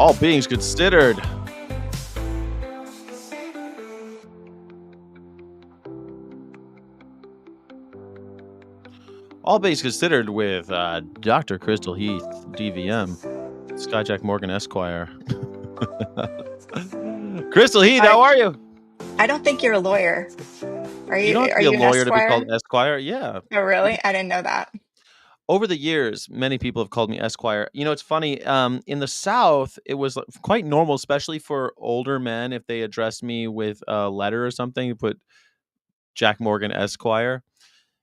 All beings considered. All beings considered with Dr. Crystal Heath, DVM, Skyjack Morgan Esquire. Crystal Heath, how are you? I don't think you're a lawyer. Are You you? don't have to Are be a you an lawyer to be called Esquire? Esquire. Yeah. Oh, really? I didn't know that. Over the years, many people have called me Esquire. You know, it's funny. In the South, it was quite normal, especially for older men, if they addressed me with a letter or something, to put Jack Morgan Esquire.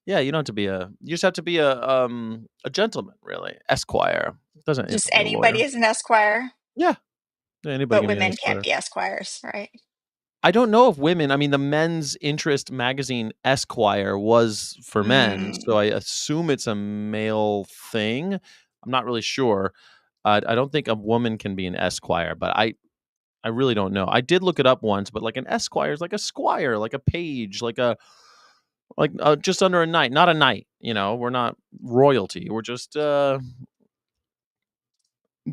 Yeah, you don't have to be you just have to be a gentleman, really. Esquire. It doesn't have Just to be a anybody lawyer. is an Esquire, Yeah, anybody but can be an women can't Esquire. be Esquires, right? I don't know if women, I mean, the men's interest magazine Esquire was for men, so Mm. I assume it's a male thing. I'm not really sure. I don't think a woman can be an Esquire, but I really don't know. I did look it up once, but like an Esquire is like a squire, like a page, just under a knight, not a knight. You know, we're not royalty. We're just good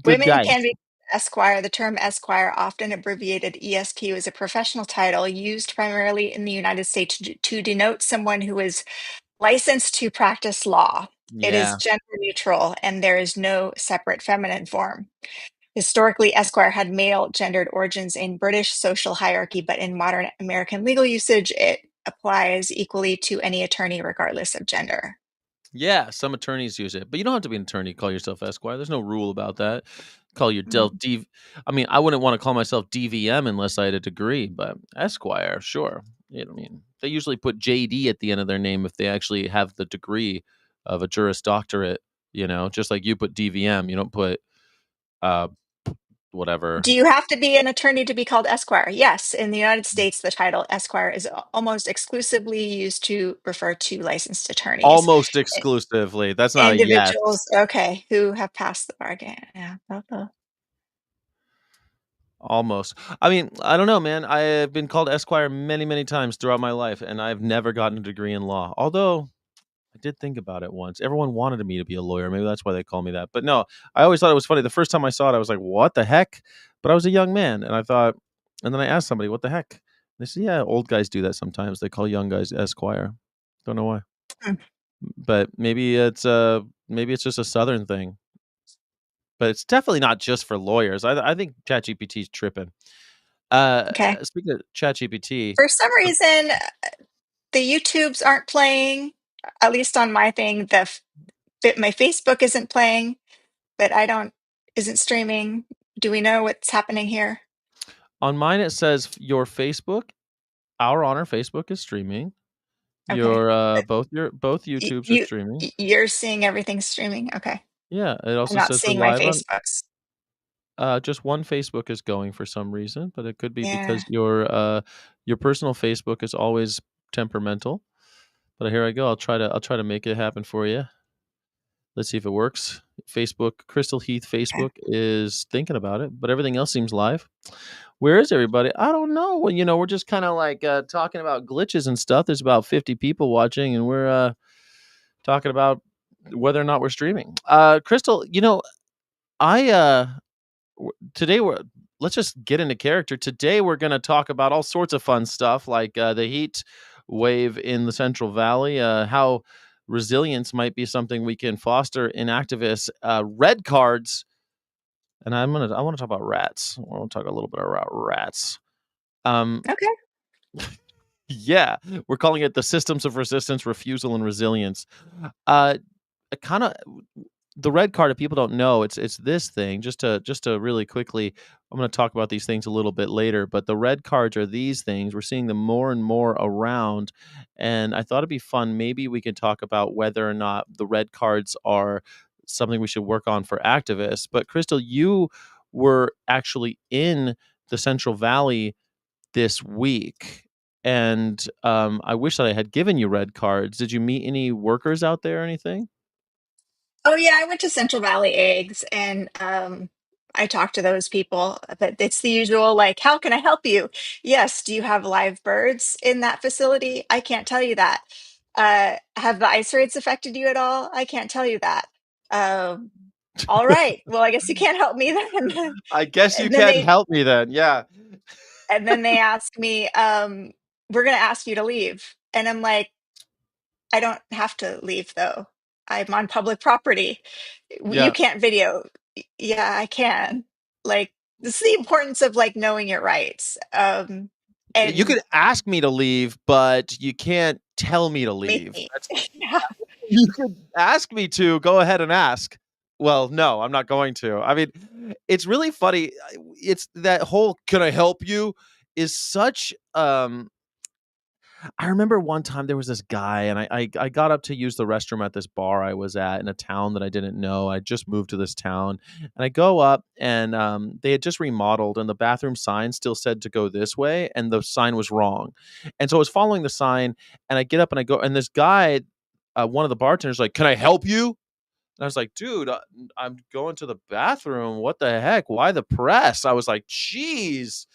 Women guys. can be Esquire. The term Esquire, often abbreviated ESQ, is a professional title used primarily in the United States to denote someone who is licensed to practice law. It is Yeah. gender neutral, and there is no separate feminine form. Historically, Esquire had male gendered origins in British social hierarchy, but in modern American legal usage, it applies equally to any attorney, regardless of gender. Yeah, some attorneys use it, but you don't have to be an attorney to call yourself Esquire. There's no rule about that. Call yourself Mm. D. I mean, I wouldn't want to call myself DVM unless I had a degree, but Esquire, sure. You know, I mean, they usually put JD at the end of their name if they actually have the degree of a Juris Doctorate. You know, just like you put DVM, you don't put uh whatever. Do you have to be an attorney to be called Esquire? Yes. In the United States, the title Esquire is almost exclusively used to refer to licensed attorneys. Almost I- exclusively. That's not a yes. Individuals, okay, who have passed the bar exam. Yeah. Almost. I mean, I don't know, man. I have been called Esquire many, many times throughout my life, and I've never gotten a degree in law. Although I did think about it once. Everyone wanted me to be a lawyer. Maybe that's why they call me that. But no, I always thought it was funny. The first time I saw it, I was like, what the heck? But I was a young man, and I thought, and then I asked somebody, what the heck? They said, yeah, old guys do that sometimes. They call young guys Esquire. Don't know why. Hmm. But maybe it's just a Southern thing. But it's definitely not just for lawyers. I think ChatGPT is tripping. Okay. Speaking of ChatGPT, For some reason, the YouTubes aren't playing, at least on my thing. My Facebook isn't playing, but I don't isn't streaming. Do we know what's happening here? on mine it says your Facebook, our honor Facebook is streaming. Okay. Both Y- YouTubes are You streaming. you're seeing everything streaming. Okay. Yeah, it I'm also not says we're seeing my live on Facebooks. just one Facebook is going for some reason, but it could be Yeah. because your personal Facebook is always temperamental. But here I go. I'll try to make it happen for you. Let's see if it works. Facebook, Crystal Heath Okay. Facebook is thinking about it, but everything else seems live. Where is everybody? I don't know. Well, we're just kind of like talking about glitches and stuff. There's about 50 people watching, and we're talking about whether or not we're streaming. Crystal, I today we're let's just get into character. Today we're going to talk about all sorts of fun stuff like the heat wave in the Central Valley, how resilience might be something we can foster in activists, red cards, and I want to talk about rats. I want to talk a little bit about rats. Um, Okay. yeah, we're calling it the systems of resistance, refusal, and resilience. Uh, kind of the red card. If people don't know, it's this thing. Just to really quickly, I'm going to talk about these things a little bit later. But the red cards are these things. We're seeing them more and more around, and I thought it'd be fun. Maybe we could talk about whether or not the red cards are something we should work on for activists. But Crystal, you were actually in the Central Valley this week. And I wish that I had given you red cards. Did you meet any workers out there or anything? Oh yeah, I went to Central Valley Eggs and I talked to those people, but it's the usual like, how can I help you? Yes, do you have live birds in that facility? I can't tell you that. Have the ice raids affected you at all? I can't tell you that. All right. Well, I guess you can't help me then. I guess you And then can't they help me then. Yeah. and then they ask me, "We're gonna ask you to leave." And I'm like, "I don't have to leave though. I'm on public property. You Yeah. can't video." Yeah, I can. Like, this is the importance of like knowing your rights. You And could ask me to leave, but you can't tell me to make leave. me. That's Yeah. you could ask me to, go ahead and ask. Well, no, I'm not going to. I mean, it's really funny. It's that whole "can I help you" is such I remember one time there was this guy, and I got up to use the restroom at this bar I was at in a town that I didn't know. I just moved to this town, and I go up, and they had just remodeled, and the bathroom sign still said to go this way, and the sign was wrong. And so I was following the sign, and I get up and I go, and this guy, one of the bartenders, like, "Can I help you?" And I was like, "Dude, I'm going to the bathroom. What the heck? Why the press?" I was like, "Jeez,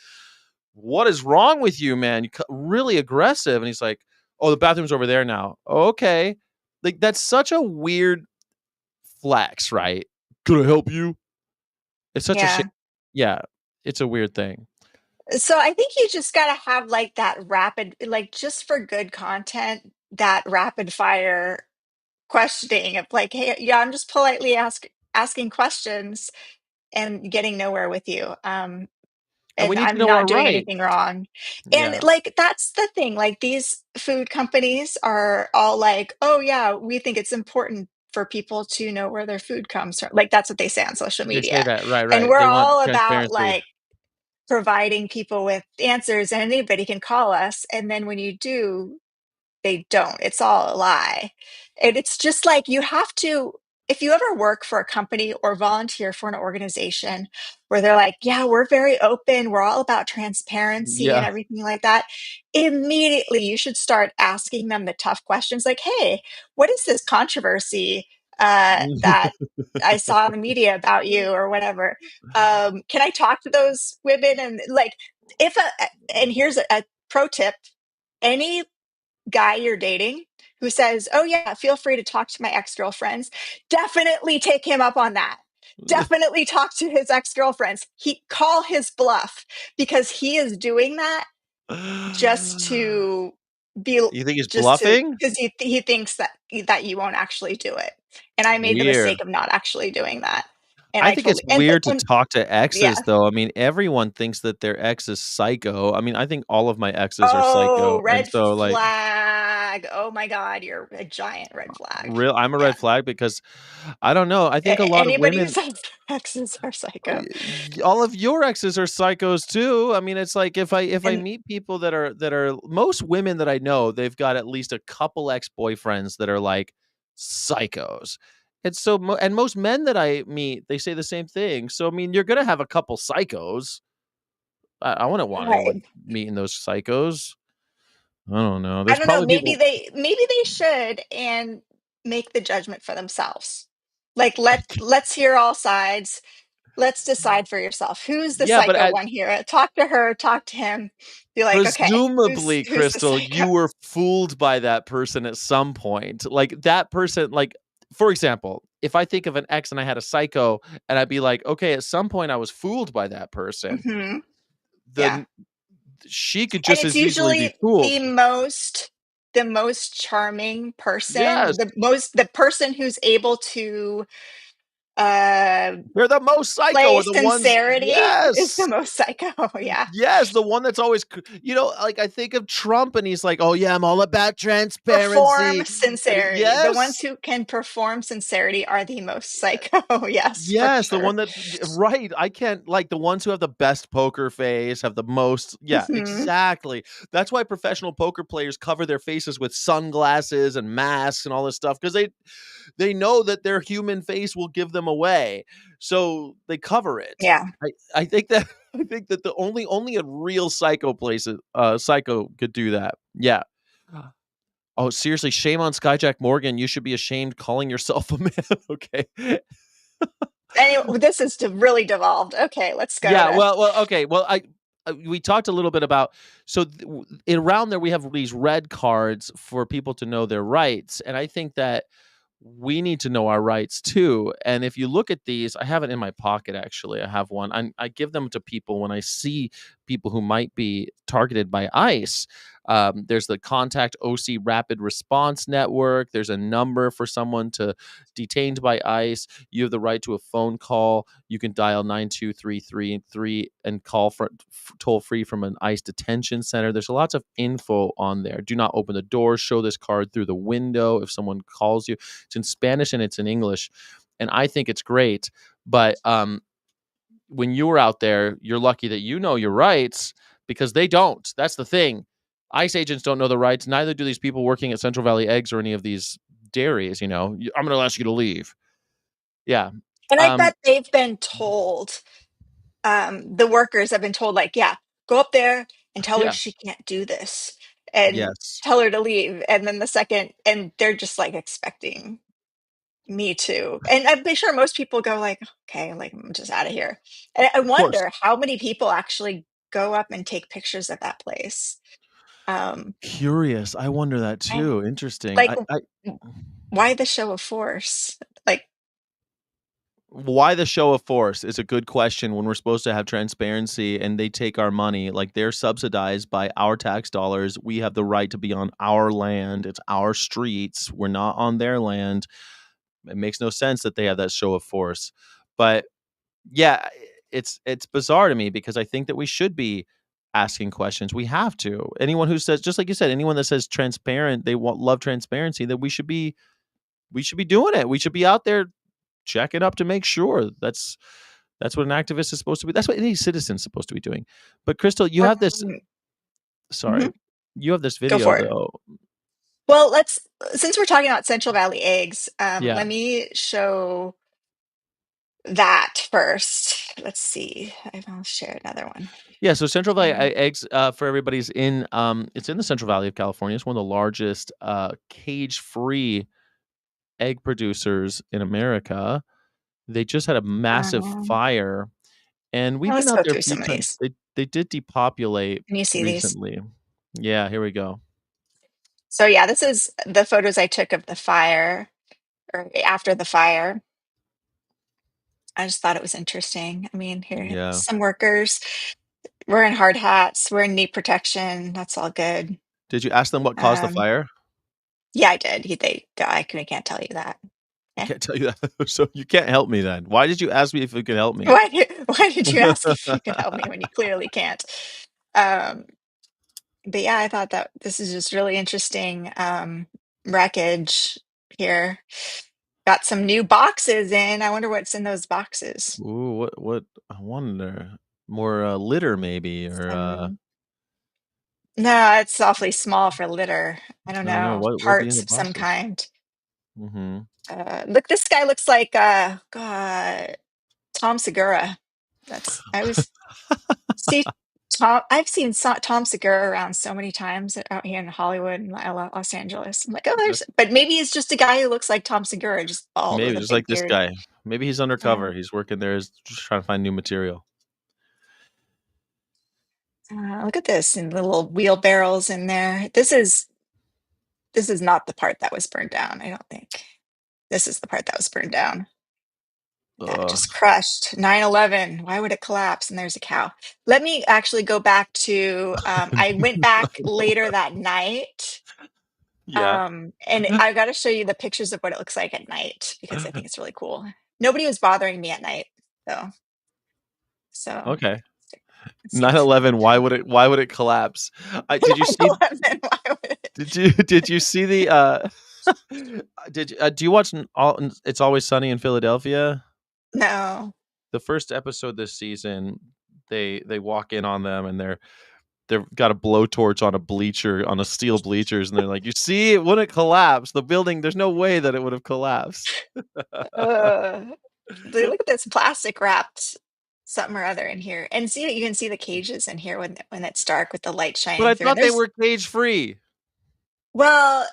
what is wrong with you, man? You really aggressive." And he's like, "Oh, the bathroom's over there now." Okay. Like, that's such a weird flex, right? "Can I help you?" It's such a shame. Yeah. Yeah. It's a weird thing. So I think you just gotta have like that rapid, like just for good content, that rapid fire questioning of like, hey, yeah, I'm just politely asking questions and getting nowhere with you. And we And need to I'm know our not doing rights. anything wrong. And Yeah. like that's the thing. Like these food companies are all like, oh yeah, we think it's important for people to know where their food comes from. Like that's what they say on social They say media. that. Right, And right. we're They want all about transparency. like providing people with answers and anybody can call us. And then when you do, they don't. It's all a lie. And it's just like you have to, if you ever work for a company or volunteer for an organization where they're like, yeah, we're very open, we're all about transparency and Yeah. everything like that, immediately you should start asking them the tough questions like, hey, what is this controversy that I saw in the media about you or whatever? Can I talk to those women? And like, if a, and here's a pro tip, any guy you're dating who says, "Oh yeah, feel free to talk to my ex-girlfriends," definitely take him up on that. Definitely talk to his ex-girlfriends. He call his bluff because he is doing that just to be You think he's just to bluffing? because he thinks that you won't actually do it. And I made the Weird. mistake of not actually doing that. And I I think it's totally weird to and talk to yeah. exes, though. I mean, everyone thinks that their ex is psycho. I mean, I think all of my exes are Oh, psycho, and red so, like, flag. Oh my God, you're a giant red flag. I'm a Yeah. red flag because I don't know. I think a lot of Anybody who women, says their exes are psycho. all of your exes are psychos too. I mean, it's like if I And meet people that are most women that I know, they've got at least a couple ex-boyfriends that are like psychos. And so and most men that I meet, they say the same thing. So I mean, you're gonna have a couple psychos. I wouldn't want anyone right. meeting those psychos. I don't know. I There's don't know, probably people. maybe they should and make the judgment for themselves. Like let's hear all sides. Let's decide for yourself. Who's the Yeah, but psycho one here? Talk to her, talk to him. Be like, okay, presumably, who's the Crystal, psycho? you were fooled by that person at some point. Like, that person, like, for example, if I think of an ex and I had a psycho, and I'd be like, okay, at some point I was fooled by that person, Hmm. Yeah. then she could And just it's as easily be usually fooled. the most charming person, Yes, the person who's able to uh they're the most psycho, play or the ones, sincerity is the yes. most psycho. Yeah. Yes, the one that's always, like, I think of Trump, and he's like, "Oh yeah, I'm all about Perform transparency." And sincerity. The ones yes. who can perform sincerity are the most psycho. Yes, for Yes, the sure. one that, right, I can't, like, the ones who have the best poker face, have the most, yeah, Hmm. exactly. That's why professional poker players cover their faces with sunglasses and masks and all this stuff, because they know that their human face will give them away, so they cover it. Yeah. I think that I think that the only a real psycho could do that. Yeah. Oh, seriously, shame on Skyjack Morgan, you should be ashamed calling yourself a man, okay? Anyway, this is really devolved. Okay, let's go Yeah, to. okay. Well, we talked a little bit about, so around there we have these red cards for people to know their rights, and I think that we need to know our rights too. And if you look at these, I have it in my pocket actually. I have one. I give them to people when I see people who might be targeted by ICE. There's the Contact OC Rapid Response Network. There's a number for someone to detained by ICE. You have the right to a phone call. You can dial 92333 and call for toll free from an ICE detention center. There's lots of info on there. Do not open the door. Show this card through the window if someone calls you. It's in Spanish and it's in English, and I think it's great. But when you're out there, you're lucky that you know your rights because they don't. That's the thing. ICE agents don't know the rights. Neither do these people working at Central Valley Eggs or any of these dairies. I'm going to ask you to leave. Yeah. And I Um. bet they've been told, the workers have been told, like, yeah, go up there and tell her Yeah. she can't do this and Yes. tell her to leave. And then the second, and they're just like expecting me to. And I'm pretty sure most people go, like, okay, like, I'm just out of here. And I Of course. wonder how many people actually go up and take pictures of that place. Um, Curious. I wonder that and too. Interesting. like, I why the show of force? Like, Why the show of force is a good question when we're supposed to have transparency and they take our money. Like they're subsidized by our tax dollars. We have the right to be on our land. It's our streets. We're not on their land. It makes no sense that they have that show of force. But yeah, it's bizarre to me because I think that we should be asking questions. We have to. Anyone who says, just like you said, anyone that says transparent, they love transparency, that we should be doing it. We should be out there checking up to make sure. That's what an activist is supposed to be. That's what any citizen is supposed to be doing. But Crystal, you have this. um, Sorry, mhm, you have this go video for it. though. Well, since we're talking about Central Valley eggs, Yeah, let me show that first. Let's see. I'll share another one. yeah. So Central Valley Um, Eggs, for everybody's in. It's in the Central Valley of California. It's one of the largest cage-free egg producers in America. They just had a massive um, fire, and we've been let's out go there a through few some of times. these. They did depopulate Can you see these? recently. Yeah, here we go. So yeah, this is the photos I took of the fire or after the fire. I just thought it was interesting. I mean, here, Yeah. some workers, we're in hard hats, we're in knee protection. That's all good. Did you ask them what caused the Um, fire? yeah, I did. Can't tell you that. I Eh. can't tell you that. So you can't help me then. Why did you ask me if you could help me? Why did you ask if you could help me when you clearly can't? Um, but yeah, I thought that this is just really interesting wreckage here. Got some new boxes in. I wonder what's in those boxes. Ooh, what I wonder. More, litter maybe or, Some No, it's awfully small for litter. I don't I don't know, know, what would be in parts the of some boxes? kind. Mhm. Look, this guy looks like God, Tom Segura. That's I was see Tom. I've seen Tom Segura around so many times out here in Hollywood and Los Angeles. I'm like, oh, That's but maybe it's just a guy who looks like Tom Segura, just bald with maybe a just like big this beard. guy. Maybe he's Yeah. undercover. He's working there, he's just trying to find new material. Look at this and the little wheelbarrows in there. This is not the part that was burned down. I don't think. This is the part that was burned down. That Ugh. just crushed. 9/11. Why would it collapse? And there's a cow. Let me actually go back to, I went back later that night. Yeah. And I got to show you the pictures of what it looks like at night because I think it's really cool. Nobody was bothering me at night, though. So Okay. let's see Nine this 11. picture. Why would it collapse? Did you see 9/11. Why would it? did you see the, do you watch It's Always Sunny in Philadelphia? No. The first episode this season, they walk in on them and they've got a blowtorch on a bleacher on a steel bleachers and they're like, "You see, it wouldn't collapse. The building, there's no way that it would have collapsed." Uh, look at this plastic wrapped something or other in here. And see, you can see the cages in here when it's dark with the light But shining I through. And thought they there's were cage free. well,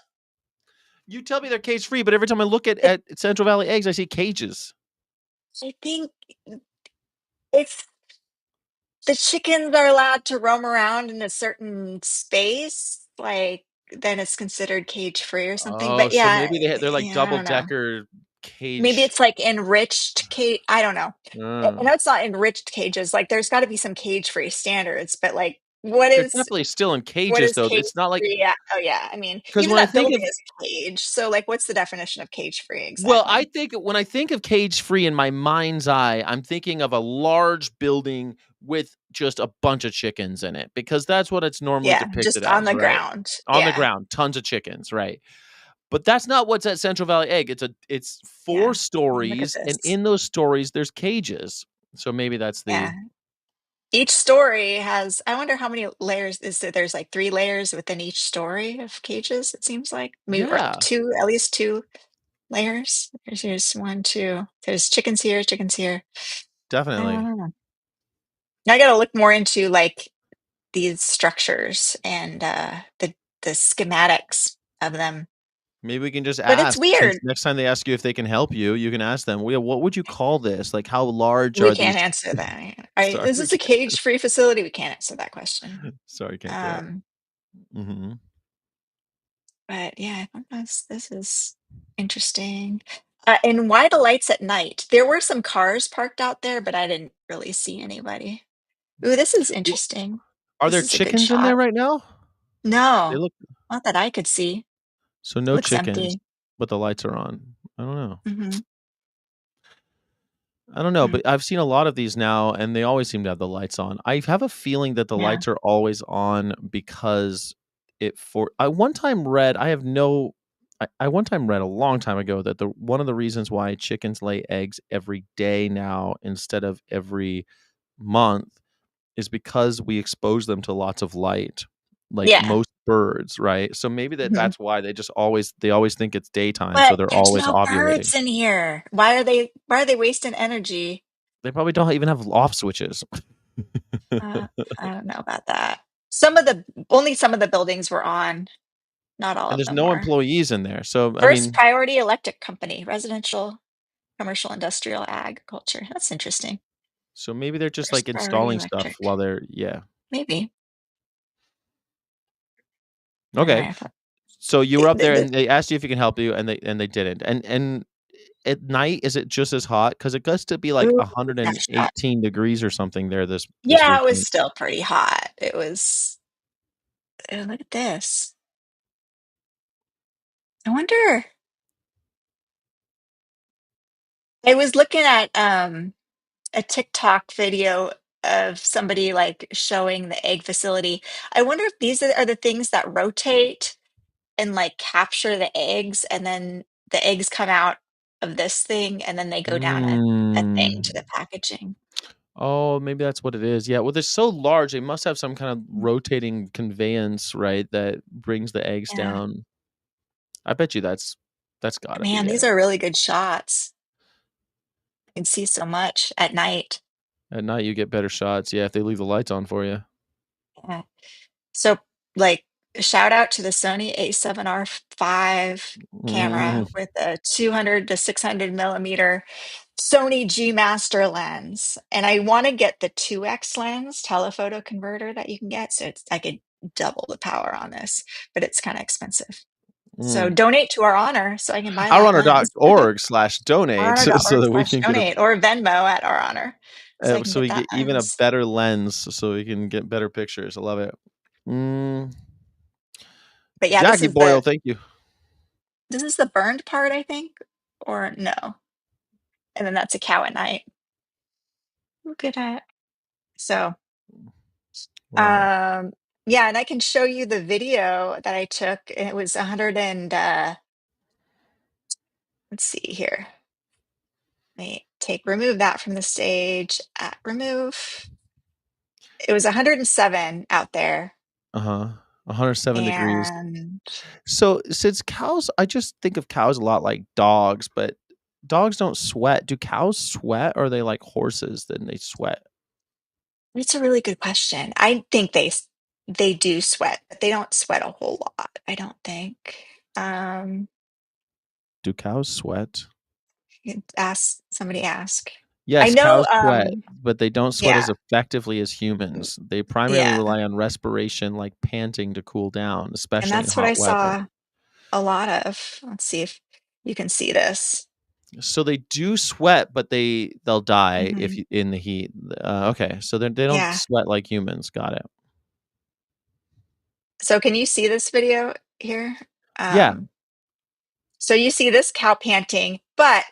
You tell me they're cage free, but every time I look at it, at Central Valley Eggs, I see cages. I think if the chickens are allowed to roam around in a certain space, like then it's considered cage free or something. Oh, But so yeah, maybe they're like yeah, I double don't know. decker Maybe cage. it's like enriched cage. I don't know. I Uh, know it's not enriched cages. Like there's got to be some cage free standards, but like they're definitely still in what cages is though. cage It's not like free? Yeah. Oh yeah. I mean, because even when I that think building of is a cage. So like, what's the definition of cage free well, I exactly? think when I think of cage free in my mind's eye, I'm thinking of a large building with just a bunch of chickens in it because that's what it's normally Yeah, depicted just on as, the right? ground. On the Yeah. ground, tons of chickens, right? But that's not what's at Central Valley Egg. It's 4 Yeah. Look at stories, and this. in those stories, there's cages. So maybe that's the Yeah. Each story has, I wonder how many layers is there? There's like 3 layers within each story of cages, it seems like. Maybe or yeah, two, at least 2 layers. Here's one, two. There's chickens here, chickens here. I definitely. don't know. I gotta look more into like these structures and the schematics of them. Maybe we can just But it's ask since weird. next time they ask you if they can help you, you can ask them, "Well, what would you call this? Like, how large We are these?" can't answer that. Right? Sorry, Is we this a can't. cage-free facility? We can't answer that question. Sorry, can't do it. Um, Mhm. but yeah, I think this is interesting. And why the lights at night? There were some cars parked out there, but I didn't really see anybody. Ooh, this is Well, interesting. are This there is a good chickens in there shot. right now? They No, look not that I could see. so no Looks chickens, empty. but the lights are on. I don't know. Hmm. I don't know, but I've seen a lot of these now, and they always seem to have the lights on. I have a feeling that the Yeah. lights are always on because it for I one time read I have no I one time read a long time ago that the one of the reasons why chickens lay eggs every day now instead of every month is because we expose them to lots of light, like Yeah. most birds, right? So maybe Mhm. that's why they always think it's daytime, so But they're there's always no ovulating. birds in here. Why are they wasting energy? They probably don't even have off switches. Uh, I don't know about that. Some of the only some of the buildings were on, not all And of there's them no were. employees in there, so, I First mean priority electric company, residential, commercial, industrial, agriculture. That's interesting. so maybe they're just, like, First priority installing stuff electric. while they're yeah. Maybe. All Okay. right. I thought So you were up there the and they asked you if you can help you, and they didn't. And at night, is it just as hot? Because it gets to be, like, ooh, nice shot. 118 degrees or something there this Yeah, it was weekend. still pretty hot. It was. Oh, look at this. I wonder. I was looking at a TikTok video of somebody like showing the egg facility. I wonder if these are the things that rotate and like capture the eggs, and then the eggs come out of this thing, and then they go down a thing to Mm. the packaging. Oh, maybe that's what it is. Yeah, well, they're so large, they must have some kind of Mm, rotating conveyance, right, that brings the eggs yeah, down. I bet you that's gotta man, be these it. are really good shots. You can see so much at night. At night, you get better shots, yeah, if they leave the lights on for you. Yeah. So, like, shout out to the Sony A7R5 camera Mm. with a 200 to 600 millimeter Sony G Master lens. And I want to get the 2x lens telephoto converter that you can get. So I could double the power on this, but it's kind of expensive. So Mm. donate to our honor so I can buy that lens. Ourhonor.org/donate so Ourhonor.org that we slash can get donate or Venmo at our honor so I can so get we that get even a lens. better lens so we can get better pictures. I love it. Mm. But yeah, Jackie Boyle, thank you. this is the burned part, I think, or no. And then that's a cow at night. Look at that. So, Wow. um, yeah, and I can show you the video that I took, and it was 100 and let's see here. Let me remove that from the stage. Remove. It was 107 out there, Uh-huh. 107 degrees. and So, since cows I just think of cows a lot like dogs, but dogs don't sweat. Do cows sweat, or are they like horses, then they sweat? it's a really good question. I think they do sweat, but they don't sweat a whole lot. I don't think. Um, Do cows sweat? ask somebody ask. I Yes, know, cows sweat, but they don't sweat yeah, as effectively as humans. They primarily yeah, rely on respiration, like panting, to cool down, and especially in that's what I hot weather. saw a lot of. Let's see if you can see this. So they do sweat, but they'll die if Mhm. you in the heat. Okay, so they don't Yeah. sweat like humans. Got it. So can you see this video here? Yeah. Um, so you see this cow panting, but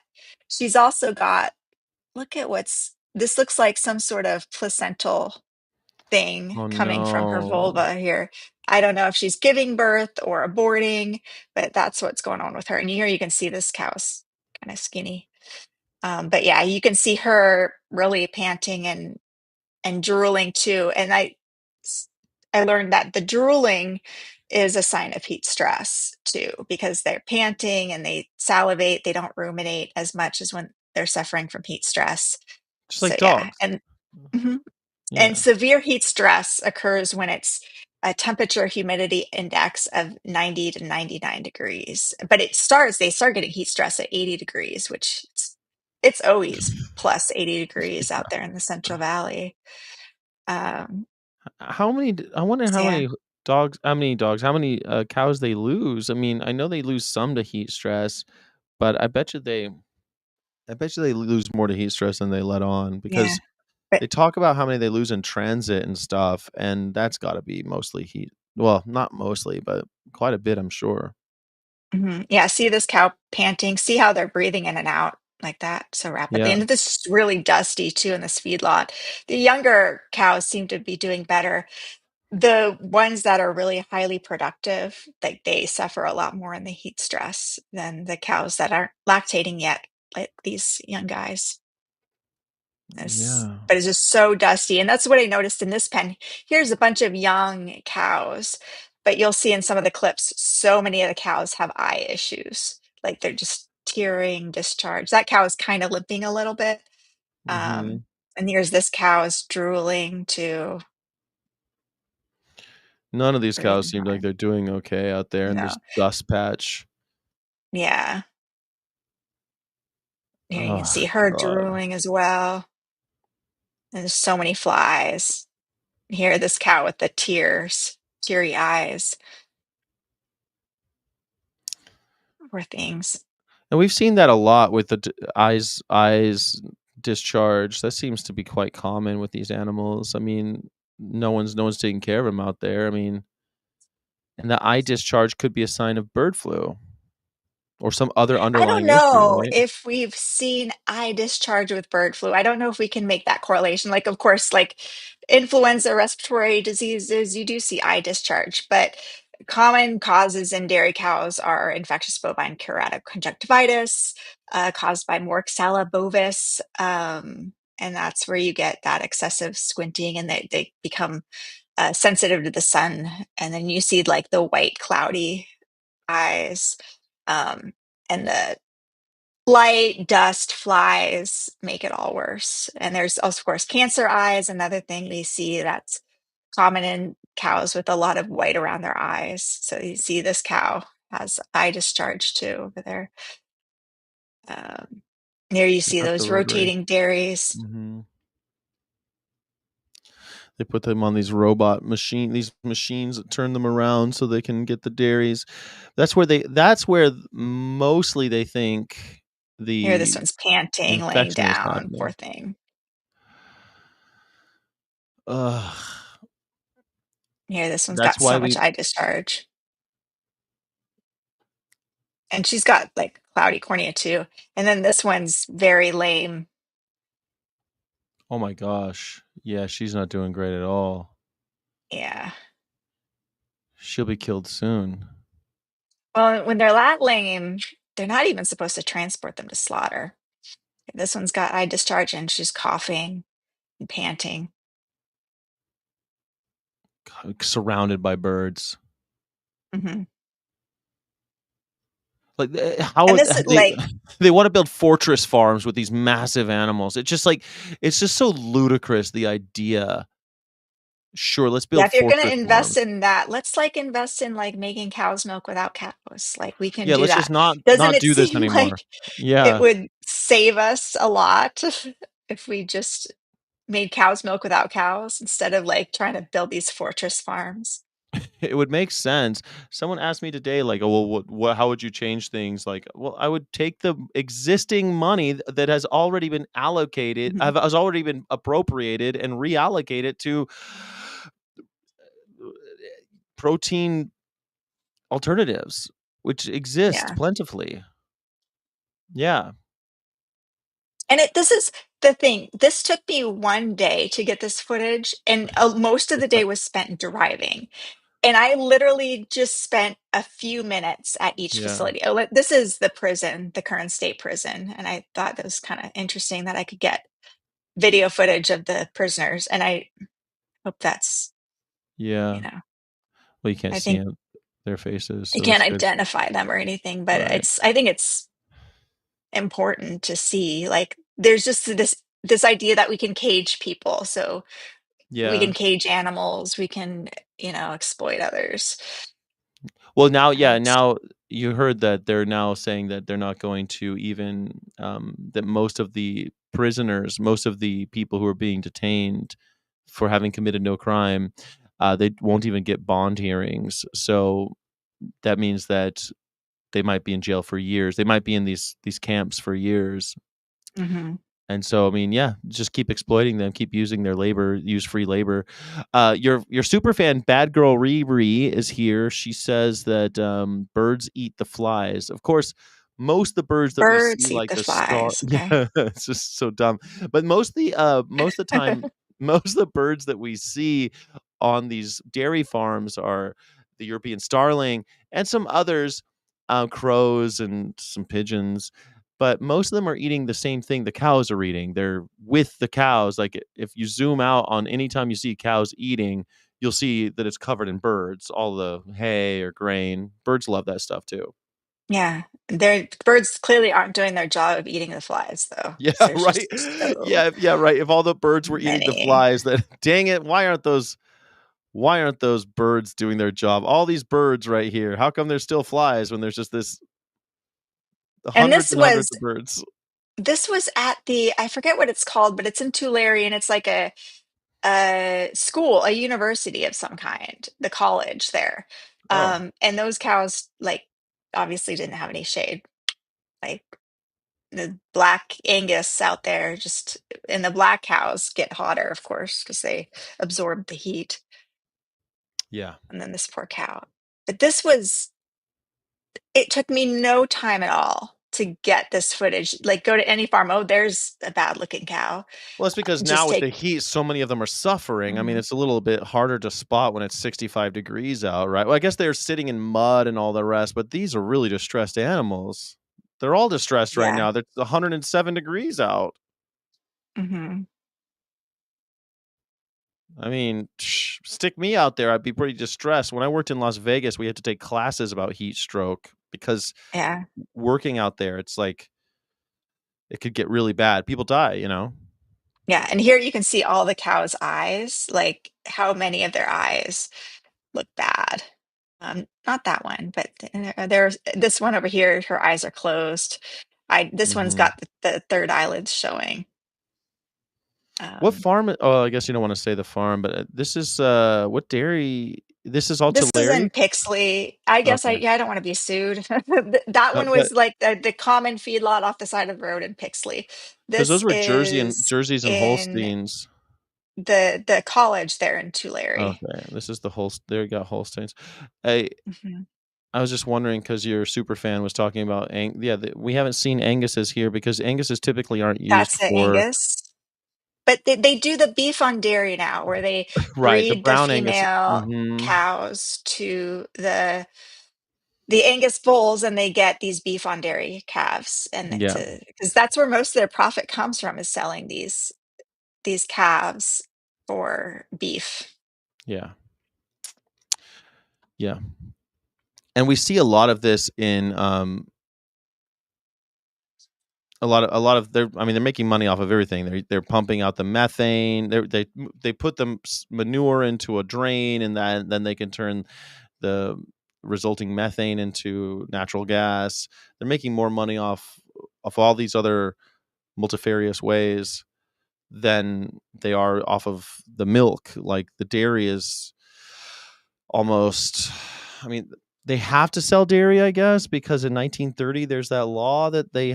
she's also got, look at this looks like some sort of placental thing Oh coming from her no. vulva here. I don't know if she's giving birth or aborting, but that's what's going on with her. And here you can see this cow's kind of skinny. But yeah, you can see her really panting and drooling too. And I learned that the drooling is a sign of heat stress too, because they're panting and they salivate. They don't ruminate as much as when they're suffering from heat stress. Just So like yeah, dogs. and mhm. And Yeah. severe heat stress occurs when it's a temperature humidity index of 90 to 99 degrees. But they start getting heat stress at 80 degrees, which it's always plus 80 degrees out there in the Central Valley. Um, I wonder so yeah. how many cows they lose. I mean, I know they lose some to heat stress, but I bet you they lose more to heat stress than they let on Yeah. because But they talk about how many they lose in transit and stuff, and that's got to be mostly heat. Well, not mostly, but quite a bit, I'm sure. mhm, yeah, see this cow panting, see how they're breathing in and out like that so rapidly. Yeah. And this is really dusty too in this feedlot. The younger cows seem to be doing better. The ones that are really highly productive, like, they suffer a lot more in the heat stress than the cows that aren't lactating yet, like these young guys. Yeah. But it's just so dusty, and that's what I noticed in this pen. Here's a bunch of young cows, but you'll see in some of the clips, so many of the cows have eye issues, like, they're just tearing discharge. That cow is kinda limping a little bit, Mhm. and here's this cow is drooling too, None of these cows breathing seem like hard. they're doing okay out there in this No. dust patch. Yeah. Here you can Oh see her god. drooling as well. And there's so many flies. Here, this cow with the teary eyes. Poor things. And we've seen that a lot with the eyes discharge. That seems to be quite common with these animals. I mean, no one's taking care of them out there. I mean, and the eye discharge could be a sign of bird flu or some other I don't underlying issue, know right? if we've seen eye discharge with bird flu. I don't know if we can make that correlation. Like, of course, like influenza, respiratory diseases, you do see eye discharge, but common causes in dairy cows are infectious bovine keratoconjunctivitis, caused by Moraxella bovis. And that's where you get that excessive squinting and they become sensitive to the sun. And then you see like the white, cloudy eyes. Um, and the light, dust, flies make it all worse. And there's, of course, cancer eyes, another thing we see that's common in cows with a lot of white around their eyes. So you see this cow has eye discharge too over there. Um, There you see That's a those rotary. rotating dairies. Mhm. They put them on these machines that turn them around so they can get the dairies. That's where mostly they think Here, this the one's panting, laying infection is down, poor happening. thing. Ugh. Here, this one's That's got why so much we eye discharge. And she's got like cloudy cornea too. And then this one's very lame. Oh my gosh. Yeah, she's not doing great at all. Yeah. She'll be killed soon. Well, when they're that lame, they're not even supposed to transport them to slaughter. This one's got eye discharge and she's coughing and panting. Surrounded by birds. Hmm. Like how And this is they like, they want to build fortress farms with these massive animals. It's just so ludicrous the idea. Sure, let's yeah, build if you're going to fortress invest farms. in that, let's like invest in like making cow's milk without cows. Like we can Yeah, do let's just that. not Doesn't not it do this seem anymore. like it Yeah. would save us a lot? if we just made cow's milk without cows instead of like trying to build these fortress farms. It would make sense. Someone asked me today, like, "Oh, well, what how would you change things?" Like, well, I would take the existing money that has already been allocated, Mhm. has already been appropriated, and reallocate it to protein alternatives, which exist Yeah. plentifully. Yeah, And this is the thing. This took me 1 day to get this footage, and most of the day was spent driving. And I literally just spent a few minutes at each yeah, facility. This is the prison, the current state prison. And I thought that was kind of interesting that I could get video footage of the prisoners. And I hope that's, yeah. you know, Well, you can't I see think 'em their faces, you so can't that's good. identify them or anything, but Right. I think it's important to see. Like, there's just this idea that we can cage people. So we can Yeah. cage animals, we can, exploit others. Well, now And yeah, now you heard that they're now saying that they're not going to even, that most of the prisoners, most of the people who are being detained for having committed no crime, they won't even get bond hearings. So that means that they might be in jail for years. They might be in these camps for years. Mhm. And so, I mean, yeah, just keep exploiting them, keep using their labor, use free labor. Your super fan, Bad Girl Riri, is here. She says that birds eat the flies. Of course, most of the birds that we see, Birds eat like the the star, flies, okay. yeah, it's just so dumb. But most of the time, most of the birds that we see on these dairy farms are the European starling and some others, crows and some pigeons, but most of them are eating the same thing the cows are eating. They're with the cows. Like if you zoom out on any time you see cows eating, you'll see that it's covered in birds, all the hay or grain. Birds love that stuff too. Yeah, their birds clearly aren't doing their job of eating the flies, though, Yeah, 'cause there's right. just so Yeah, right. If all the birds were eating the many. flies, then dang it, why aren't those birds doing their job? All these birds right here. How come there's still flies when there's just this And hundreds and hundreds of birds? this was at the I forget what it's called, but it's in Tulare, and it's like a school, a university of some kind, the college there. Oh, And those cows, like, obviously didn't have any shade. Like, the black Angus out there just and the black cows get hotter, of course, because they absorb the heat, yeah. and then this poor cow. But this was it took me no time at all to get this footage. Like, go to any farm, "Oh, there's a bad-looking cow." Well, it's because now Just with the take heat, so many of them are suffering. I mean, Mhm. it's a little bit harder to spot when it's 65 degrees out, right? Well, I guess they're sitting in mud and all the rest, but these are really distressed animals. They're all distressed right Yeah. now. It's 107 degrees out. Mhm. I mean, stick me out there, I'd be pretty distressed. When I worked in Las Vegas, we had to take classes about heat stroke because Yeah. working out there, it's like it could get really bad. People die. Yeah, and here you can see all the cows' eyes, like, how many of their eyes look bad. Not that one, but there's this one over here, her eyes are closed. I This one's Mhm. got the 3rd eyelid showing. What Um, farm oh, I guess you don't wanna say the farm, but, this is, what dairy this is all this is in Tulare? Pixley. I guess Okay. I don't wanna be sued. That one But was like the common feedlot off the side of the road in Pixley. because those This were is Jerseys and in Holsteins. the college there in Tulare. Okay, this is the Holst there you got Holsteins. I Mhm. I was just wondering because your super fan was talking about yeah, we haven't seen Angus's here because Anguses typically aren't used That's the for Angus. But they do the beef on dairy now, where they right, the breed the brown Angus. female Mhm. cows to the Angus bulls, and they get these beef on dairy calves, and Yeah, to because that's where most of their profit comes from, is selling these calves for beef. yeah, yeah, and we see a lot of this in, a lot of they're I mean, they're making money off of everything. They're pumping out the methane. They put the manure into a drain, and then they can turn the resulting methane into natural gas. They're making more money off all these other multifarious ways. than they are off of the milk. Like the dairy is almost, I mean, they have to sell dairy, I guess, because in 1930 there's that law that they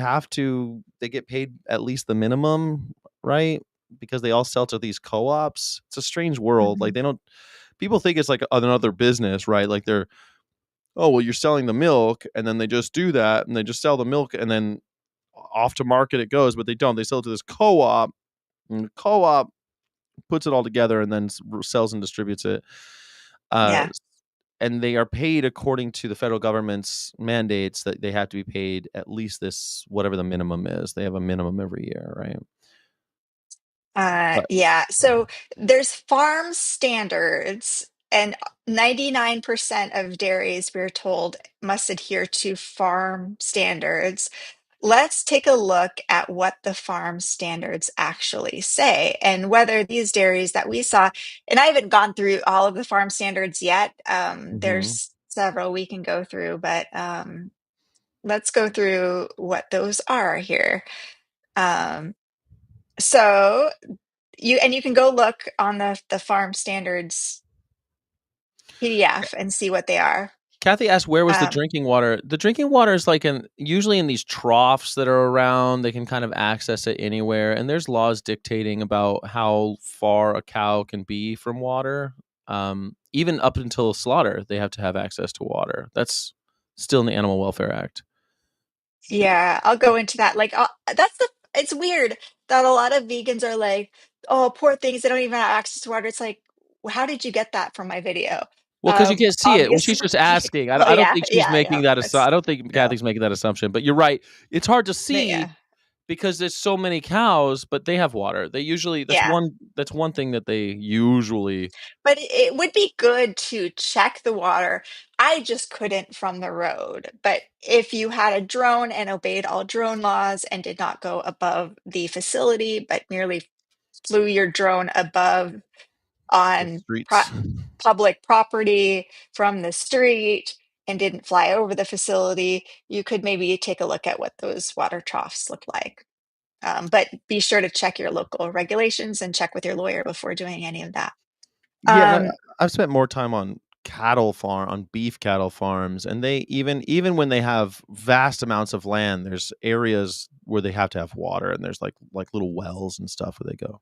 get paid at least the minimum, right? Because they all sell to these co-ops. It's a strange world. Like Mhm. they don't people think it's like another business, right? Like they're, oh, well, you're selling the milk, and then they just do that, and they just sell the milk, and then off to market it goes, but they don't. They sell it to this co-op, and the co-op puts it all together and then sells and distributes it. Uh, Yeah. and they are paid according to the federal government's mandates that they have to be paid at least this whatever the minimum is. They have a minimum every year, right? But Yeah. So there's farm standards, and 99% of dairies, we're told, must adhere to farm standards. Let's take a look at what the farm standards actually say and whether these dairies that we saw, and I haven't gone through all of the farm standards yet. mhm. There's several we can go through, but let's go through what those are here. Um, so you can go look on the farm standards PDF and see what they are. Kathy asked, "Where was the Um, drinking water?" The drinking water is like usually in these troughs that are around. They can kind of access it anywhere, and there's laws dictating about how far a cow can be from water. Even up until slaughter, they have to have access to water. That's still in the Animal Welfare Act. yeah, I'll go into that. Like, it's weird that a lot of vegans are like, oh, poor things, they don't even have access to water. It's like, well, how did you get that from my video? Well, because you can't see it. Well, she's Obviously. just asking. Oh I don't yeah, think she's yeah, I making know. that I It's don't think no, Kathy's making that assumption. But you're right. It's hard to but see yeah, because there's so many cows, but they have water. They usually yeah. that's one thing that they usually. But it would be good to check the water. I just couldn't from the road. But if you had a drone and obeyed all drone laws and did not go above the facility, but merely flew your drone above The on streets. public property from the street and didn't fly over the facility, you could maybe take a look at what those water troughs look like. But be sure to check your local regulations and check with your lawyer before doing any of that. Yeah, and Um, I've spent more time on beef cattle farms, and they even when they have vast amounts of land, there's areas where they have to have water, and there's like little wells and stuff where they go.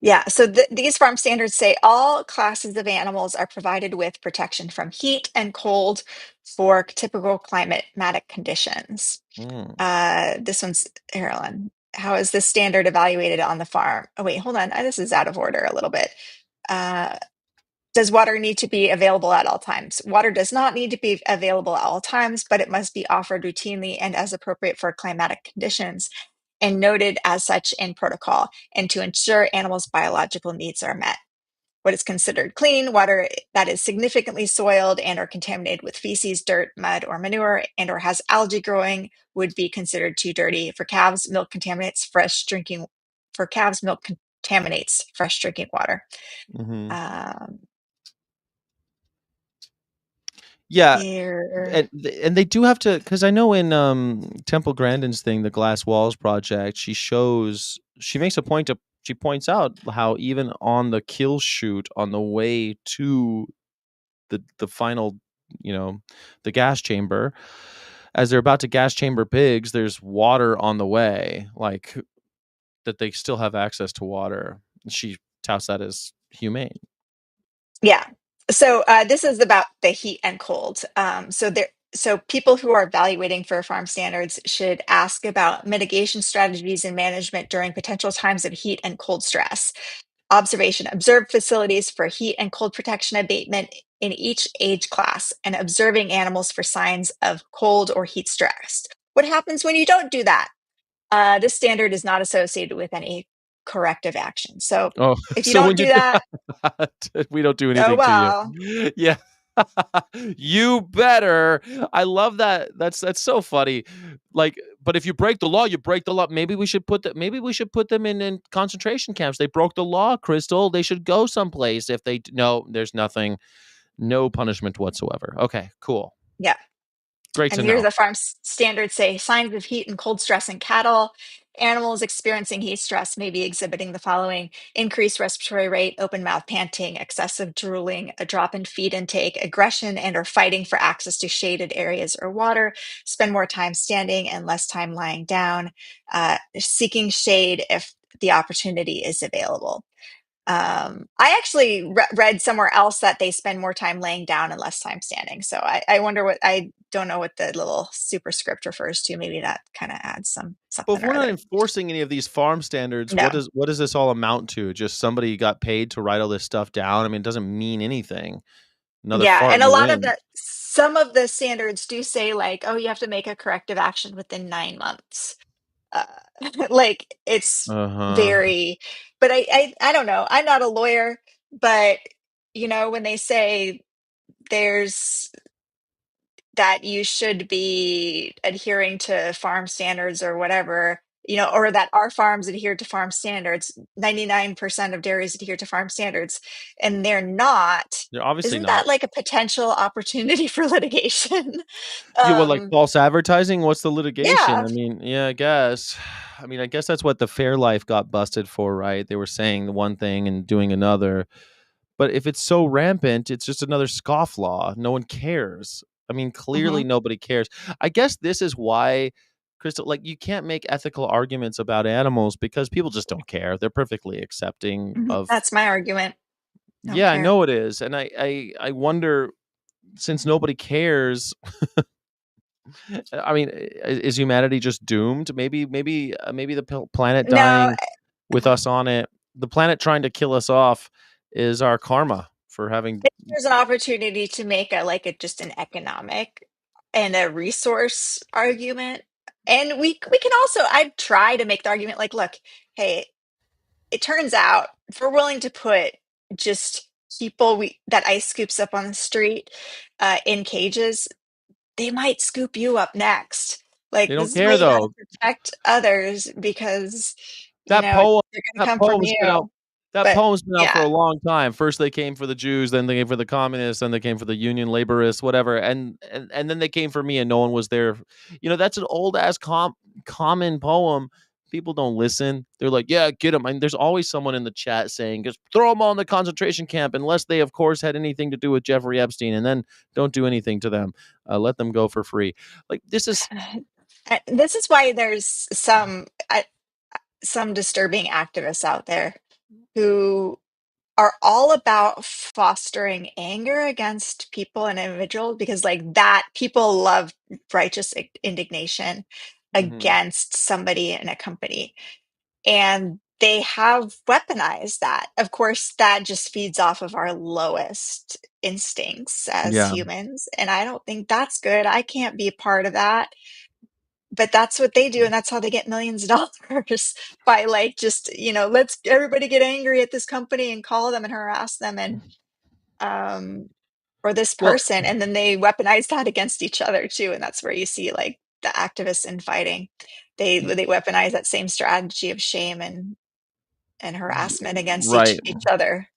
Yeah, so these farm standards say all classes of animals are provided with protection from heat and cold for typical climatic conditions. Mm. This one's Carolyn. How is this standard evaluated on the farm? Oh, wait, hold on. This is out of order a little bit. Uh, does water need to be available at all times? Water does not need to be available at all times, but it must be offered routinely and as appropriate for climatic conditions and noted as such in protocol and to ensure animals' biological needs are met. What is considered clean water that is significantly soiled and or contaminated with feces, dirt, mud, or manure, and or has algae growing would be considered too dirty. For calves, milk contaminates fresh drinking water. Mhm. Um, Yeah, here, and they do have to, because I know in Temple Grandin's thing, the Glass Walls project, she makes a point to she points out how even on the kill shoot on the way to the final, you know, the gas chamber, as they're about to gas chamber pigs, there's water on the way, like that they still have access to water. She touts that as humane. yeah. So this is about the heat and cold. So people who are evaluating for farm standards should ask about mitigation strategies and management during potential times of heat and cold stress. Observation: observe facilities for heat and cold protection abatement in each age class and observing animals for signs of cold or heat stress. What happens when you don't do that? This standard is not associated with any corrective action. So Oh, if you so don't when you do do that, that, we don't do oh anything to you. well. Yeah. You better. I love that. That's so funny. Like, but if you break the law, you break the law. Maybe we should put them in concentration camps. They broke the law, Crystal. They should go someplace if they no, there's nothing. No punishment whatsoever. Okay, cool. Yeah. Great And to here's know. the farm standards say signs of heat and cold stress in cattle. Animals experiencing heat stress may be exhibiting the following: increased respiratory rate, open mouth panting, excessive drooling, a drop in feed intake, aggression and or fighting for access to shaded areas or water, spend more time standing and less time lying down, seeking shade if the opportunity is available. I actually read somewhere else that they spend more time laying down and less time standing. So I wonder what, I don't know what the little superscript refers to. Maybe that kind of adds But something if or we're not other. enforcing any of these farm standards, No. what does this all amount to? Just somebody got paid to write all this stuff down? I mean, it doesn't mean anything. Another Yeah, fart and in a the lot of wind. the some of the standards do say like, oh, you have to make a corrective action within 9 months. Uh, like it's Uh-huh. very, but I don't know. I'm not a lawyer, but when they say there's that you should be adhering to farm standards or whatever, or that our farms adhere to farm standards, 99% of dairies adhere to farm standards, and they're not. They're obviously Isn't that not. like a potential opportunity for litigation? Yeah, well, like um, false advertising? What's the litigation? yeah. I mean, yeah, I guess. I mean, I guess that's what the Fairlife got busted for, right? They were saying the one thing and doing another. But if it's so rampant, it's just another scofflaw. No one cares. I mean, clearly Hmm. nobody cares. I guess this is why, Crystal, like you can't make ethical arguments about animals because people just don't care. They're perfectly accepting of. That's my argument. Don't Yeah, I care. know it is, and I wonder, since nobody cares. I mean, is humanity just doomed? Maybe the planet No, dying with us on it, the planet trying to kill us off, is our karma for having. there's an opportunity to make just an economic and a resource argument. And we can also, I'd try to make the argument like, look, hey, it turns out if we're willing to put just people that ice scoops up on the street in cages, they might scoop you up next. They Like, don't this is why care you got to though. protect others, because That poem they're going to that come from poem's been out you. that But poem's been out for yeah. a long time. First they came for the Jews, then they came for the communists, then they came for the union laborists, whatever, and then they came for me and no one was there. That's an old ass common poem. People don't listen. They're like, "Yeah, get them." And there's always someone in the chat saying, "Just throw them all in the concentration camp unless they of course had anything to do with Jeffrey Epstein, and then don't do anything to them. Let them go for free." Like this is This is why there's some disturbing activists out there who are all about fostering anger against people and individuals, because like that, people love righteous indignation Mhm. against somebody in a company, and they have weaponized that. Of course, that just feeds off of our lowest instincts as Yeah. humans, and I don't think that's good. I can't be a part of that, but that's what they do, and that's how they get millions of dollars by like just let's everybody get angry at this company and call them and harass them, and um or this Well, person, and then they weaponize that against each other too, and that's where you see like the activists infighting. They weaponize that same strategy of shame and harassment against each right. each other.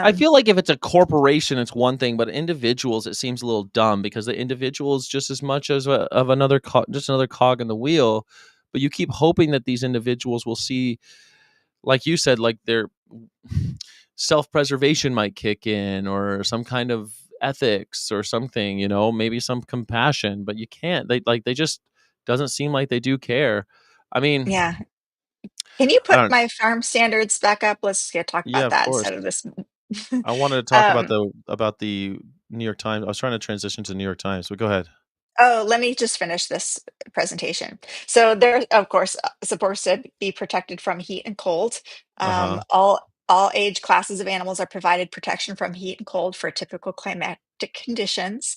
I um feel like if it's a corporation, it's one thing, but individuals, it seems a little dumb because the individual is just as much as of another just another cog in the wheel. But you keep hoping that these individuals will see, like you said, like their self preservation might kick in, or some kind of ethics or something. Maybe some compassion. But you can't. They just doesn't seem like they do care. I mean, yeah, can you I put don't. my farm standards back up? Let's get talk Yeah, about of that course. instead of this. I wanted to talk about um the New York Times. I was trying to transition to the New York Times, but go ahead. Oh, let me just finish this presentation. So they're, of course, supposed to be protected from heat and cold. Uh-huh. All age classes of animals are provided protection from heat and cold for typical climatic conditions.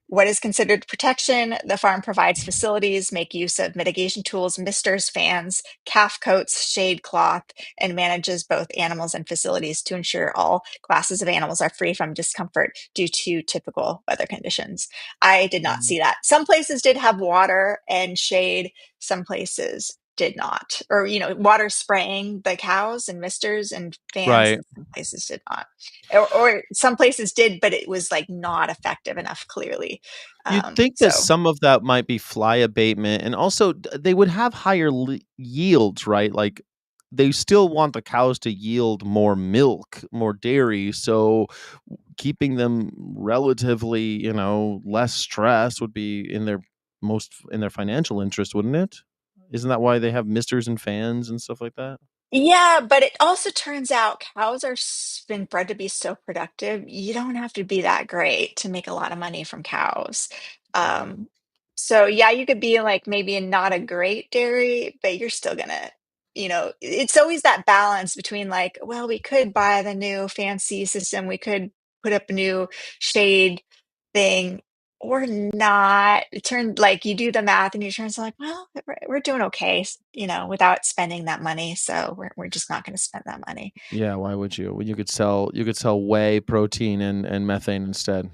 What is considered protection? The farm provides facilities, make use of mitigation tools, misters, fans, calf coats, shade cloth, and manages both animals and facilities to ensure all classes of animals are free from discomfort due to typical weather conditions. I did not Mhm. see that. Some places did have water and shade, some places did not. Or, water spraying the cows and misters and fans Right. in some places did not. Or some places did, but it was like not effective enough, clearly. You'd think that So some of that might be fly abatement, and also they would have higher yields, right? Like they still want the cows to yield more milk, more dairy. So keeping them relatively, less stress would be in their financial interest, wouldn't it? Isn't that why they have misters and fans and stuff like that? yeah, but it also turns out cows are been bred to be so productive. You don't have to be that great to make a lot of money from cows. Right. Um, so yeah, you could be like maybe not a great dairy, but you're still gonna, it's always that balance between like, well, we could buy the new fancy system, we could put up a new shade thing, or not. It turned like you do the math and you turn like, well, we're doing okay, without spending that money. So we're just not going to spend that money. Yeah, why would you? When you could sell whey protein and methane instead.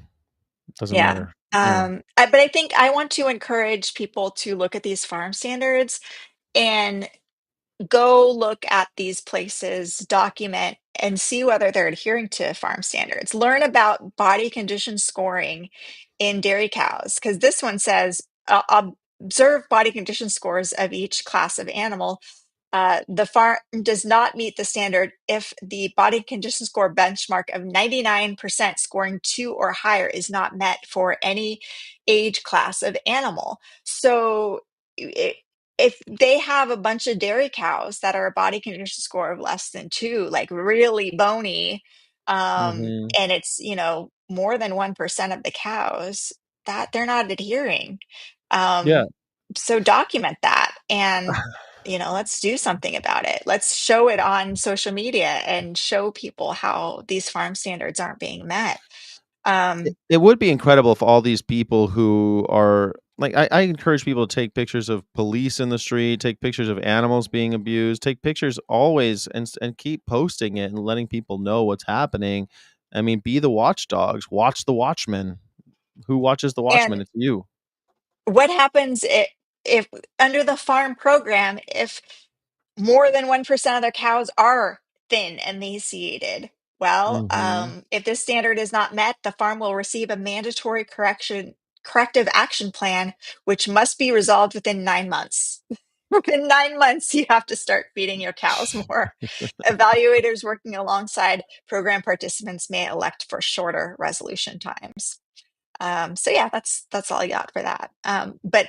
Doesn't Yeah. matter. Yeah. But I think I want to encourage people to look at these farm standards and go look at these places, document, and see whether they're adhering to farm standards. Learn about body condition scoring in dairy cows, because this one says observe body condition scores of each class of animal. The farm does not meet the standard if the body condition score benchmark of 99% scoring 2 or higher is not met for any age class of animal. So, I if they have a bunch of dairy cows that are a body condition score of less than 2, like really bony, Mhm. and it's, more than 1% of the cows, that they're not adhering. Yeah. Um, so document that, and let's do something about it. Let's show it on social media and show people how these farm standards aren't being met. It Um, it would be incredible if all these people who are like, I encourage people to take pictures of police in the street, take pictures of animals being abused, take pictures always and keep posting it and letting people know what's happening. I mean, be the watchdogs, watch the watchmen. Who watches the watchmen? and It's you. what happens if under the farm program, if more than 1% of their cows are thin and emaciated? Well, Mhm. if this standard is not met, the farm will receive a mandatory corrective action plan, which must be resolved within 9 months. Within 9 months, you have to start feeding your cows more. Evaluators working alongside program participants may elect for shorter resolution times. So yeah, that's all I got for that. But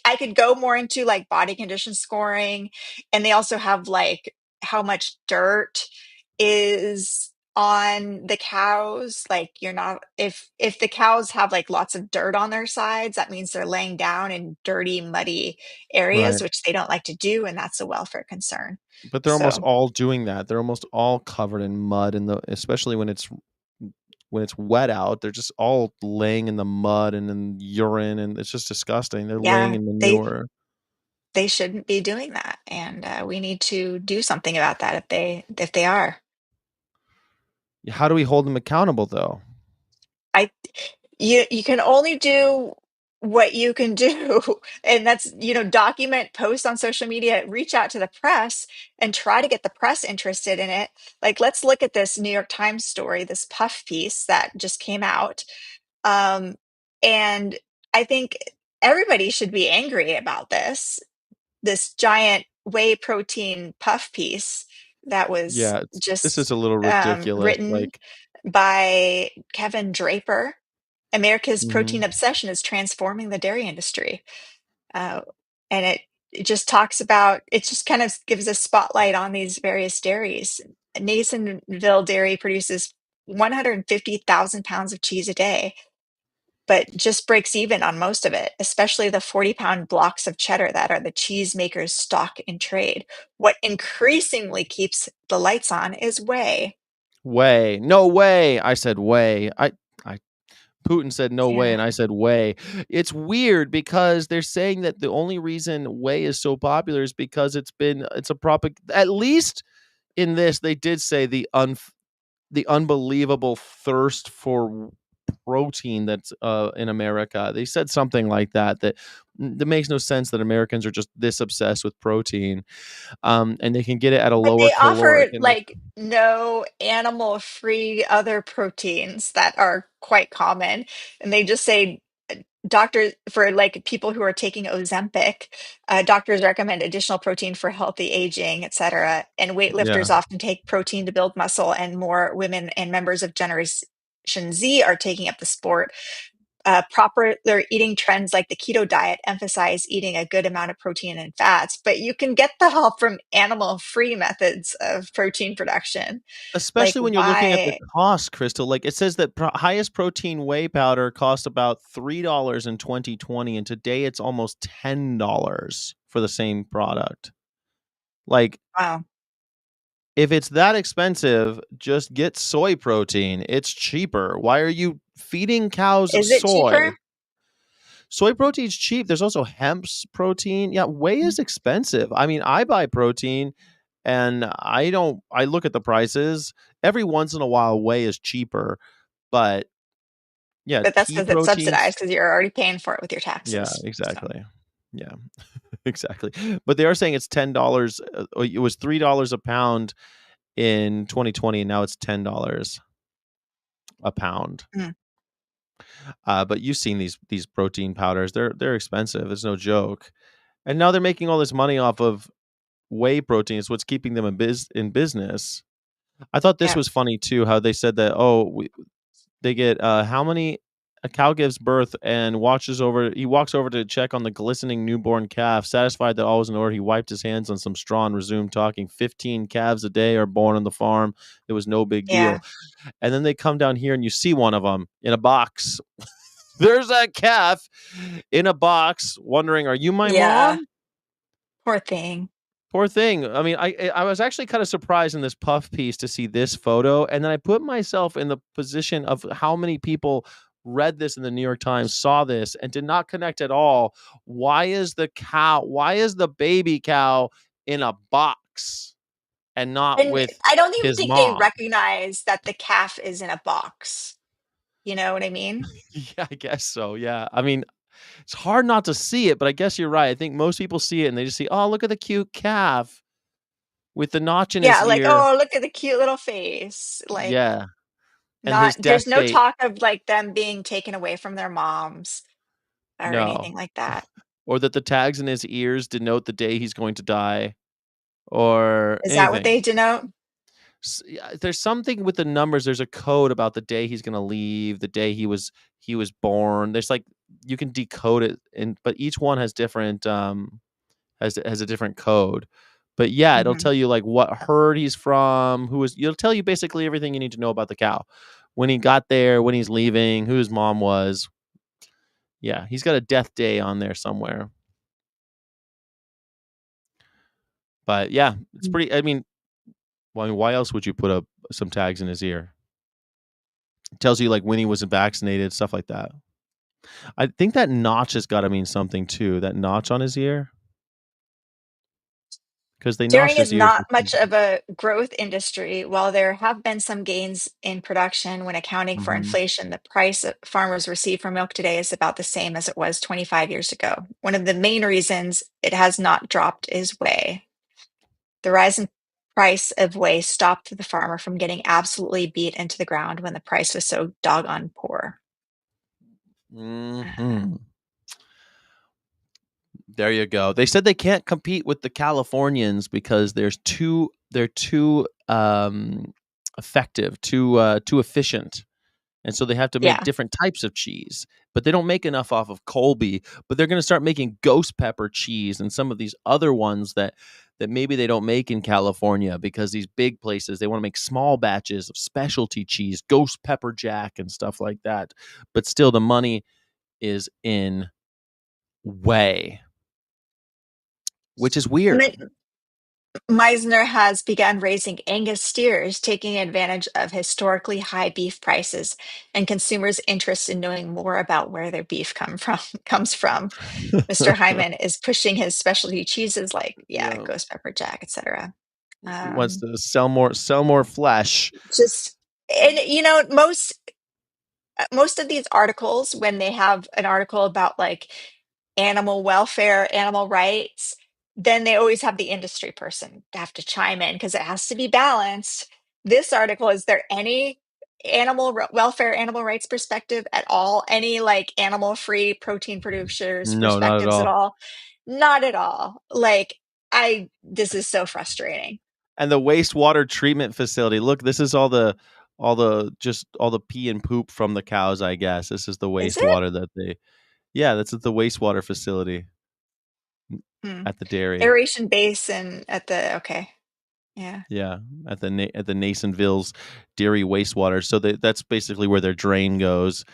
I could go more into like body condition scoring, and they also have like how much dirt is on the cows. Like you're not if the cows have like lots of dirt on their sides, that means they're laying down in dirty, muddy areas, Right. which they don't like to do, and that's a welfare concern. But they're almost So all doing that. They're almost all covered in mud in the especially when it's wet out, they're just all laying in the mud and in urine, and it's just disgusting. They're laying yeah, in they manure. they shouldn't be doing that, and we need to do something about that if they are. How do we hold them accountable, though? I you can only do what you can do, and that's, document, post on social media, reach out to the press and try to get the press interested in it. Like, let's look at this New York Times story, this puff piece that just came out. Um, and I think everybody should be angry about this giant whey protein puff piece that was Yeah, this is just a little ridiculous, written like by Kevin Draper. America's protein mhm. obsession is transforming the dairy industry. Uh, and it just talks about, it just kind of gives a spotlight on these various dairies. Nasonville Dairy produces 150,000 pounds of cheese a day, but just breaks even on most of it, especially the 40-pound blocks of cheddar that are the cheesemakers' stock in trade. What increasingly keeps the lights on is whey. Way. No way. I said way. I Putin said no way, Yeah. and I said way. It's weird because they're saying that the only reason whey is so popular is because it's a at least in this they did say the unbelievable thirst for protein that's in America. They said something like that that makes no sense that Americans are just this obsessed with protein, and they can get it at a But lower they caloric offer index. like no animal-free other proteins that are quite common. And they just say doctors for like people who are taking Ozempic, doctors recommend additional protein for healthy aging, etc. And Yeah. weightlifters often take protein to build muscle, and more women and members of Generation Z are taking up the sport. Their eating trends like the keto diet emphasize eating a good amount of protein and fats, but you can get that all from animal-free methods of protein production. Like, Especially when you're looking at the why? cost, Crystal, like, it says that highest protein whey powder cost about $3 in 2020, and today it's almost $10 for the same product. Like, Wow. if it's that expensive, just get soy protein. It's cheaper. Why are you feeding cows Is it soy? cheaper? Soy protein's cheap. There's also hemp's protein. Yeah, whey is expensive. I mean, I buy protein and I look at the prices. Every once in a while whey is cheaper, but yeah, But that's pea because it's proteins. subsidized because you're already paying for it with your Yeah, taxes. So, exactly. Yeah, exactly. But they are saying it's $10. It was $3 a pound in 2020, and now it's $10 a pound. mm, But you've seen these protein powders. They're expensive. It's no joke. And now they're making all this money off of whey protein. It's what's keeping them in business. I thought this yeah, was funny too. How they said that they get how many a cow gives birth and he walks over to check on the glistening newborn calf. Satisfied that all was in order, he wiped his hands on some straw and resumed talking. 15 calves a day are born on the farm. It was no big yeah, deal. And then they come down here and you see one of them in a box. There's that calf in a box wondering, are you my yeah. mom? Poor thing. Poor thing. I mean, I was actually kind of surprised in this puff piece to see this photo, and then I put myself in the position of how many people read this in the New York Times, saw this, and did not connect at all. Why is the cow? Why is the baby cow in a box and not And with I don't even his think they mom? recognize that the calf is in a box. You know what I mean? Yeah, I guess so. Yeah, I mean, it's hard not to see it, but I guess you're right. I think most people see it and they just see, oh, look at the cute calf with the notch in his Yeah, like, ear. oh, look at the cute little face. Like, Yeah, and not his death there's no date. talk of like them being taken away from their moms or No. anything like that. Or that the tags in his ears denote the day he's going to die or Is that what anything. they denote? Yeah, there's something with the numbers. There's a code about the day he's going to leave, the day he was born. There's like you can decode it, and but each one has different has a different code. But yeah, it'll Mhm. tell you like what herd he's from, who is. It'll tell you basically everything you need to know about the cow, when he got there, when he's leaving, who his mom was. Yeah, he's got a death day on there somewhere. But yeah, it's Mm. pretty. I mean, why else would you put up some tags in his ear? It tells you like when he wasn't vaccinated, stuff like that. I think that notch has got to mean something too. That notch on his ear, because they Dairying notched is his ears. not much of a growth industry. While there have been some gains in production when accounting for Mm-hmm. inflation, the price that farmers receive for milk today is about the same as it was 25 years ago. One of the main reasons it has not dropped is whey. The rise in price of whey stopped the farmer from getting absolutely beat into the ground when the price was so doggone poor. Uh, Mm-hmm. There you go. They said they can't compete with the Californians because they're too effective, too efficient. And so they have to make yeah. different types of cheese, but they don't make enough off of Colby. But they're going to start making ghost pepper cheese and some of these other ones that maybe they don't make in California, because these big places, they want to make small batches of specialty cheese, ghost pepper jack and stuff like that. But still, the money is in whey, which is And weird. then Meisner has begun raising Angus steers, taking advantage of historically high beef prices and consumers' interest in knowing more about where their beef comes from. Mr. Hyman is pushing his specialty cheeses like, yeah, Yeah, ghost pepper jack, etc. he wants Um, to sell more flesh. just and most. most of these articles, when they have an article about like animal welfare, animal rights, then they always have the industry person to have to chime in because it has to be balanced. This article, is there any welfare, animal rights perspective at all? Any like animal free protein producers No, not at perspectives at all. all? Not at all. Like, this is so frustrating. And the wastewater treatment facility. Look, this is all the pee and poop from the cows, I guess. This is the Is it? wastewater that they Yeah, that's at the wastewater facility Hmm. at the dairy. Aeration basin at the, okay. Yeah. Yeah, at the Nasonville's dairy wastewater. So that's basically where their drain goes.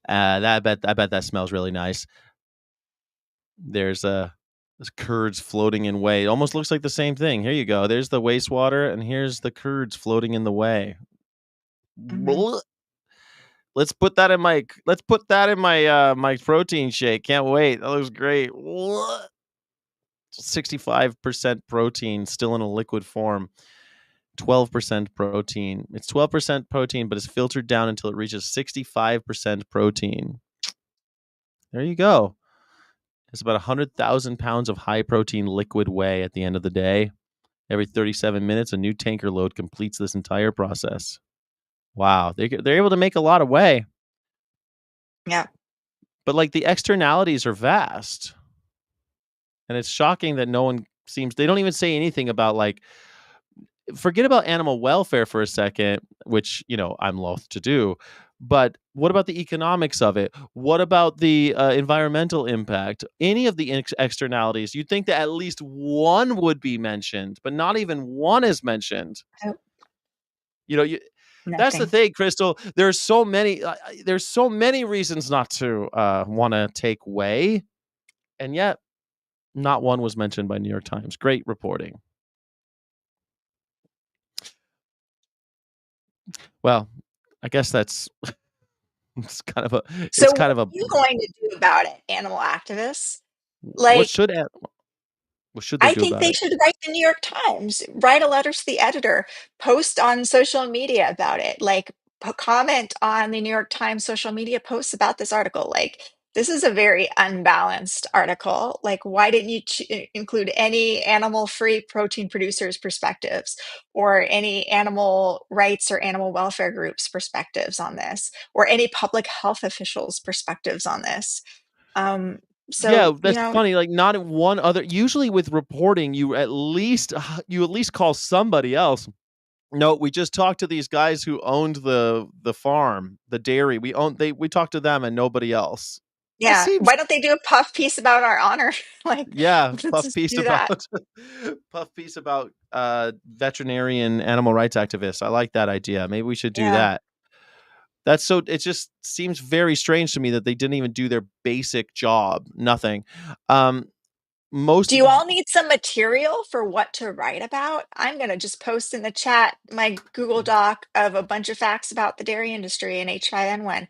I bet that smells really nice. There's curds floating in way. It almost looks like the same thing. Here you go. There's the wastewater, and here's the curds floating in the way. Hmm. Blech. Let's put that in my protein shake. Can't wait. That looks great. Blech. 65% protein still in a liquid form. 12% protein. It's 12% protein, but it's filtered down until it reaches 65% protein. There you go. It's about 100,000 pounds of high protein liquid whey at the end of the day. Every 37 minutes, a new tanker load completes this entire process. Wow, they're able to make a lot of whey, Yeah. but like the externalities are vast, and it's shocking that no one seems. They don't even say anything about like forget about animal welfare for a second, which I'm loath to do. But what about the economics of it? What about the environmental impact? Any of the externalities? You'd think that at least one would be mentioned, but not even one is mentioned. Oh, You know, you, that's the nothing. thing, Crystal. There's so many reasons not to want to take whey, and yet not one was mentioned by New York Times. Great reporting. Well, I guess that's it's kind of a it's So kind what of are a you going to do about it, animal activists? what Like, should what should they I do think about they it? should write the New York Times, write a letter to the editor, post on social media about it, like comment on the New York Times social media posts about this article. Like, this is a very unbalanced article. Like, why didn't you include any animal-free protein producers' perspectives or any animal rights or animal welfare groups' perspectives on this, or any public health officials' perspectives on this? Um, Yeah, so, that's funny. Like not in one other. Usually with reporting, you at least call somebody else. No, we just talked to these guys who owned the farm, the dairy. We talked to them and nobody else. That yeah, seems why don't they do a puff piece about our honor? Like, Yeah, let's puff just piece do that. about puff piece about veterinarian animal rights activists. I like that idea. Maybe we should do Yeah. that. It just seems very strange to me that they didn't even do their basic job. Nothing. Um Do most you all need some material for what to write about? I'm going to just post in the chat my Google Doc of a bunch of facts about the dairy industry and H5N1.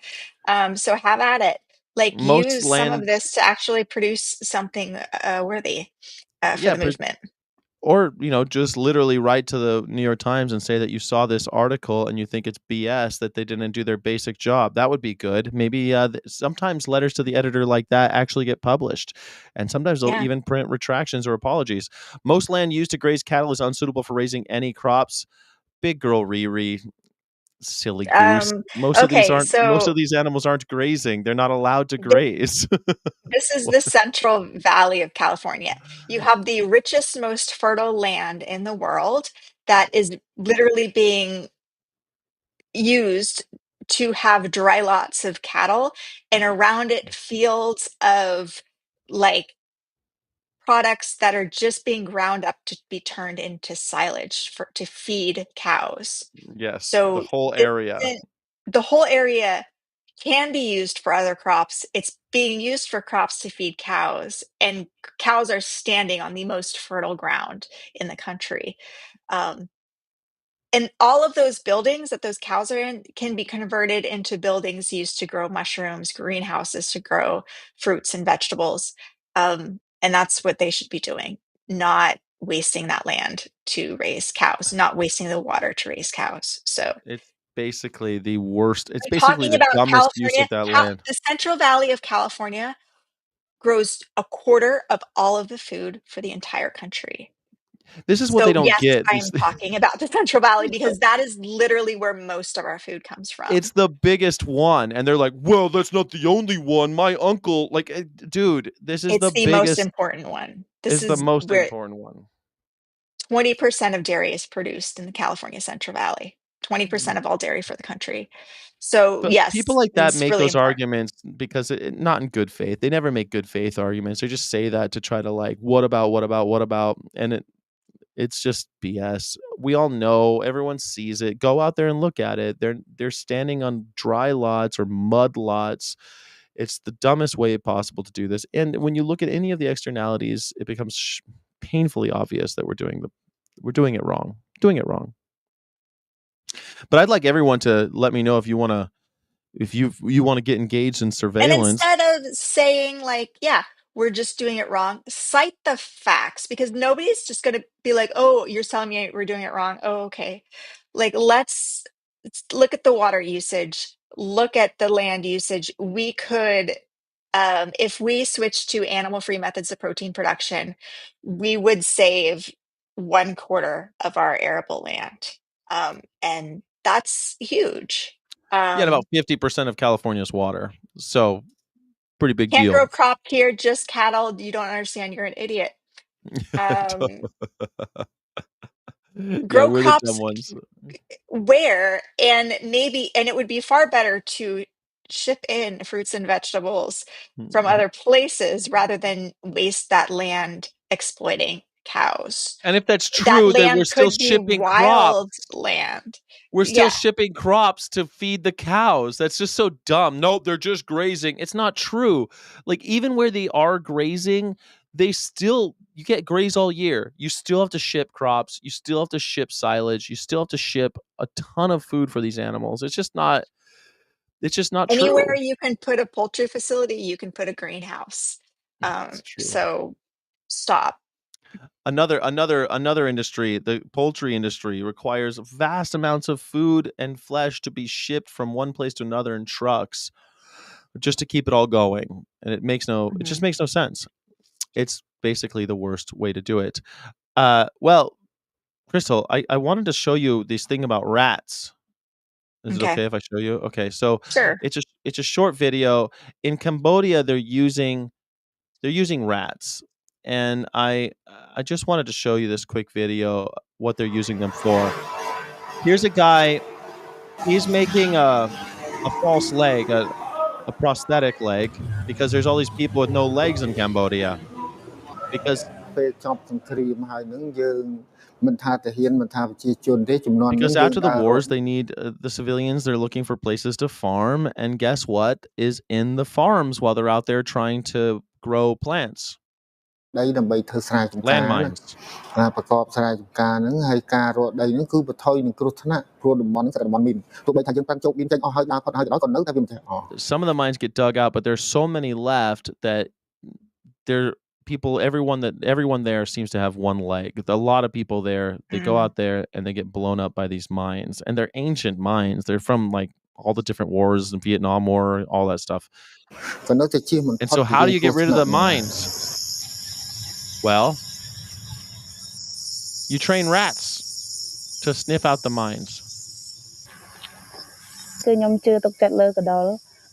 So have at it. Like, most use some land of this to actually produce something worthy for yeah, the movement. or just literally write to the New York Times and say that you saw this article and you think it's BS that they didn't do their basic job. That would be good. Maybe sometimes letters to the editor like that actually get published, and sometimes they'll Yeah. even print retractions or apologies. Most land used to graze cattle is unsuitable for raising any crops. Big girl Riri, silly goose. Um, Most of these okay, aren't. Most so of these animals aren't grazing. They're not allowed to this, graze. this is the Central Valley of California. You have the richest, most fertile land in the world that is literally being used to have dry lots of cattle, and around it fields of like products that are just being ground up to be turned into silage for to feed cows. Yes, the So whole this area. isn't, the whole area can be used for other crops. It's being used for crops to feed cows, and cows are standing on the most fertile ground in the country. Um, and all of those buildings that those cows are in can be converted into buildings used to grow mushrooms, greenhouses to grow fruits and vegetables. And that's what they should be doing, not wasting that land to raise cows, not wasting the water to raise cows. So, It's basically the worst. It's I'm basically talking the about dumbest use California. of that land. The Central Valley of California grows a quarter of all of the food for the entire country. This is what they So don't yes, get. I'm talking about the Central Valley because that is literally where most of our food comes from. It's the biggest one, and they're like, "Well, that's not the only one. My uncle," like, dude, this is It's the the most biggest. important one. This Is the is most where important one. 20% of dairy is produced in the California Central Valley. 20% of all dairy for the country. So But people yes, like that it's make really those important. arguments because not in good faith. They never make good faith arguments. They just say that to try to like, what about, what about, what about? And it's just BS. We all know, everyone sees it. Go out there and look at it. They're standing on dry lots or mud lots. It's the dumbest way possible to do this. And when you look at any of the externalities, it becomes painfully obvious that we're doing it wrong. Doing it wrong. But I'd like everyone to let me know if you want to if you want to get engaged in And surveillance. instead of saying like, yeah, we're just doing it wrong, cite the facts because nobody's just going to be like, oh, you're telling me we're doing it wrong. Oh, okay. Like, let's look at the water usage, look at the land usage. We could, if we switch to animal-free methods of protein production, we would save 1/4 of our arable land. And that's huge. Yeah, and Um, about 50% of California's water. So pretty big Can't deal. grow crop here, just cattle. You don't understand. You're an idiot. Um, Yeah, grow we're the dumb crops ones. where, and maybe, and it would be far better to ship in fruits and vegetables from other places rather than waste that land exploiting cows. And if that's That true, then we're land still could be shipping crops. wild land. We're still Yeah. shipping crops to feed the cows. That's just so dumb. Nope, they're just grazing. It's not true. Like, even where they are grazing, you can't graze all year. You still have to ship crops. You still have to ship silage. You still have to ship a ton of food for these animals. It's just not Anywhere true. you can put a poultry facility, you can put a greenhouse. It's true. So stop. Another industry, the poultry industry, requires vast amounts of food and flesh to be shipped from one place to another in trucks just to keep it all going. And it just Mhm. makes no sense. It's basically the worst way to do it. Well, Crystal, I wanted to show you this thing about rats. Is it Okay. okay if I show you? Okay, so Sure. it's a short video. In Cambodia, they're using rats, and I just wanted to show you this quick video, what they're using them for. Here's a guy. He's making a false leg, a prosthetic leg, because there's all these people with no legs in Cambodia. Because ពេលចប់សង្គ្រាមហើយនឹងយើងមិនថាទាហានមិនថាប្រជាជនទេចំនួននេះ because យើង after the ដើររក wars, they need the civilians. They're looking for places to farm, and guess what is in the farms while they're out there trying to grow plants? ដីដើម្បីធ្វើស្រែចម្ការណា Landmines. ប្រកបស្រែចម្ការហ្នឹងហើយការរកដីហ្នឹងគឺបន្ថយនឹងគ្រោះថ្នាក់ព្រោះតំបន់ហ្នឹងគឺតំបន់មីនទោះបីថាយើងបានជោគមានចេញអស់ហើយដើរផុតហើយក៏ដោយក៏នៅតែវាមិនចេះអស់ Some of the mines get dug out, but there's so many left that there people everyone there seems to have one leg. A lot of people there, they go out there and they get blown up by these mines, and they're ancient mines. They're from like all the different wars and Vietnam War, all that stuff. ក៏នៅតែជៀសមិន And ផុត so ពី how do you គ្រោះ get rid ថ្ of នាក់ the mines? Well, you train rats to sniff out the mines. គឺខ្ញុំជឿទុកចិត្តលើកដុល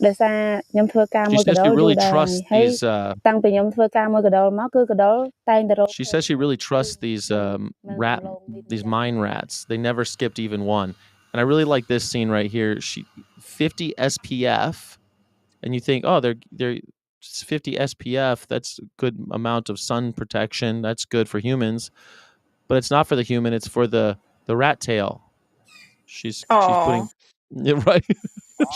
ដោយសារខ្ញុំធ្វើការមួយក She ដុ says ល she យូរ really ដែរ trusts ហើយ these តាំងពីខ្ញុំធ្វើការមួយកដុលមកគឺកដុលតែងតែរក she says she really trusts these mine rats. They never skipped even one. And I really like this scene right here. 50 SPF, and you think, oh, they're 50 SPF. That's a good amount of sun protection. That's good for humans, but it's not for the human. It's for the rat tail. She's putting Oh, yeah, right.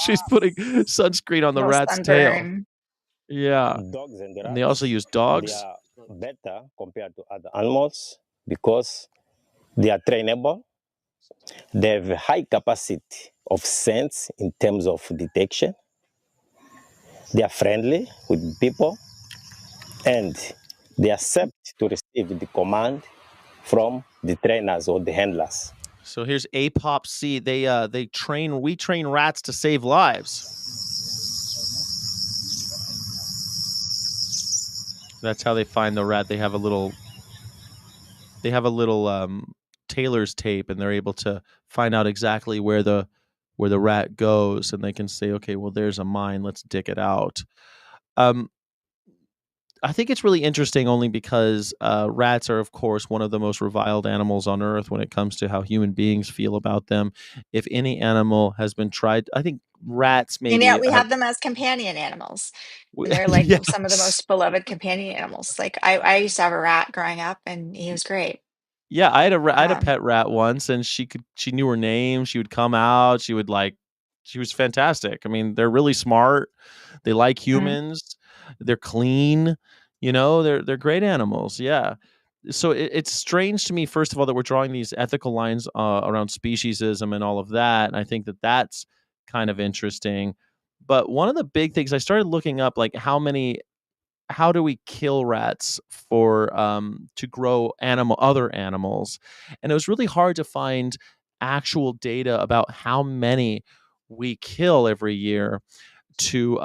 She's putting sunscreen on the no rat's tail. sunburn. Yeah, Dogs and and they also rats, use they dogs. are better compared to other animals because they are trainable. They have a high capacity of sense in terms of detection. They are friendly with people and they accept to receive the command from the trainers or the handlers. So here's APOP C. We train rats to save lives. That's how they find the rat. They have a little tailor's tape, and they're able to find out exactly where the rat goes, and they can say, okay, well, there's a mine, let's dig it out. I think it's really interesting only because rats are, of course, one of the most reviled animals on earth when it comes to how human beings feel about them. If any animal has been tried, I think rats And maybe yet we have. have them as companion animals. And they're like some of the Yes. most beloved companion animals. Like I used to have a rat growing up, and he was great. Yeah, I had a pet rat once, and she knew her name. She would come out. She was fantastic. I mean, they're really smart. They like humans. They're clean. They're great animals. Yeah. So it's strange to me, first of all, that we're drawing these ethical lines around speciesism and all of that. And I think that that's kind of interesting. But one of the big things I started looking up, like how do we kill rats for to grow other animals, and it was really hard to find actual data about how many we kill every year to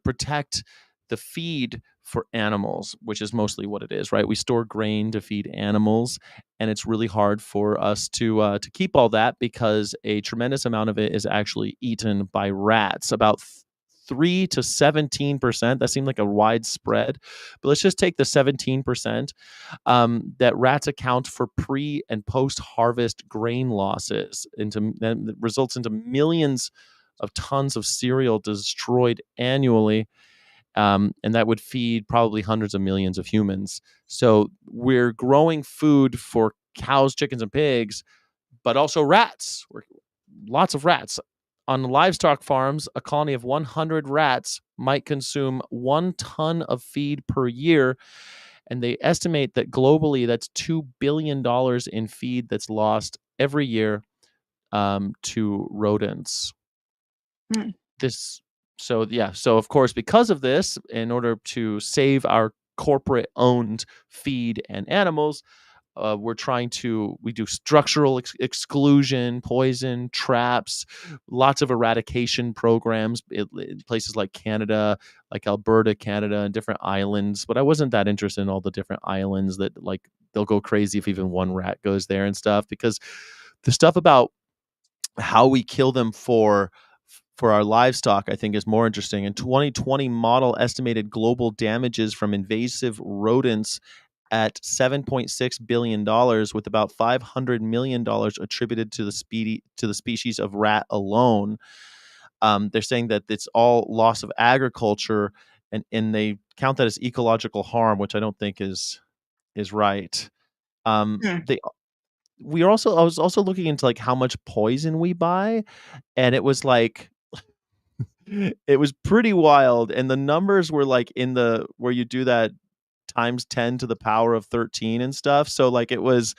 protect the feed for animals, which is mostly what it is, right? We store grain to feed animals, and it's really hard for us to keep all that because a tremendous amount of it is actually eaten by rats. About 3 to 17%. That seemed like a wide spread, but let's just take the 17% that rats account for pre and post harvest grain losses. That results into millions of tons of cereal destroyed annually, and that would feed probably hundreds of millions of humans. So we're growing food for cows, chickens, and pigs, but also rats. Lots of rats. On livestock farms, a colony of 100 rats might consume 1 ton of feed per year, and they estimate that globally that's $2 billion in feed that's lost every year to rodents. So of course, because of this, in order to save our corporate owned feed and animals, we do structural exclusion, poison traps, lots of eradication programs in places like Canada, like Alberta, Canada, and different islands. But I wasn't that interested in all the different islands that, like, they'll go crazy if even one rat goes there and stuff, because the stuff about how we kill them for our livestock, I think, is more interesting. In 2020, model estimated global damages from invasive rodents at $7.6 billion, with about $500 million attributed to the species of rat alone. They're saying that it's all loss of agriculture, and they count that as ecological harm, which I don't think is right. They I was also looking into, like, how much poison we buy, and it was like it was pretty wild, and the numbers were like in the where you do that times 10 to the power of 13 and stuff. So, like, it was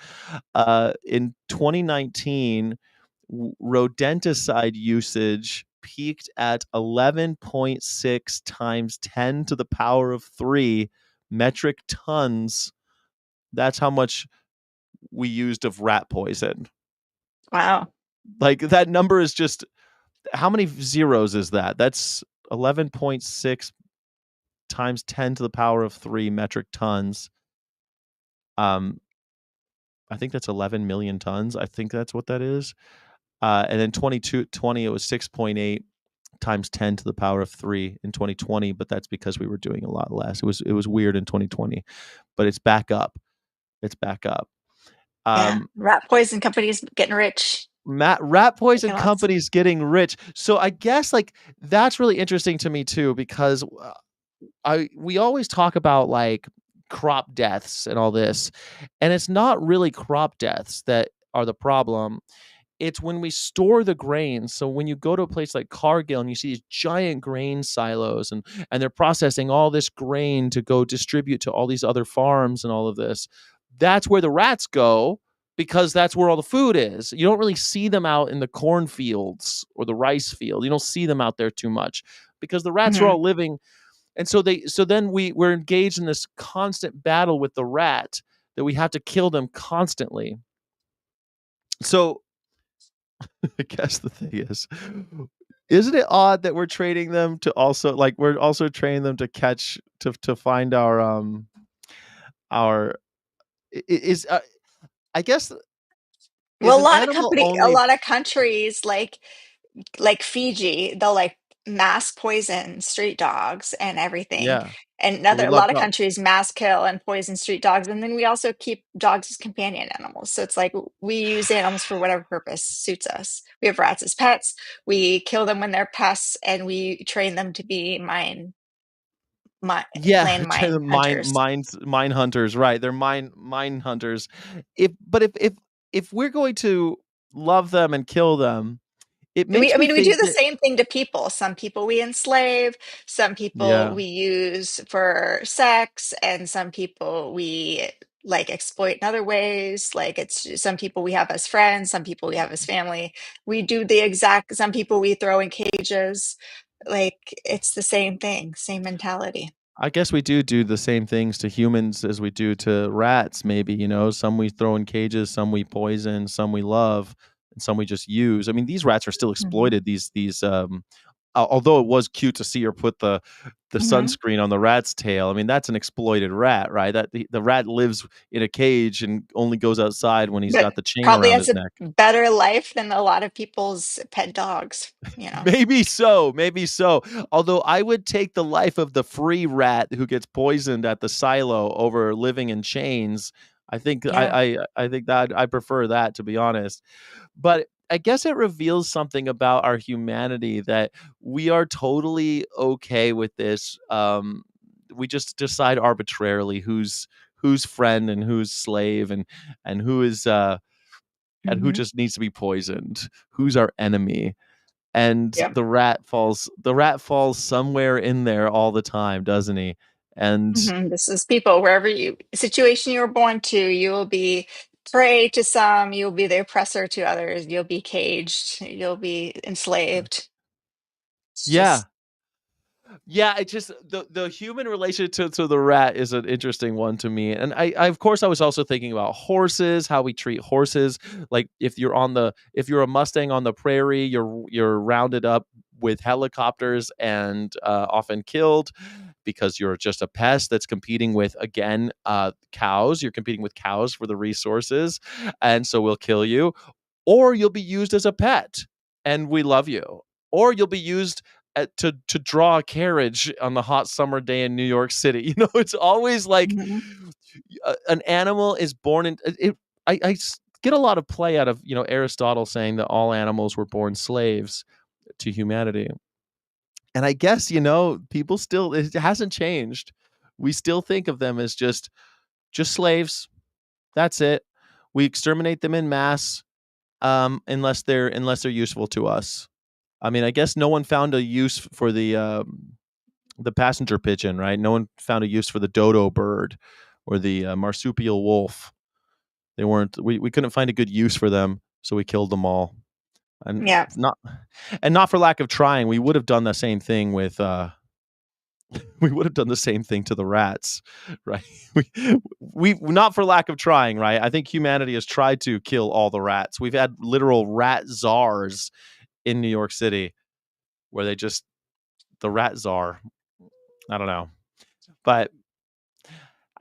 in 2019, rodenticide usage peaked at 11.6 times 10 to the power of 3 metric tons. That's how much we used of rat poison. Wow. Like, that number is just, how many zeros is that? That's 11.6 times 10 to the power of 3 metric tons. I think that's 11 million tons. I think that's what that is. And then 2020, it was 6.8 times 10 to the power of 3 in 2020, but that's because we were doing a lot less. It was weird in 2020, but it's back up. It's back up. Yeah. Rat poison companies getting rich. Rat poison companies getting rich. So I guess, like, that's really interesting to me too, because we always talk about, like, crop deaths and all this, and it's not really crop deaths that are the problem. It's when we store the grain. So when you go to a place like Cargill and you see these giant grain silos, and they're processing all this grain to go distribute to all these other farms and all of this, that's where the rats go, because that's where all the food is. You don't really see them out in the cornfields or the rice field. You don't see them out there too much because the rats are all living. And so then we're engaged in this constant battle with the rat, that we have to kill them constantly. So I guess the thing is, isn't it odd that we're training them to also we're also training them to catch to find our is I guess is Well, an animal a only lot of countries like Fiji, they'll like mass poison street dogs and everything. yeah. And So we a love lot of dogs. countries mass kill and poison street dogs. And then we also keep dogs as companion animals. So it's like we use animals for whatever purpose suits us. We have rats as pets. We kill them when they're pests, and we train them to be Yeah, landmine hunters. mine hunters, right? They're mine hunters. If we're going to love them and kill them, it I makes me mean, we do think the that same thing to people. Some people we enslave, some people yeah. we use for sex, and some people we like exploit in other ways. Like some people we have as friends, some people we have as family. We do some people we throw in cages. Like it's the same thing, same mentality. I guess we do the same things to humans as we do to rats, maybe, some we throw in cages, some we poison, some we love, and some we just use. I mean, these rats are still Hmm. exploited. Although it was cute to see her put the Hmm. sunscreen on the rat's tail. I mean, that's an exploited rat, right? That the rat lives in a cage and only goes outside when he's But got the chain probably around has his a neck. better life than a lot of people's pet dogs, you know. Maybe so, maybe so. Although I would take the life of the free rat who gets poisoned at the silo over living in chains. I think Yeah. I think that I prefer that, to be honest. But I guess it reveals something about our humanity that we are totally okay with this. We just decide arbitrarily who's friend and who's slave and who is and who Hmm. just needs to be poisoned, who's our enemy. And Yep. the rat falls somewhere in there all the time, doesn't he? And This is people, wherever situation you were born to, you will be prey to some, you'll be the oppressor to others, you'll be caged, you'll be enslaved. It's yeah, just, yeah, it just the human relation to the rat is an interesting one to me. And I of course I was also thinking about horses, how we treat horses. Like if you're a Mustang on the prairie, you're rounded up with helicopters and often killed because you're just a pest that's competing with, again, cows. You're competing with cows for the resources, and so we'll kill you. Or you'll be used as a pet, and we love you. Or you'll be used to draw a carriage on the hot summer day in New York City. It's always like mhm, an animal is born in it. Get a lot of play out of Aristotle saying that all animals were born slaves to humanity. And I guess, people still, it hasn't changed. We still think of them as just slaves. That's it. We exterminate them in mass, unless they're useful to us. I mean, I guess no one found a use for the passenger pigeon, right? No one found a use for the dodo bird or the marsupial wolf. They weren't. We couldn't find a good use for them, so we killed them all. And yeah. not for lack of trying. We would have done the same thing with we would have done the same thing to the rats, right? We not for lack of trying, right? I think humanity has tried to kill all the rats. We've had literal rat czars in New York City where the rat czar. I don't know. But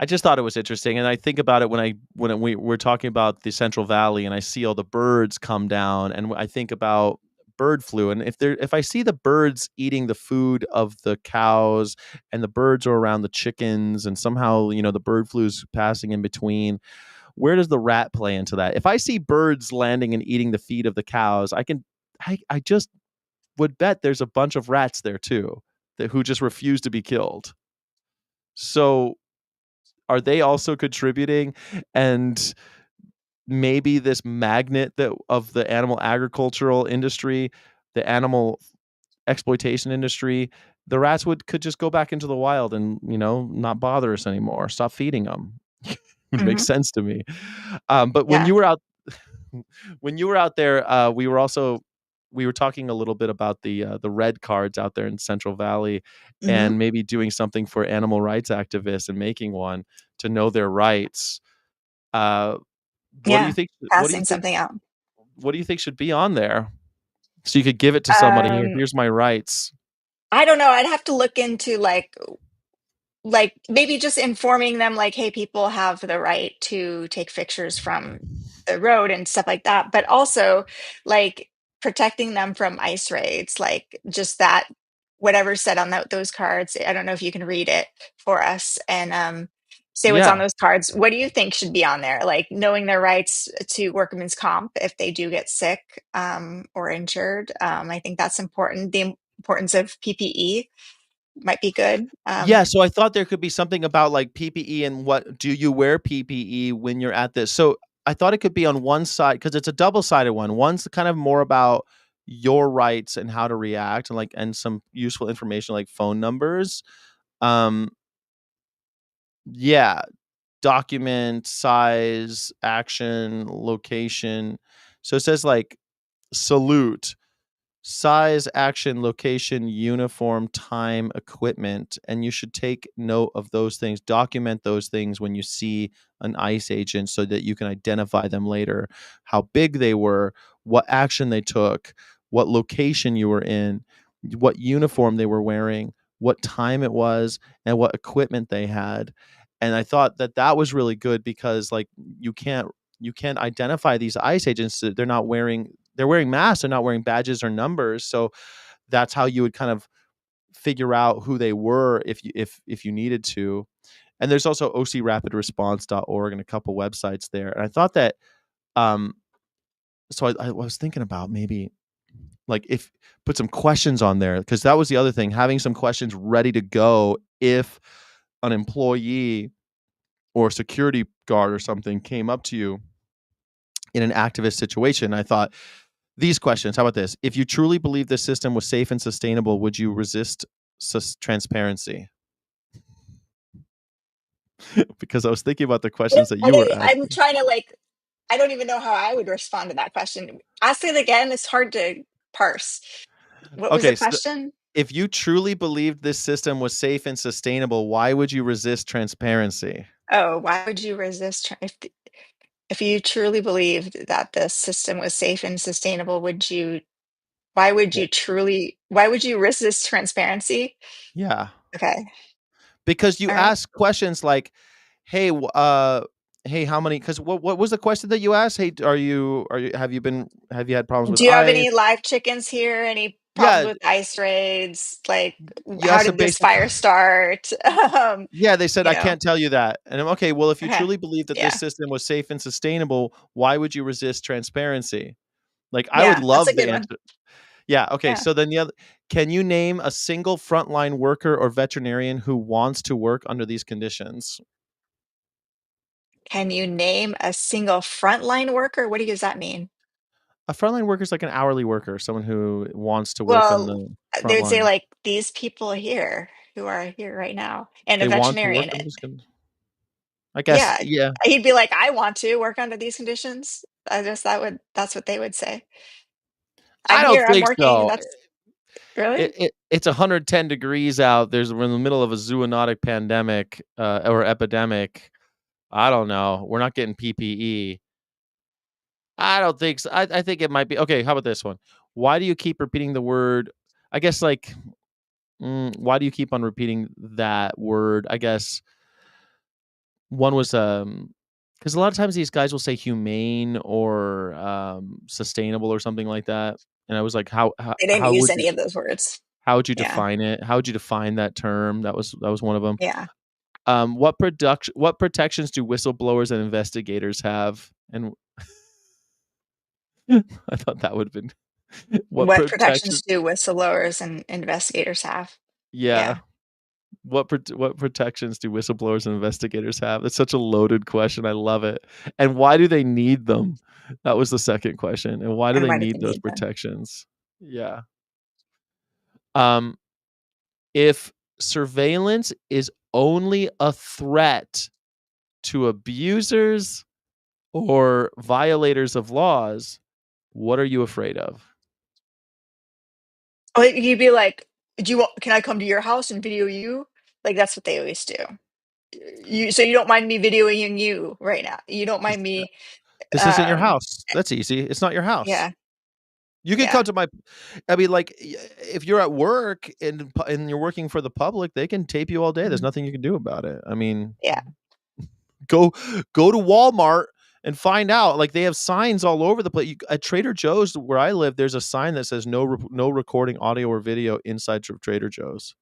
I just thought it was interesting, and I think about it when we're talking about the Central Valley, and I see all the birds come down, and I think about bird flu, and if I see the birds eating the food of the cows, and the birds are around the chickens, and somehow the bird flu is passing in between, where does the rat play into that? If I see birds landing and eating the feed of the cows, I just would bet there's a bunch of rats there too who just refuse to be killed. So are they also contributing? And maybe this magnet that of the animal agricultural industry, the animal exploitation industry, the rats could just go back into the wild and not bother us anymore. Stop feeding them. It makes Hmm. sense to me. But Yeah. when you were out there, we were talking a little bit about the red cards out there in Central Valley, Hmm. and maybe doing something for animal rights activists and making one to know their rights. Uh, what do you Yeah. think? What do you Passing think? something out. what do you think should be on there? So you could give it to somebody. Here's my rights. I don't know. I'd have to look into like maybe just informing them like, hey, people have the right to take pictures from the road and stuff like that. But also like protecting them from ICE raids, like just that whatever's said on those cards. I don't know if you can read it for us and say what's on those cards. What do you think should be on there? Like knowing their rights to workman's comp if they do get sick or injured. I think that's important. The importance of PPE might be good. Yeah, so I thought there could be something about like PPE and what do you wear PPE when you're at this? So I thought it could be on one side because it's a double-sided one. One's kind of more about your rights and how to react and some useful information like phone numbers. Yeah, document, size, action, location. So it says like salute, size, action, location, uniform, time, equipment, and you should take note of those things. Document those things when you see an ICE agent so that you can identify them later, how big they were, what action they took, what location you were in, what uniform they were wearing, what time it was, and what equipment they had. And I thought that was really good because like you can't identify these ICE agents. They're wearing masks, they're not wearing badges or numbers. So that's how you would kind of figure out who they were if you needed to. And there's also ocrapidresponse.org and a couple websites there. And I thought that so I was thinking about maybe like if put some questions on there because that was the other thing, having some questions ready to go if an employee or a security guard or something came up to you in an activist situation. I thought these questions, how about this? If you truly believe this system was safe and sustainable, would you resist transparency? Because I was thinking about the questions that you were asking. I'm trying to I don't even know how I would respond to that question. Ask it again. It's hard to parse. What was the question? If you truly believed this system was safe and sustainable, why would you resist transparency? Oh, why would you resist? If you truly believed that the system was safe and sustainable, why would you resist transparency? Yeah. Okay. Because you ask questions like, hey, hey, how many? Because what was the question that you asked? Hey, have you had problems with Do you have ICE? any live chickens here? Any problems with ICE raids? Like, how did this fire start? Yeah, they said, I can't tell you that. And I'm okay. Well, if you Okay. truly believe that this system was safe and sustainable, why would you resist transparency? Like, I Yeah, would love that's a the good one. answer. Yeah. Okay. Yeah. So then can you name a single frontline worker or veterinarian who wants to work under these conditions? Can you name a single frontline worker? What does that mean? A frontline worker is like an hourly worker, someone who wants to work on the They front would say line. like these people here who are here right now, and a They want to work veterinarian. under these conditions. I guess, yeah. He'd be like, I want to work under these conditions. I guess that's what they would say. I I'm don't here, I'm think working. so. That's really It's 110 degrees out. We're in the middle of a zoonotic pandemic or epidemic. I don't know. We're not getting PPE. I don't think so. I think it might be. Okay, how about this one? Why do you keep repeating the word? I guess why do you keep on repeating that word? I guess one was because a lot of times these guys will say humane or sustainable or something like that. And I was like, they didn't how use would you any of those words. how would you Yeah. define it? How would you define that term? That was one of them. Yeah. What protections do whistleblowers and investigators have? And I thought that would have been what What protections. protections do whistleblowers and investigators have? Yeah. Yeah. What protections do whistleblowers and investigators have? It's such a loaded question. I love it. And why do they need them? That was the second question. And why do And they why do they need those need them? protections? Yeah. If surveillance is only a threat to abusers or violators of laws, what are you afraid of? Oh, you'd be like, can I come to your house and video you? Like that's what they always do. So you don't mind me videoing you right now. You don't mind me. This isn't your house. That's easy. It's not your house. Yeah. You can Yeah. come to my. I mean, like, if you're at work and you're working for the public, they can tape you all day. There's nothing you can do about it. I mean, Yeah. go to Walmart and find out. Like, they have signs all over the place. At Trader Joe's, where I live, there's a sign that says no recording audio or video inside Trader Joe's.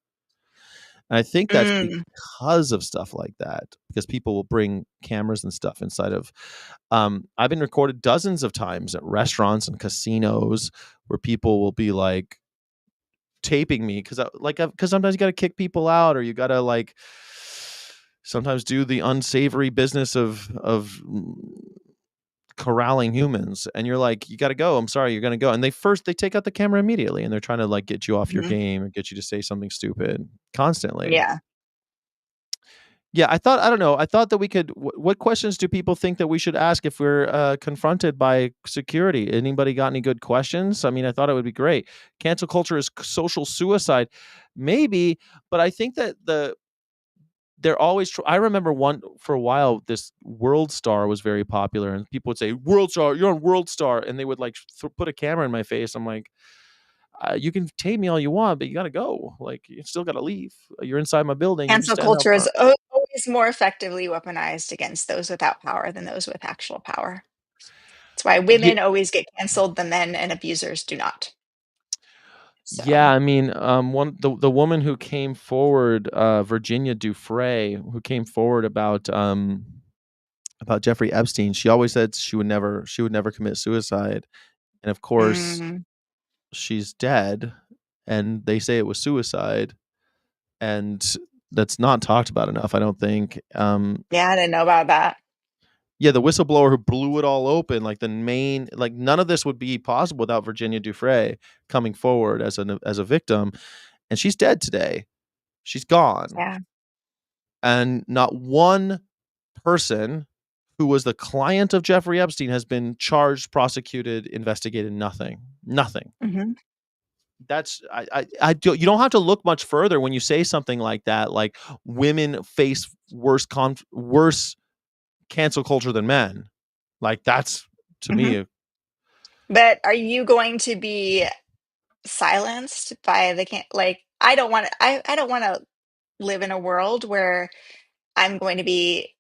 And I think that's because of stuff like that, because people will bring cameras and stuff inside of. I've been recorded dozens of times at restaurants and casinos where people will be like taping me because sometimes you got to kick people out, or you got to like sometimes do the unsavory business of corralling humans, and you're like, you got to go. I'm sorry, you're gonna go. And they take out the camera immediately, and they're trying to like get you off your game and get you to say something stupid constantly. Yeah. Yeah, I don't know. I thought that we could. What questions do people think that we should ask if we're confronted by security? Anybody got any good questions? I mean, I thought it would be great. Cancel culture is social suicide, maybe, but I think that they're always. I remember for a while, this World Star was very popular, and people would say, "World Star, you're on World Star," and they would like put a camera in my face. I'm like, you can tape me all you want, but you got to go. Like, you still got to leave. You're inside my building. You Cancel stand out culture is front. always more effectively weaponized against those without power than those with actual power. That's why women always get canceled, the men and abusers do not. So. Yeah, I mean, the woman who came forward, Virginia Dufresne, who came forward about Jeffrey Epstein, she always said she would never commit suicide, and of course, she's dead, and they say it was suicide, and that's not talked about enough, I don't think. Yeah, I didn't know about that. Yeah, the whistleblower who blew it all open, like none of this would be possible without Virginia Dufresne coming forward as a victim, and she's dead today. She's gone. Yeah. And not one person who was the client of Jeffrey Epstein has been charged, prosecuted, investigated. Nothing. That's you don't have to look much further when you say something like that. Like, women face worse cancel culture than men. Like, that's to me. But are you going to be silenced by I don't want to live in a world where I'm going to be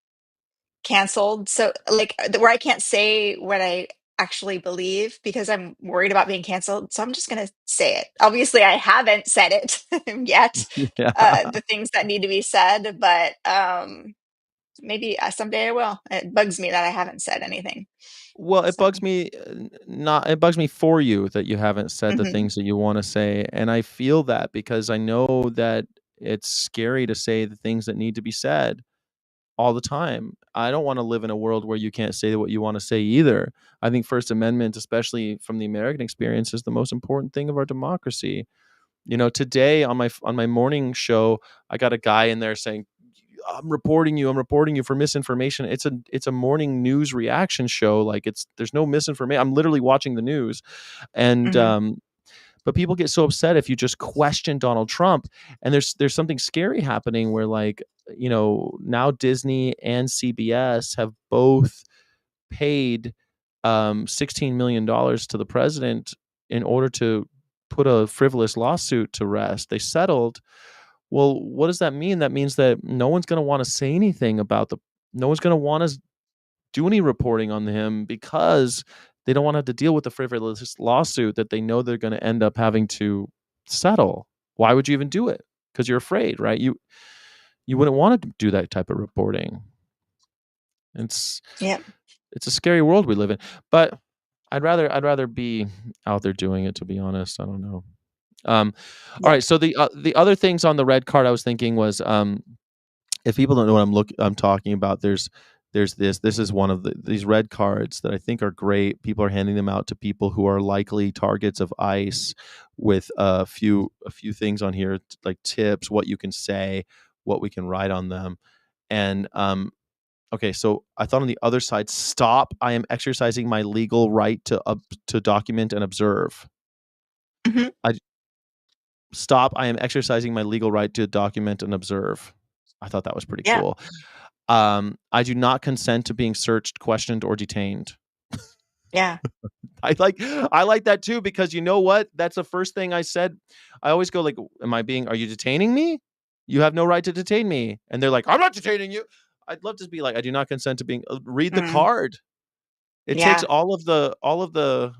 canceled. So like where I can't say what I actually believe because I'm worried about being canceled. So I'm just going to say it. Obviously I haven't said it yet. Yeah. The things that need to be said, but maybe someday I will. It bugs me that I haven't said anything. Well, it bugs me it bugs me for you that you haven't said the things that you want to say. And I feel that because I know that it's scary to say the things that need to be said all the time. I don't want to live in a world where you can't say what you want to say either. I think First Amendment, especially from the American experience, is the most important thing of our democracy. You know, today on my morning show, I got a guy in there saying, I'm reporting you for misinformation. It's a morning news reaction show. Like, there's no misinformation. I'm literally watching the news. And but people get so upset if you just question Donald Trump. And there's something scary happening where, like, you know, now Disney and CBS have both paid $16 million to the president in order to put a frivolous lawsuit to rest. They settled. Well, what does that mean? That means that no one's going to want to say anything no one's going to want to do any reporting on him because they don't want to have to deal with the frivolous lawsuit that they know they're going to end up having to settle. Why would you even do it? Because you're afraid, right? You wouldn't want to do that type of reporting. It's a scary world we live in, but I'd rather be out there doing it, to be honest. I don't know. All right. So the other things on the red card I was thinking was, if people don't know what I'm talking about, there's this is one of these red cards that I think are great. People are handing them out to people who are likely targets of ICE with a few things on here, like tips, what you can say, what we can write on them. And okay, so I thought on the other side, stop. I am exercising my legal right to document and observe. Stop. I am exercising my legal right to document and observe. I thought that was pretty cool. I do not consent to being searched, questioned, or detained. Yeah. I like that too, because you know what? That's the first thing I said. I always go like, are you detaining me? You have no right to detain me. And they're like, I'm not detaining you. I'd love to be like, I do not consent to being read the card. It takes Yeah. all of the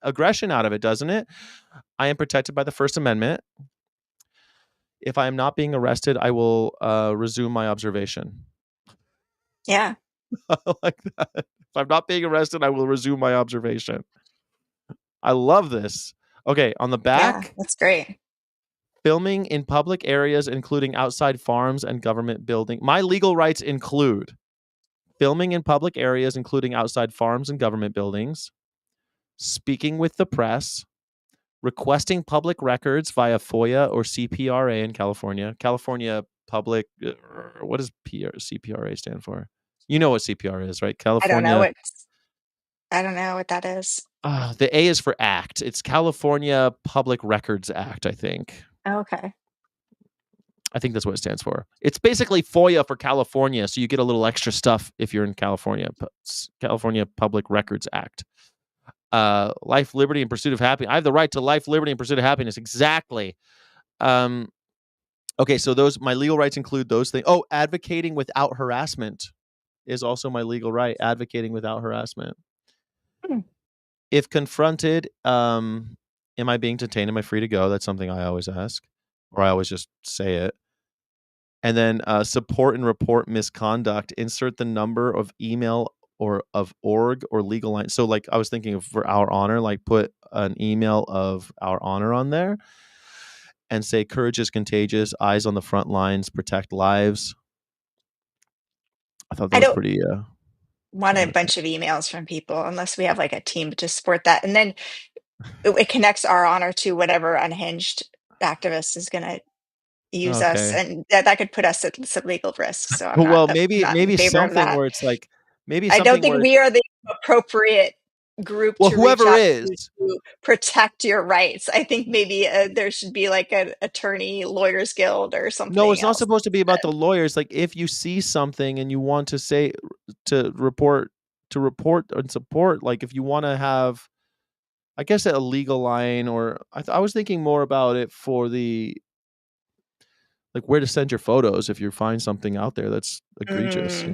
aggression out of it, doesn't it? I am protected by the First Amendment. If I am not being arrested, I will resume my observation. Yeah. I like that. If I'm not being arrested, I will resume my observation. I love this. Okay, on the Yeah. back, That's great. filming in public areas, including outside farms and government buildings. My legal rights include filming in public areas, including outside farms and government buildings, speaking with the press, requesting public records via FOIA or CPRA in California. California Public, what does CPRA stand for? You know what CPRA is, right? I don't know California. what that is. The A is for Act. It's California Public Records Act, I think. Okay. I think that's what it stands for. It's basically FOIA for California, so you get a little extra stuff if you're in California. California Public Records Act. Life, liberty, and pursuit of happiness. I have the right to life, liberty, and pursuit of happiness. Exactly. Okay, so my legal rights include those things. Oh, advocating without harassment is also my legal right. Advocating without harassment. Hmm. If confronted, am I being detained? Am I free to go? That's something I always ask, or I always just say it. And then support and report misconduct. Insert the number of email or of org or legal line. So like I was thinking of for Our Honor, like put an email of Our Honor on there and say courage is contagious, eyes on the front lines, protect lives. I thought that I was don't pretty want a bunch of emails from people unless we have like a team to support that. And then it connects Our Honor to whatever unhinged activist is going to use us, okay. and that could put us at some legal risk. So I'm Well, not in maybe favor of something that. where it's like I don't think where we are the appropriate group well, to reach whoever out is, to protect your rights. I think maybe there should be like an attorney lawyers guild or no, something it's not else. supposed to be about the lawyers. Like if you see something and you want to say to report and support, like if you want to have, I guess, a legal line, or I was thinking more about it for the like where to send your photos if you find something out there that's egregious.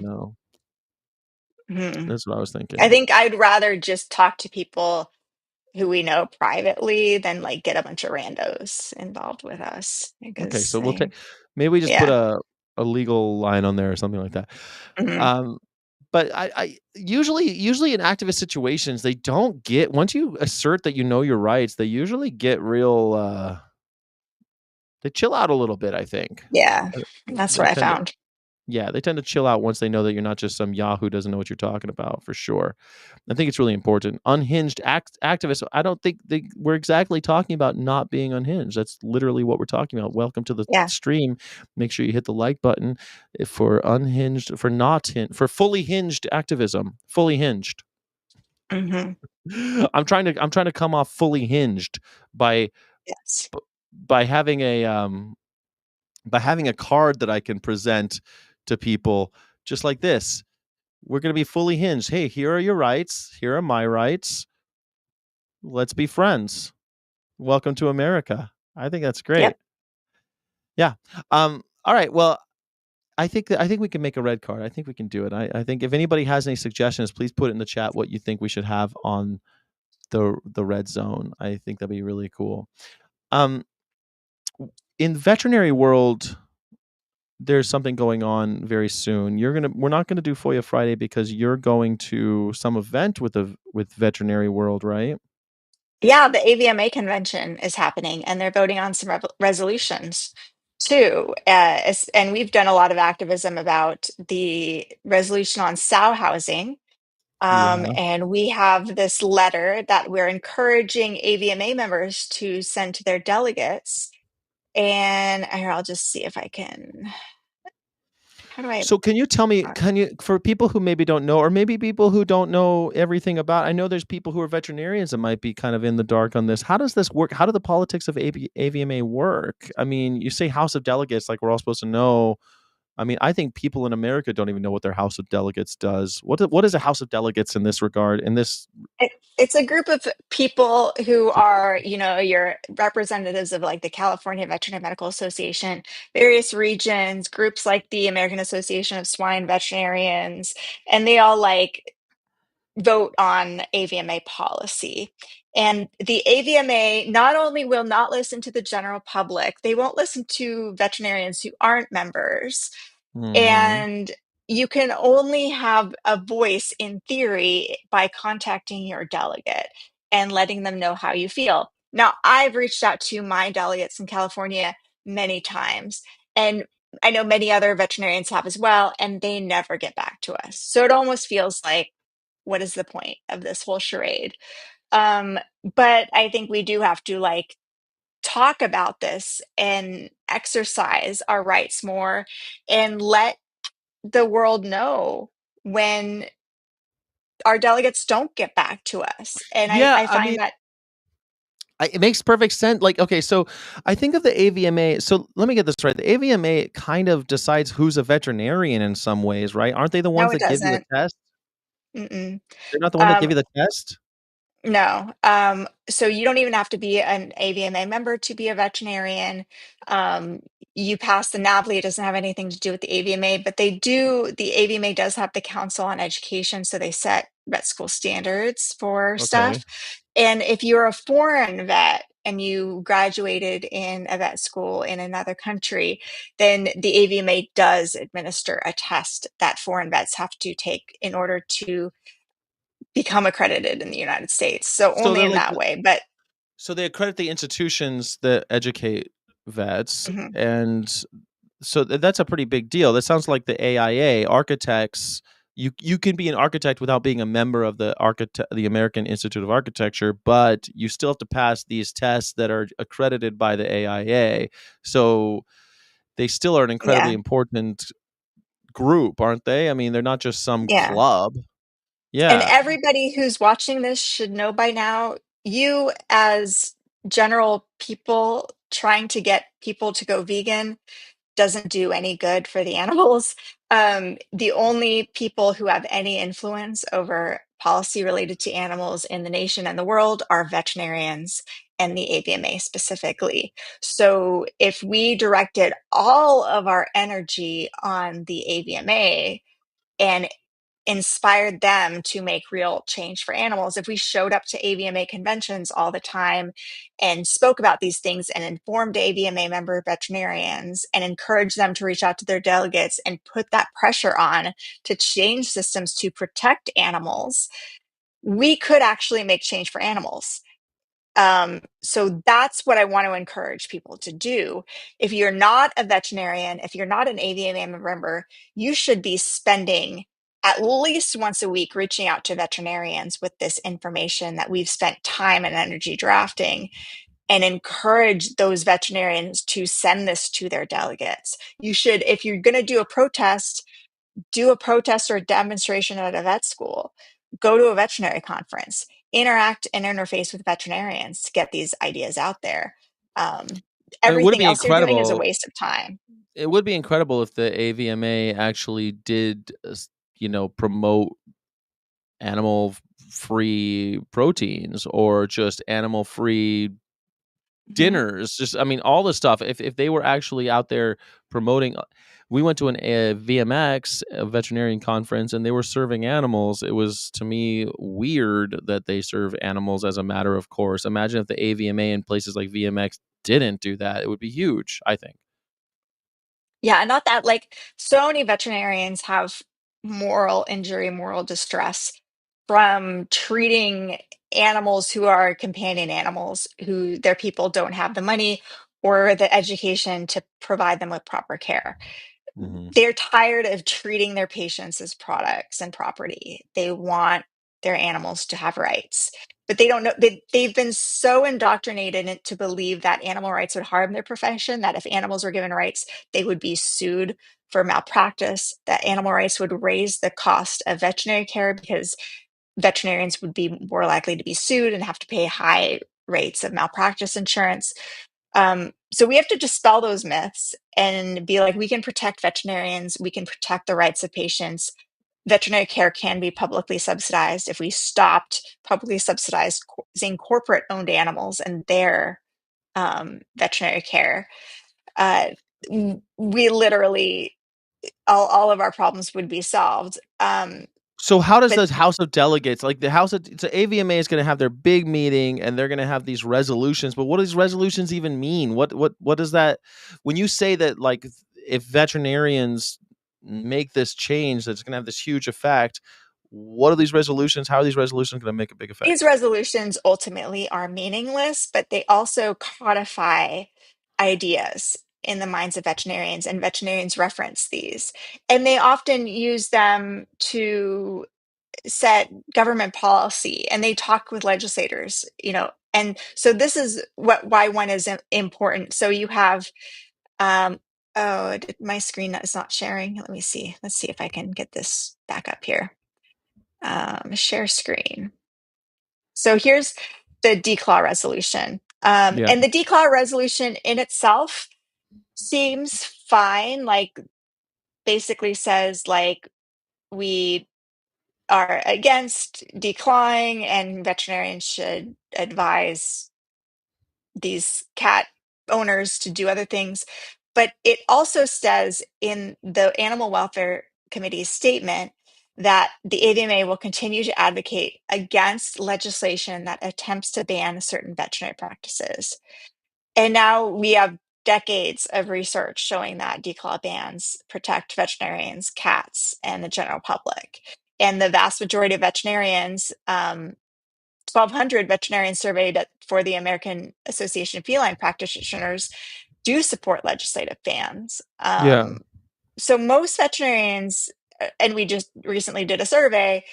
Mhm. That's what I was I thinking. think I'd rather just talk to people who we know privately than like get a bunch of randos involved with us Okay, because so we'll take maybe we just put yeah. a legal line on there or something like that. Mhm. Um, but I usually in activist situations they don't get once you assert that you know your rights, they usually get real they chill out a little bit, I think. Yeah, Uh, that's They what I tend to found. they tend to chill out once they know that you're not just some Yahoo doesn't know what you're talking about, for sure. I think it's really important. Unhinged activists, I don't think we're exactly talking about not being unhinged. That's literally what we're talking about. Welcome to the Yeah. stream. Make sure you hit the like button for unhinged, for fully hinged activism. Fully hinged. Mhm. I'm trying to come off fully hinged by Yes. by having a card that I can present to people just like this. We're going to be fully hinged. Hey, here are your rights. Here are my rights. Let's be friends. Welcome to America. I think that's great. Yep. Yeah. All right. Well, I think we can make a red card. I think we can do it. I think if anybody has any suggestions, please put it in the chat what you think we should have on the red zone. I think that'd be really cool. In veterinary world, there's something going on very soon. We're not gonna do FOIA Friday because you're going to some event with Veterinary World, right? Yeah, the AVMA convention is happening, and they're voting on some resolutions too. And we've done a lot of activism about the resolution on sow housing. Yeah. And we have this letter that we're encouraging AVMA members to send to their delegates. And here, I'll just see if I can. How do I? So can you tell me, for people who maybe don't know, or maybe people who don't know everything about, I know there's people who are veterinarians that might be kind of in the dark on this. How does this work? How do the politics of AVMA work? I mean, you say House of Delegates, like we're all supposed to know I mean, I think people in America don't even know what their House of Delegates does. What is a House of Delegates in this regard? In this, It's a group of people who are, your representatives of like the California Veterinary Medical Association, various regions, groups like the American Association of Swine Veterinarians, and they all like vote on AVMA policy. And the AVMA not only will not listen to the general public, they won't listen to veterinarians who aren't members. And you can only have a voice in theory by contacting your delegate and letting them know how you feel. Now, I've reached out to my delegates in California many times, and I know many other veterinarians have as well, and they never get back to us. So it almost feels like, what is the point of this whole charade? But I think we do have to like talk about this and exercise our rights more and let the world know when our delegates don't get back to us. And yeah, I I mean, find that it makes perfect sense. Like, okay, so I think of the AVMA. So let me get this right. The AVMA kind of decides who's a veterinarian in some ways, right? Aren't they the no, ones it that give you the doesn't. test? Mm-mm. They're not the one that Um, give you the test? No. So you don't even have to be an AVMA member to be a veterinarian. Um, you pass the NAVLE, it doesn't have anything to do with the AVMA, but the AVMA does have the Council on Education, so they set vet school standards for Okay. stuff. And if you're a foreign vet and you graduated in a vet school in another country, then the AVMA does administer a test that foreign vets have to take in order to become accredited in the United States. So So only they're in like that way. But so they accredit the institutions that educate vets, mhm, and so that's a pretty big deal. That sounds like the AIA architects. You can be an architect without being a member of the American Institute of Architecture, but you still have to pass these tests that are accredited by the AIA. So they still are an incredibly yeah, important group, aren't they? I mean, they're not just some yeah. club. And Yeah. everybody who's watching this should know by now, you as general people trying to get people to go vegan doesn't do any good for the animals. The only people who have any influence over policy related to animals in the nation and the world are veterinarians and the AVMA specifically. So if we directed all of our energy on the AVMA and inspired them to make real change for animals, if we showed up to AVMA conventions all the time and spoke about these things and informed AVMA member veterinarians and encouraged them to reach out to their delegates and put that pressure on to change systems to protect animals, we could actually make change for animals. So that's what I want to encourage people to do. If you're not a veterinarian, if you're not an AVMA member, you should be spending at least once a week reaching out to veterinarians with this information that we've spent time and energy drafting, and encourage those veterinarians to send this to their delegates. You should, if you're going to do a protest or a demonstration at a vet school, go to a veterinary conference, interact and interface with veterinarians to get these ideas out there. Um, I mean, would it Everything be else you're doing is a incredible? waste of time. It would be incredible if the AVMA actually did, promote animal-free proteins or just animal-free Mhm. dinners. Just, I mean, all the stuff. If they were actually out there promoting, we went to a VMX, a veterinarian conference, and they were serving animals. It was to me weird that they serve animals as a matter of course. Imagine if the AVMA and places like VMX didn't do that. It would be huge, I think. Yeah, and not that like so many veterinarians have moral injury, moral distress from treating animals who are companion animals, who their people don't have the money or the education to provide them with proper care. Mhm. They're tired of treating their patients as products and property. They want their animals to have rights. But they don't know, they've been so indoctrinated to believe that animal rights would harm their profession, that if animals were given rights, they would be sued for malpractice, that animal rights would raise the cost of veterinary care because veterinarians would be more likely to be sued and have to pay high rates of malpractice insurance. So we have to dispel those myths and be like, we can protect veterinarians, we can protect the rights of patients. Veterinary care can be publicly subsidized if we stopped publicly subsidizing corporate-owned animals and their veterinary care. We literally, all of our problems would be solved. So how does But the House of Delegates, like the House of, so AVMA is going to have their big meeting and they're going to have these resolutions, but what do these resolutions even mean? What does that, when you say that, like, if veterinarians make this change, that's going to have this huge effect, what are these resolutions? How are these resolutions going to make a big effect? these resolutions ultimately are meaningless, but they also codify ideas in the minds of veterinarians, and veterinarians reference these. And they often use them to set government policy, and they talk with legislators, and so this is why one is important. So you have, my screen is not sharing. Let me see. Let's see if I can get this back up here. Share screen. So here's the declaw resolution. Yeah. And the declaw resolution in itself seems fine, like basically says, like, we are against declawing and veterinarians should advise these cat owners to do other things. But it also says in the Animal Welfare Committee's statement that the AVMA will continue to advocate against legislation that attempts to ban certain veterinary practices. And now we have decades of research showing that declaw bans protect veterinarians, cats, and the general public. And the vast majority of veterinarians, 1,200 veterinarians surveyed for the American Association of Feline Practitioners, do support legislative bans. Yeah. So most veterinarians, and we just recently did a survey,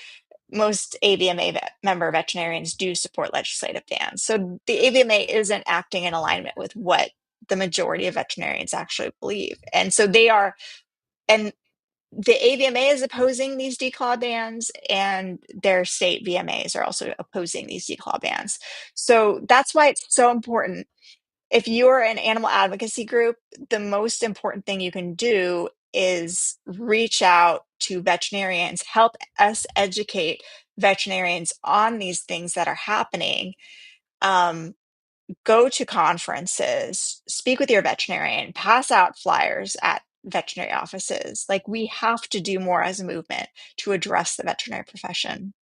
most AVMA member veterinarians do support legislative bans. So the AVMA isn't acting in alignment with what the majority of veterinarians actually believe. And so they are, and the AVMA is opposing these declaw bans, and their state VMAs are also opposing these declaw bans. So that's why it's so important. If you're an animal advocacy group, the most important thing you can do is reach out to veterinarians, help us educate veterinarians on these things that are happening. Go to conferences, speak with your veterinarian, pass out flyers at veterinary offices. Like, we have to do more as a movement to address the veterinary profession.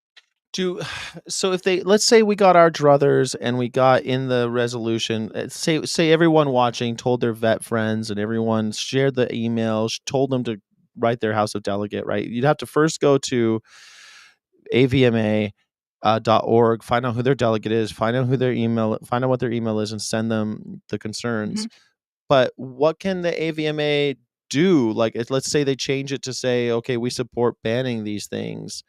So if they, let's say we got our druthers and we got in the resolution, say everyone watching told their vet friends and everyone shared the emails, told them to write their House of Delegate, right? You'd have to first go to avma.org, find out who their delegate is, find out what their email is, and send them the concerns. But what can the AVMA do? Like, let's say they change it to say, okay, we support banning these things.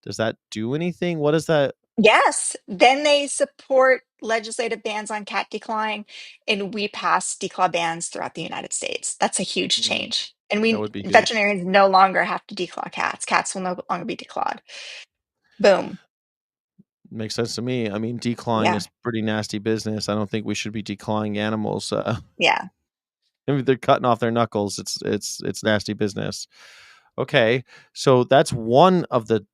Does that do anything? What is that? Yes, then they support legislative bans on cat declawing, and we pass declaw bans throughout the United States. That's a huge change. And That would be huge. veterinarians no longer have to declaw cats. Cats will no longer be declawed. Boom. Makes sense to me. I mean, declawing Yeah. is pretty nasty business. I don't think we should be declawing animals. Yeah. If they're cutting off their knuckles, it's nasty business. Okay, so that's one of the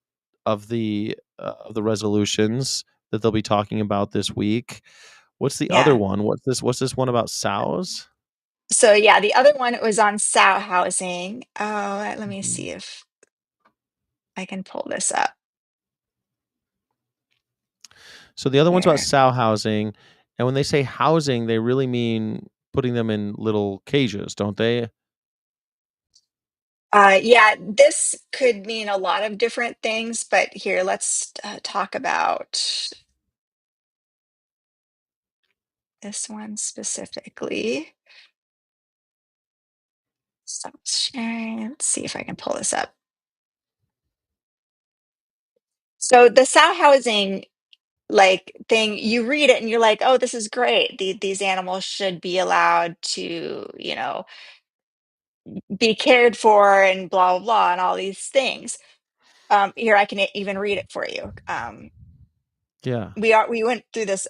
resolutions that they'll be talking about this week. What's the other Yeah. one? What's this one about sows? So yeah, the other one was on sow housing. Oh, let me see if I can pull this up. So the other one's about Here. sow housing, and when they say housing, they really mean putting them in little cages, don't they? Yeah, this could mean a lot of different things, but here, let's talk about this one specifically. Stop sharing. Let's see if I can pull this up. So the sow housing thing, you read it and you're like, oh, this is great. These animals should be allowed to, be cared for and blah, blah, blah, and all these things. Here, I can even read it for you. Yeah. We went through this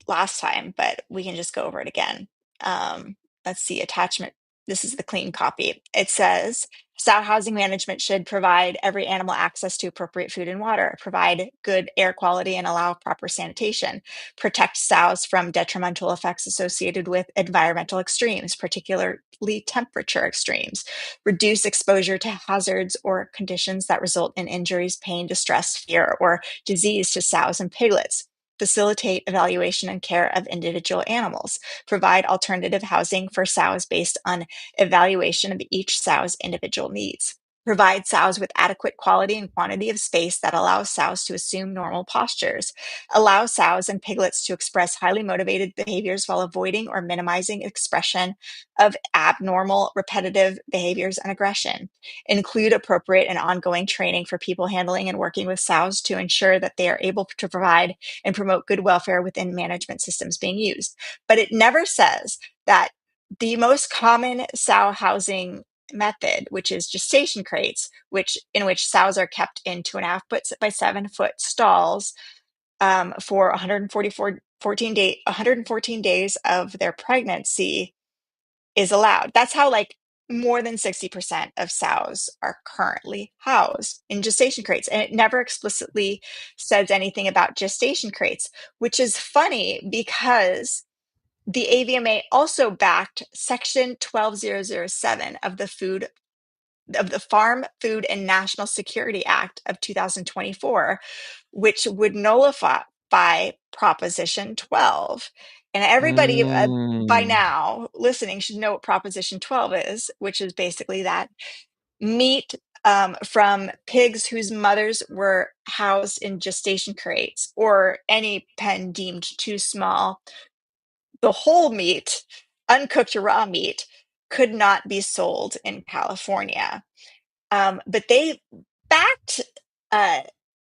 last time, but we can just go over it again. let's see, attachment. This is the clean copy. It says, sow housing management should provide every animal access to appropriate food and water, provide good air quality and allow proper sanitation, protect sows from detrimental effects associated with environmental extremes, particularly temperature extremes, reduce exposure to hazards or conditions that result in injuries, pain, distress, fear, or disease to sows and piglets, facilitate evaluation and care of individual animals, provide alternative housing for sows based on evaluation of each sow's individual needs, provide sows with adequate quality and quantity of space that allows sows to assume normal postures, allow sows and piglets to express highly motivated behaviors while avoiding or minimizing expression of abnormal, repetitive behaviors and aggression, include appropriate and ongoing training for people handling and working with sows to ensure that they are able to provide and promote good welfare within management systems being used. But it never says that the most common sow housing method, which is gestation crates, in which sows are kept in 2.5 by 7 foot stalls for 114 days of their pregnancy, is allowed. That's how more than 60% of sows are currently housed in gestation crates. And it never explicitly says anything about gestation crates, which is funny because the AVMA also backed Section 12007 of the Farm, Food, and National Security Act of 2024, which would nullify Proposition 12. And everybody by now listening should know what Proposition 12 is, which is basically that meat from pigs whose mothers were housed in gestation crates or any pen deemed too small, the whole meat, uncooked raw meat, could not be sold in California. But they backed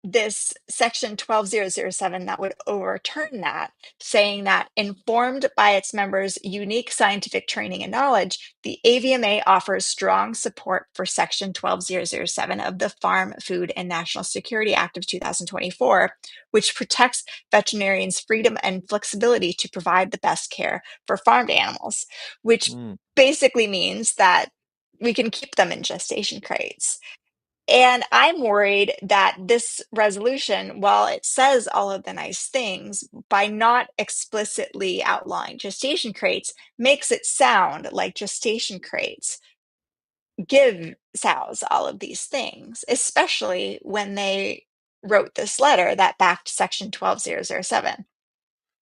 this Section 12007 that would overturn that, saying that informed by its members' unique scientific training and knowledge, the AVMA offers strong support for Section 12007 of the Farm, Food, and National Security Act of 2024, which protects veterinarians' freedom and flexibility to provide the best care for farmed animals, which basically means that we can keep them in gestation crates. And I'm worried that this resolution, while it says all of the nice things, by not explicitly outlawing gestation crates, makes it sound like gestation crates give sows all of these things, especially when they wrote this letter that backed Section 12007.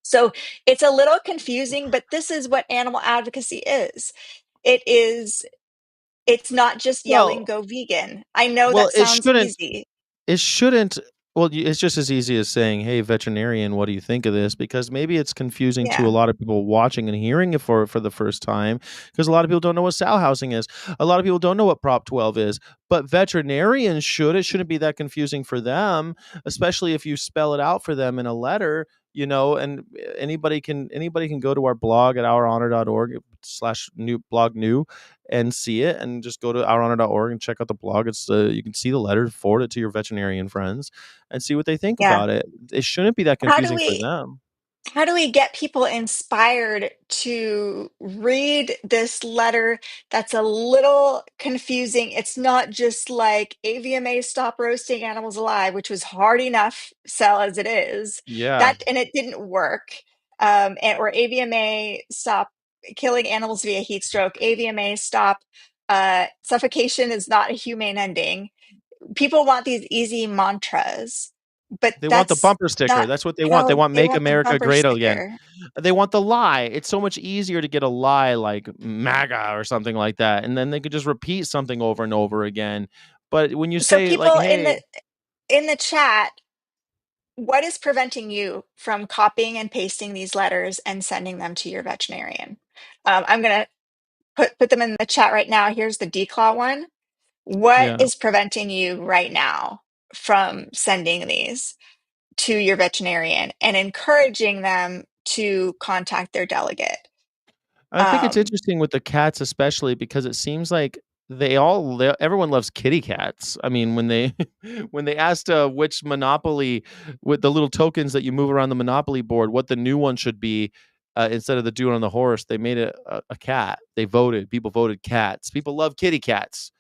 So it's a little confusing, but this is what animal advocacy is. It's not just yelling, Well, go vegan. I know well, that sounds easy. it shouldn't. Well, it's just as easy as saying, "Hey, veterinarian, what do you think of this?" Because maybe it's confusing to a Yeah. lot of people watching and hearing it for the first time. Because a lot of people don't know what sow housing is. A lot of people don't know what Prop 12 is. But veterinarians should. It shouldn't be that confusing for them, especially if you spell it out for them in a letter. And anybody can go to our blog at ourhonor.org/new and see it, and just go to ourhonor.org and check out the blog. You can see the letter, forward it to your veterinarian friends, and see what they think Yeah. about it. It shouldn't be that How do confusing for we them. how do we get people inspired to read this letter that's a little confusing? It's not just like AVMA stop roasting animals alive, which was hard enough sell as it is. Yeah. And it didn't work. Or AVMA stop killing animals via heat stroke. AVMA stop suffocation is not a humane ending. People want these easy mantras, but They want the that's bumper sticker. not That's what they want. They how want they "Make want the America bumper Great Again." sticker. They want the lie. It's so much easier to get a lie like MAGA or something like that, and then they could just repeat something over and over again. But when you So say like, people "Hey," in the chat, what is preventing you from copying and pasting these letters and sending them to your veterinarian? I'm gonna put them in the chat right now. Here's the declaw one. What yeah, is preventing you right now from sending these to your veterinarian and encouraging them to contact their delegate? I think it's interesting with the cats, especially because it seems like everyone loves kitty cats. I mean, when they when they asked which Monopoly with the little tokens that you move around the Monopoly board, what the new one should be, instead of the dude on the horse, they made a cat. People voted cats. People love kitty cats.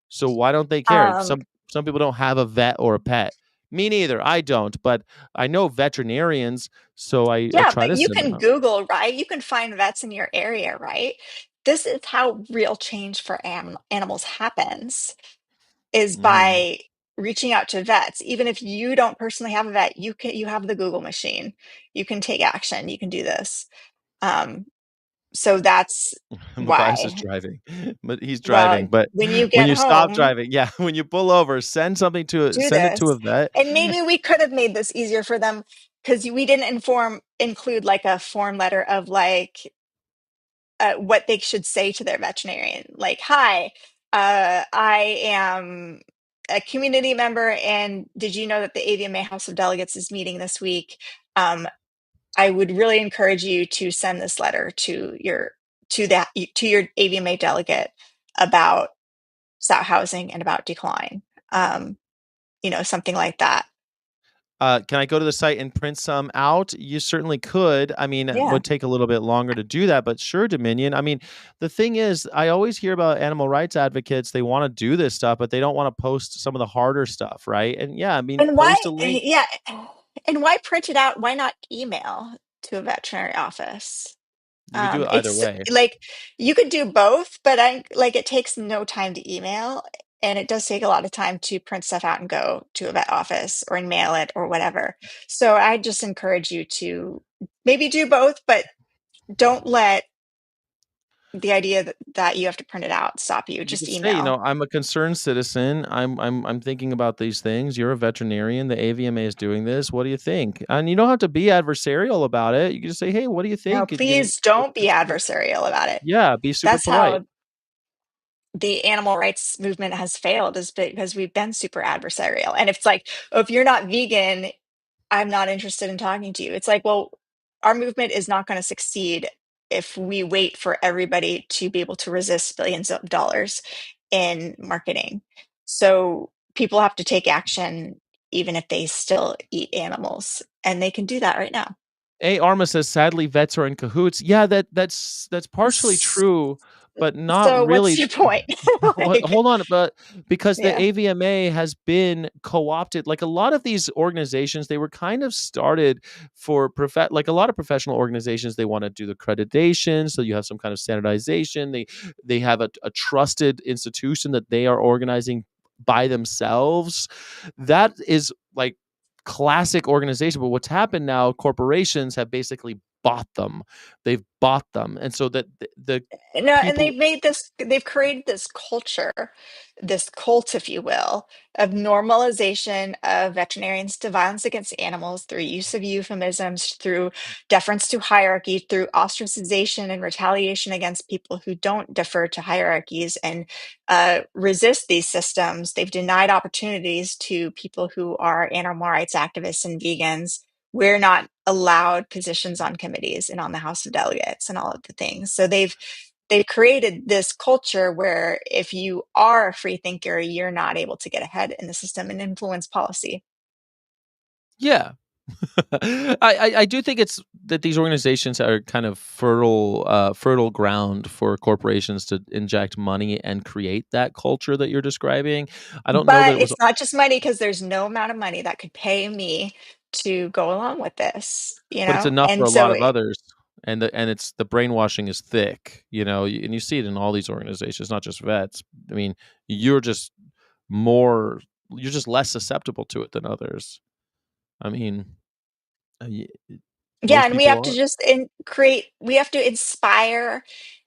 So why don't they care? Some people don't have a vet or a pet. Me neither. I don't, but I know veterinarians, so I try to but you send them can out. Google, right? You can find vets in your area, right? This is how real change for animals happens, is by reaching out to vets. Even if you don't personally have a vet, you have the Google machine. You can take action. You can do this. So that's Matthias is why. driving, but he's driving. Well, But when you when get you stop home, driving, yeah, when you pull over, send it to a do vet. And maybe we could have made this easier for them, because we didn't include like a form letter of like what they should say to their veterinarian. Like, hi, I am a community member, and did you know that the AVMA House of Delegates is meeting this week? I would really encourage you to send this letter to your AVMA delegate about sow housing and about decline. Something like that. Can I go to the site and print some out? You certainly could. I mean, it Yeah. would take a little bit longer to do that, but sure, Dominion. I mean, the thing is, I always hear about animal rights advocates. They want to do this stuff, but they don't want to post some of the harder stuff, right? And yeah, I mean, And why? post a link. Yeah. And why print it out? Why not email to a veterinary office? You could do it either It's way. like you could do both, but it takes no time to email, and it does take a lot of time to print stuff out and go to a vet office or mail it or whatever. So I just encourage you to maybe do both, but don't let the idea that you have to print it out stop you. You Just could say, email. I'm a concerned citizen. I'm thinking about these things. You're a veterinarian. The AVMA is doing this. What do you think? And you don't have to be adversarial about it. You can just say, hey, what do you No, think? please don't be adversarial about it. Yeah, be super That's polite. how the animal rights movement has failed, is because we've been super adversarial. And it's like, oh, if you're not vegan, I'm not interested in talking to you. It's like, well, our movement is not going to succeed if we wait for everybody to be able to resist billions of dollars in marketing. So people have to take action, even if they still eat animals, and they can do that right now. A. Arma says, sadly, vets are in cahoots. Yeah, that's partially true, but not So what's really. your point? Hold on, but because the Yeah. AVMA has been co-opted, like a lot of these organizations, they were kind of started for like a lot of professional organizations, they want to do the accreditation, so you have some kind of standardization. They have a trusted institution that they are organizing by themselves. That is like classic organization. But what's happened now, corporations have basically bought them. They've bought them. And so that the No, and people they've created this culture, this cult, if you will, of normalization of veterinarians to violence against animals through use of euphemisms, through deference to hierarchy, through ostracization and retaliation against people who don't defer to hierarchies and resist these systems. They've denied opportunities to people who are animal rights activists and vegans. We're not allowed positions on committees and on the House of Delegates and all of the things. So they've created this culture where if you are a free thinker, you're not able to get ahead in the system and influence policy. Yeah. I do think it's that these organizations are kind of fertile ground for corporations to inject money and create that culture that you're describing. I don't know that But it was, it's not just money, because there's no amount of money that could pay me to go along with this, but it's enough for And a lot so of others. And it's the brainwashing is thick, and you see it in all these organizations, not just vets. I mean, you're just you're just less susceptible to it than others. I mean, yeah, most and we people have to are. just we have to inspire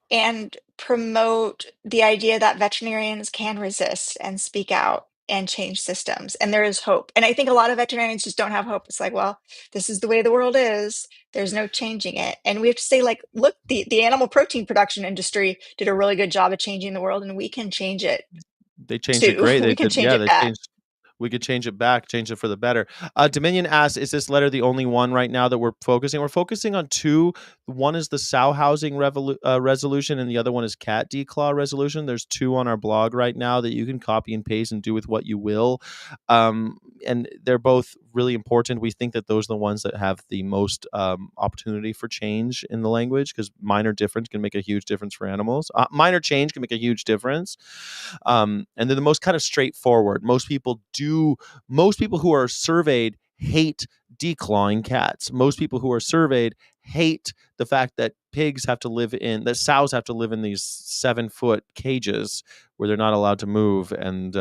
and promote the idea that veterinarians can resist and speak out and change systems. And there is hope. And I think a lot of veterinarians just don't have hope. It's like, well, this is the way the world is. There's no changing it. And we have to say, like, look, the animal protein production industry did a really good job of changing the world, and we can change it They changed it too. great. They We can did, change yeah. it They back. changed. we could change it back, change it for the better. Dominion asks, is this letter the only one right now that we're focusing? We're focusing on two. One is the sow housing resolution, and the other one is cat declaw resolution. There's two on our blog right now that you can copy and paste and do with what you will. And they're both really important. We think that those are the ones that have the most opportunity for change in the language, because minor difference can make a huge difference for animals. Minor change can make a huge difference. And they're the most kind of straightforward. Most people who are surveyed hate declawing cats. Most people who are surveyed hate the fact that sows have to live in these 7-foot cages where they're not allowed to move, and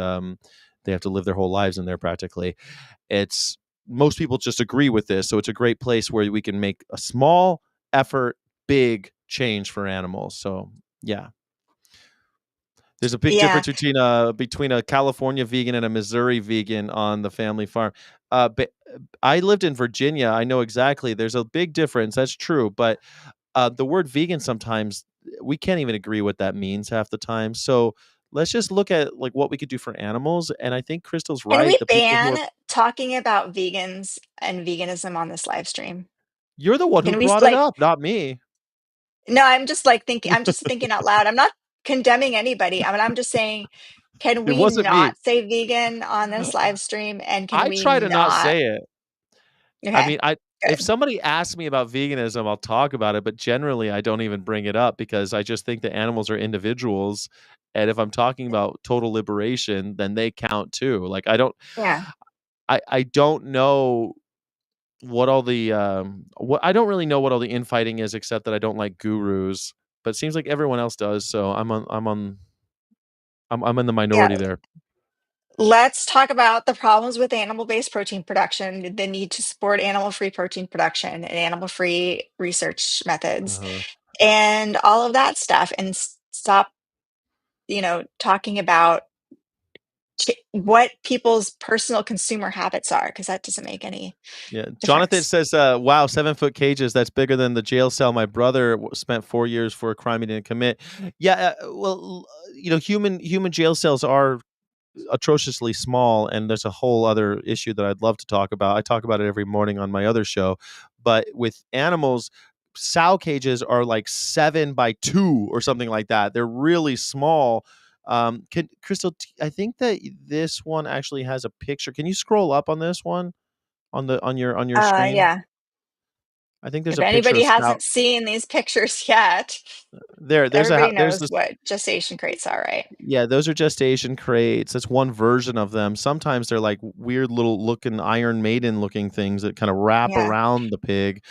they have to live their whole lives in there practically. Most people just agree with this, so it's a great place where we can make a small effort, big change for animals. So yeah. There's a big difference between a California vegan and a Missouri vegan on the family farm. But I lived in Virginia. I know exactly. There's a big difference. That's true. But the word vegan, sometimes we can't even agree what that means half the time. So let's just look at like what we could do for animals. And I think Crystal's Can right. we The people who ban are talking about vegans and veganism on this live stream? You're the one who Can we brought it up, not me. No, I'm just thinking out loud. I'm not condemning anybody. I'm just saying, can It we wasn't me. not say vegan on this live stream? And can I we try to not not? say it. I Okay, mean, if good. somebody asks me about veganism, I'll talk about it, but generally I don't even bring it up because I just think that animals are individuals, and if I'm talking about total liberation, then they count too. Like Yeah. I don't know what all the I don't really know what all the infighting is, except that I don't like gurus, but it seems like everyone else does, so I'm in the Yeah. minority there. Let's talk about the problems with animal-based protein production, the need to support animal-free protein production and animal-free research methods, Uh-huh. and all of that stuff, and stop, talking about what people's personal consumer habits are, because that doesn't make any Yeah, Jonathan difference. says, "Wow, 7-foot cages. That's bigger than the jail cell my brother spent 4 years for a crime he didn't commit." Yeah, well, human jail cells are atrociously small, and there's a whole other issue that I'd love to talk about. I talk about it every morning on my other show, but with animals, sow cages are like 7 by 2 or something like that. They're really small. Can Crystal? I think that this one actually has a picture. Can you scroll up on this one? On your screen? Yeah. I think there's If a picture anybody of sow. hasn't seen these pictures yet, There's everybody knows this. what gestation crates are, right? Yeah, those are gestation crates. That's one version of them. Sometimes they're like weird little looking Iron Maiden looking things that kind of wrap Yeah. around the pig,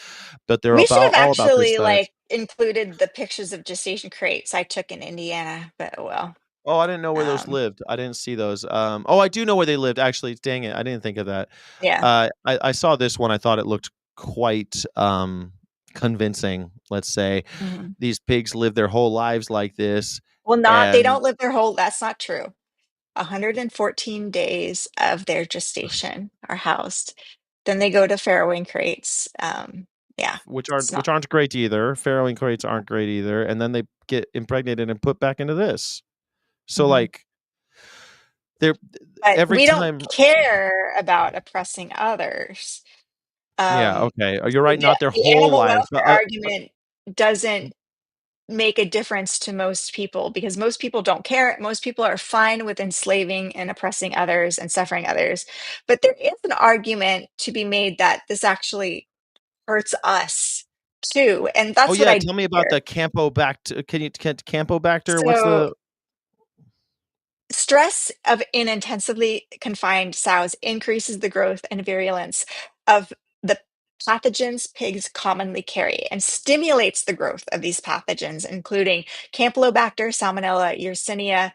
but they're We should have all about this actually size. included the pictures of gestation crates I took in Indiana, but well. Oh, I didn't know where those Um, lived. I didn't see those. Oh, I do know where they lived actually. Dang it, I didn't think of that. yeah. I saw this one. I thought it looked quite convincing. Let's say Mhm. these pigs live their whole lives like this, Well, they and don't live their whole, that's not true. 114 days of their gestation are housed. Then they go to farrowing crates. Yeah, which it's not. aren't great either. Farrowing crates aren't great either, and then they get impregnated and put back into this. So Mhm. like they're But every we don't time. care about oppressing others. Yeah, Um, okay. You're right. the, Not their the whole animal lives, but welfare argument doesn't make a difference to most people because most people don't care. Most people are fine with enslaving and oppressing others and suffering others. But there is an argument to be made that this actually hurts us too. And oh that's what yeah. I do Tell me about here. the Campobacter. Can Campobacter? What's So the? stress in intensively confined sows increases the growth and virulence of the pathogens pigs commonly carry and stimulates the growth of these pathogens, including Campylobacter, Salmonella, Yersinia,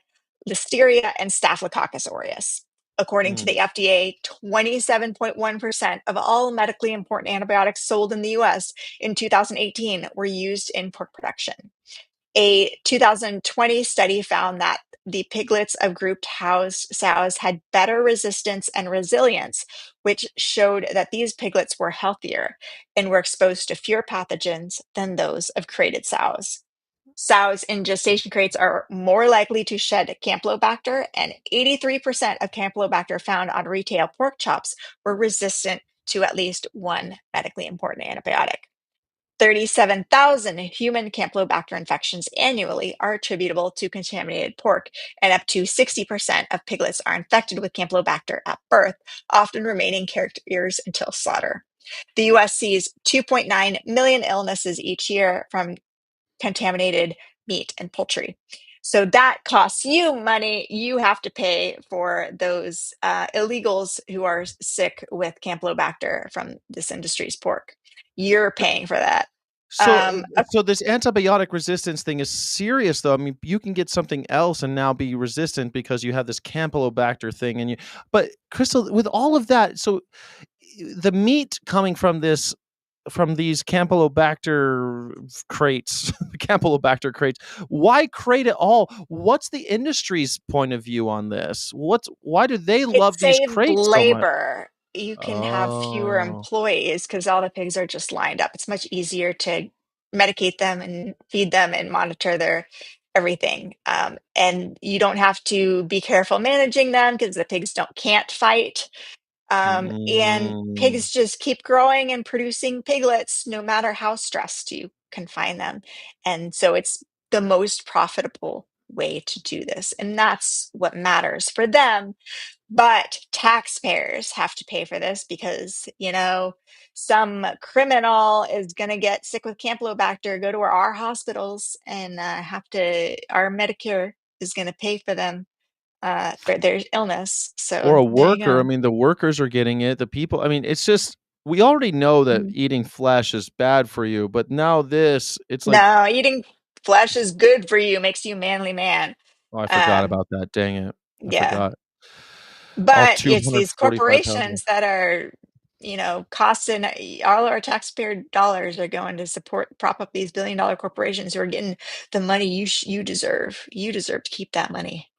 Listeria, and Staphylococcus aureus. According to Mm, the FDA, 27.1% of all medically important antibiotics sold in the US in 2018 were used in pork production. A 2020 study found that the piglets of grouped house sows had better resistance and resilience, which showed that these piglets were healthier and were exposed to fewer pathogens than those of crated sows. Sows in gestation crates are more likely to shed Campylobacter, and 83% of Campylobacter found on retail pork chops were resistant to at least one medically important antibiotic. 37,000 human Campylobacter infections annually are attributable to contaminated pork, and up to 60% of piglets are infected with Campylobacter at birth, often remaining carriers until slaughter. The US sees 2.9 million illnesses each year from contaminated meat and poultry. So that costs you money. You have to pay for those illegals who are sick with Campylobacter from this industry's pork. You're paying for that. So, so this antibiotic resistance thing is serious, though. I mean, you can get something else and now be resistant because you have this Campylobacter thing, and But Crystal, with all of that, so the meat coming from these Campylobacter crates, Campylobacter crates. Why crate at all? What's the industry's point of view on this? Why do they It love these saves crates so much? labor. You can have fewer Oh. employees because all the pigs are just lined up. It's much easier to medicate them and feed them and monitor their everything. And you don't have to be careful managing them because the pigs can't fight. And Mm. pigs just keep growing and producing piglets no matter how stressed you confine them. And so it's the most profitable way to do this. And that's what matters for them. But taxpayers have to pay for this because, some criminal is going to get sick with Campylobacter, go to our hospitals, and our Medicare is going to pay for them for their illness. Or So a there you worker. I go. mean, the workers are getting it. The people. I mean, it's just we already know that Mhm. eating flesh is bad for you, but now it's like, No, eating flesh is good for you, makes you a manly man. oh, I forgot Um, about that. Dang it, I yeah. forgot. All But it's these 245,000. corporations that are, costing all our taxpayer dollars are going to prop up these billion-dollar corporations who are getting the money you deserve. You deserve to keep that money.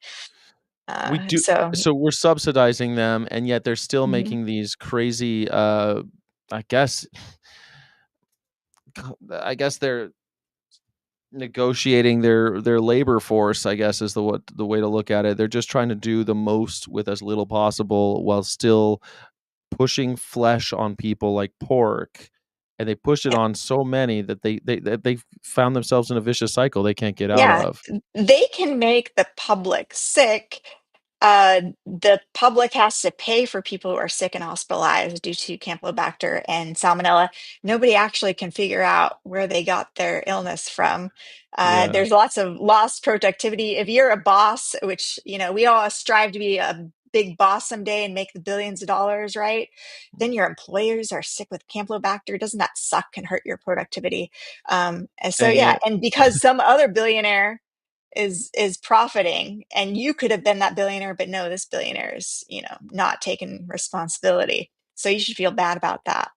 We do. So, So we're subsidizing them, and yet they're still mhm. making these crazy. I guess. I guess they're negotiating their labor force. I guess is the way to look at it. They're just trying to do the most with as little possible while still pushing flesh on people like pork, and they push it Yeah, on so many that they found themselves in a vicious cycle they can't get out yeah, of. they can make the public sick. The public has to pay for people who are sick and hospitalized due to Campylobacter and Salmonella. Nobody actually can figure out where they got their illness from. Yeah. There's lots of lost productivity. If you're a boss, which we all strive to be a big boss someday and make the billions of dollars, right? Then your employers are sick with Campylobacter. Doesn't that suck and hurt your productivity? And so Dang yeah, it. and because some other billionaire is profiting, and you could have been that billionaire, but no, this billionaire is not taking responsibility, so you should feel bad about that.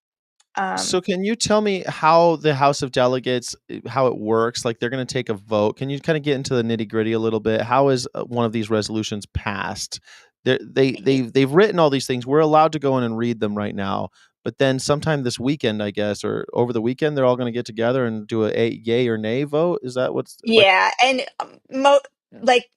So can you tell me how the House of Delegates, how it works? Like they're going to take a vote. Can you kind of get into the nitty gritty a little bit? How is one of these resolutions passed? They've written all these things. We're allowed to go in and read them right now. But then sometime this weekend, I guess, or over the weekend, they're all going to get together and do a yay or nay vote. Is that what's like? Yeah, and like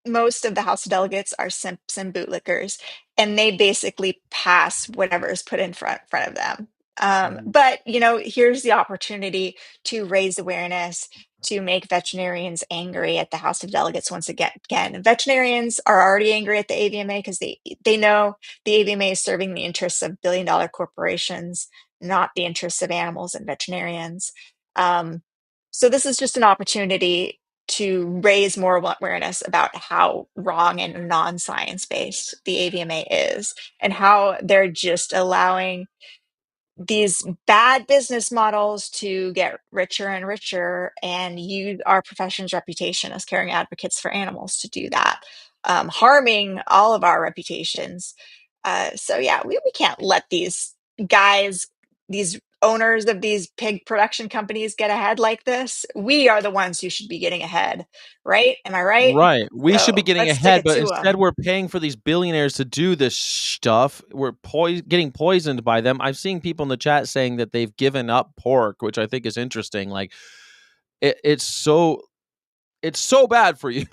most of the House of Delegates are simps and bootlickers, and they basically pass whatever is put in front of them. Mm. But here's the opportunity to raise awareness, to make veterinarians angry at the House of Delegates once again. Again, veterinarians are already angry at the AVMA because they know the AVMA is serving the interests of billion-dollar corporations, not the interests of animals and veterinarians. So this is just an opportunity to raise more awareness about how wrong and non-science based the AVMA is, and how they're just allowing these bad business models to get richer and richer and use our profession's reputation as caring advocates for animals to do that, harming all of our reputations. So yeah, we can't let these guys, these owners of these pig production companies get ahead like this. We are the ones who should be getting ahead, right? Am I right? Right. We should be So getting let's stick ahead, it but to instead them. we're paying for these billionaires to do this stuff. We're getting poisoned by them. I've seen people in the chat saying that they've given up pork, which I think is interesting. Like it's so bad for you.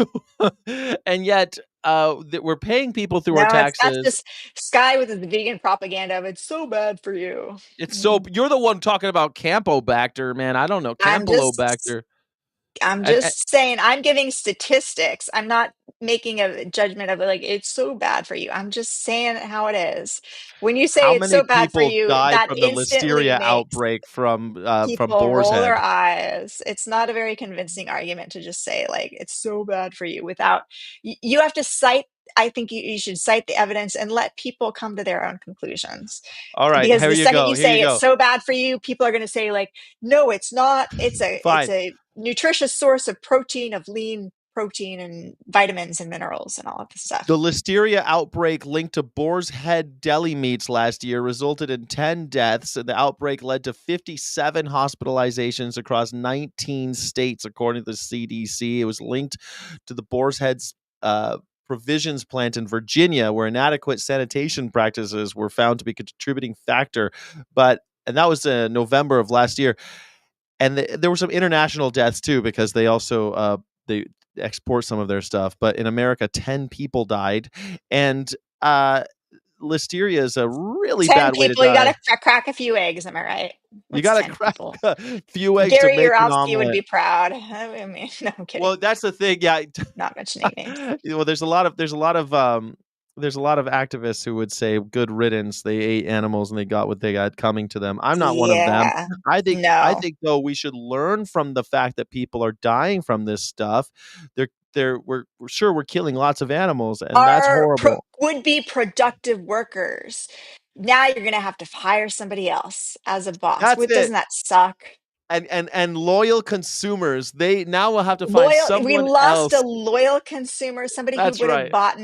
And yet that we're paying people through our that's taxes. just Sky with his vegan propaganda of it's so bad for you. It's so you're the one talking about Campobacter, man. I don't know. I'm Campylobacter. just saying, I'm giving statistics. I'm not making a judgment of it like it's so bad for you. I'm just saying how it is. When you say How it's many so bad for people you, died that from the instantly listeria makes outbreak from people boar's roll head? their eyes. It's not a very convincing argument to just say like it's so bad for you without you have to cite. I think you should cite the evidence and let people come to their own conclusions. All right, Because here the you second go. you Here you say it's go. so bad for you, people are going to say like, no, it's not. It's Fine. a nutritious source of protein, of lean protein and vitamins and minerals and all of this stuff. The listeria outbreak linked to boar's head deli meats last year resulted in 10 deaths, and the outbreak led to 57 hospitalizations across 19 states, according to the CDC. It was linked to the boar's head's provisions plant in Virginia, where inadequate sanitation practices were found to be a contributing factor. And that was November of last year. And there were some international deaths too, because they also they export some of their stuff. But in America, 10 people died, and listeria is a really 10 bad way to people, you die. got to crack a few eggs. Am I right? You What's got to 10 crack people? a few eggs to Gary make an Yourofsky would omelet. be proud. I mean, no, I'm kidding. Well, that's the thing. Yeah, Not mentioning names. well, there's a lot of activists who would say good riddance. They ate animals and they got what they got coming to them. I'm not one of them. Yeah. I think No. though we should learn from the fact that people are dying from this stuff. We're sure we're killing lots of animals, and that's horrible. Would be productive workers. Now you're going to have to hire somebody else as a boss. That's it. Doesn't that suck? And loyal consumers, they now will have to find We someone lost else. a loyal consumer, somebody who That's would have right. bought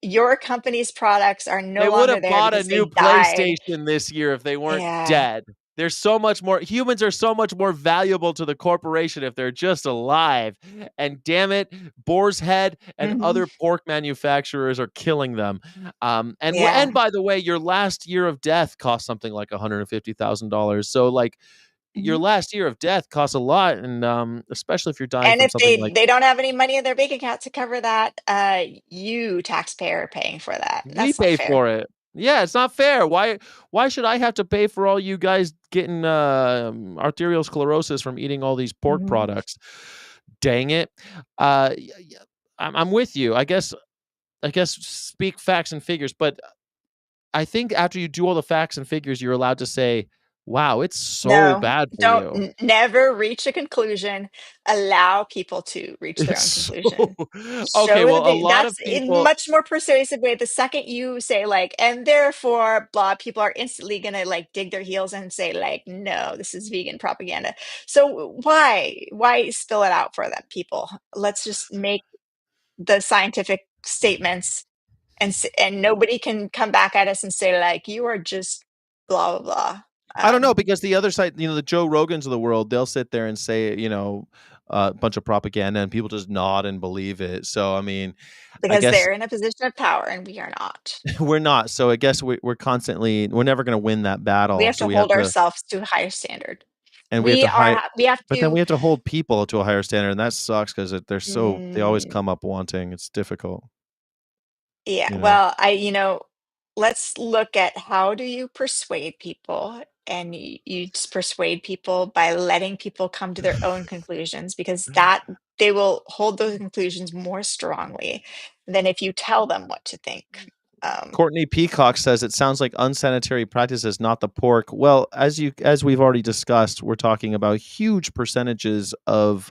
your company's products are no They would longer have there bought a because new they died. PlayStation this year if they weren't Yeah. dead. There's so much more. Humans are so much more valuable to the corporation if they're just alive. And damn it, Boar's Head and other pork manufacturers are killing them. And by the way, your last year of death costs something like $150,000. So like your last year of death costs a lot, and especially if you're dying And from if something like they don't have any money in their bank account to cover that, you taxpayer are paying for that. we That's not pay fair. for it. Yeah, it's not fair. Why should I have to pay for all you guys getting arterial sclerosis from eating all these pork products? Dang it. I'm with you. I guess speak facts and figures, but I think after you do all the facts and figures, you're allowed to say, wow, it's so bad for you. Never reach a conclusion. Allow people to reach their own conclusion. Okay, well, a lot That's of in people. much more persuasive way. The second you say like, and therefore blah, people are instantly gonna like dig their heels and say like, no, this is vegan propaganda. So why spill it out for them, people? Let's just make the scientific statements, and nobody can come back at us and say like, you are just blah blah blah. I don't know, because the other side, the Joe Rogans of the world, they'll sit there and say, a bunch of propaganda, and people just nod and believe it. So, I mean, I Because guess they're in a position of power and we are not. we're not. So I guess we're never going to win that battle. We have So to we have hold to, ourselves to a higher standard. and we have to hire, We have but then to. we have to hold people to a higher standard, and that sucks because they always Mm, come up wanting. It's difficult. yeah. You know. Well, let's look at how do you persuade people, and you just persuade people by letting people come to their own conclusions, because that they will hold those conclusions more strongly than if you tell them what to think. Courtney Peacock says it sounds like unsanitary practices, not the pork. Well, as we've already discussed, we're talking about huge percentages of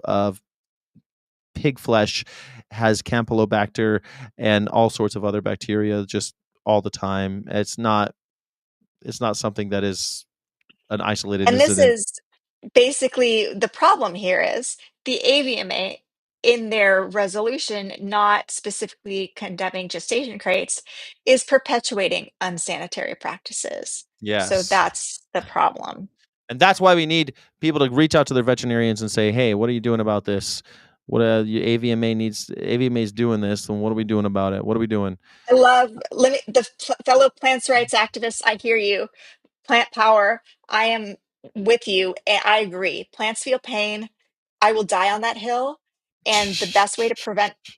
pig flesh has Campylobacter and all sorts of other bacteria just all the time. It's not something that is an isolated And this incident. is basically the problem here is the AVMA in their resolution, not specifically condemning gestation crates, is perpetuating unsanitary practices. So Yes. that's the problem. And that's why we need people to reach out to their veterinarians and say, "Hey, what are you doing about this? What AVMA is doing this, and what are we doing about it? What are we doing?" I love fellow plants rights activists. I hear you. Plant power. I am with you. And I agree. Plants feel pain. I will die on that hill. And the best way to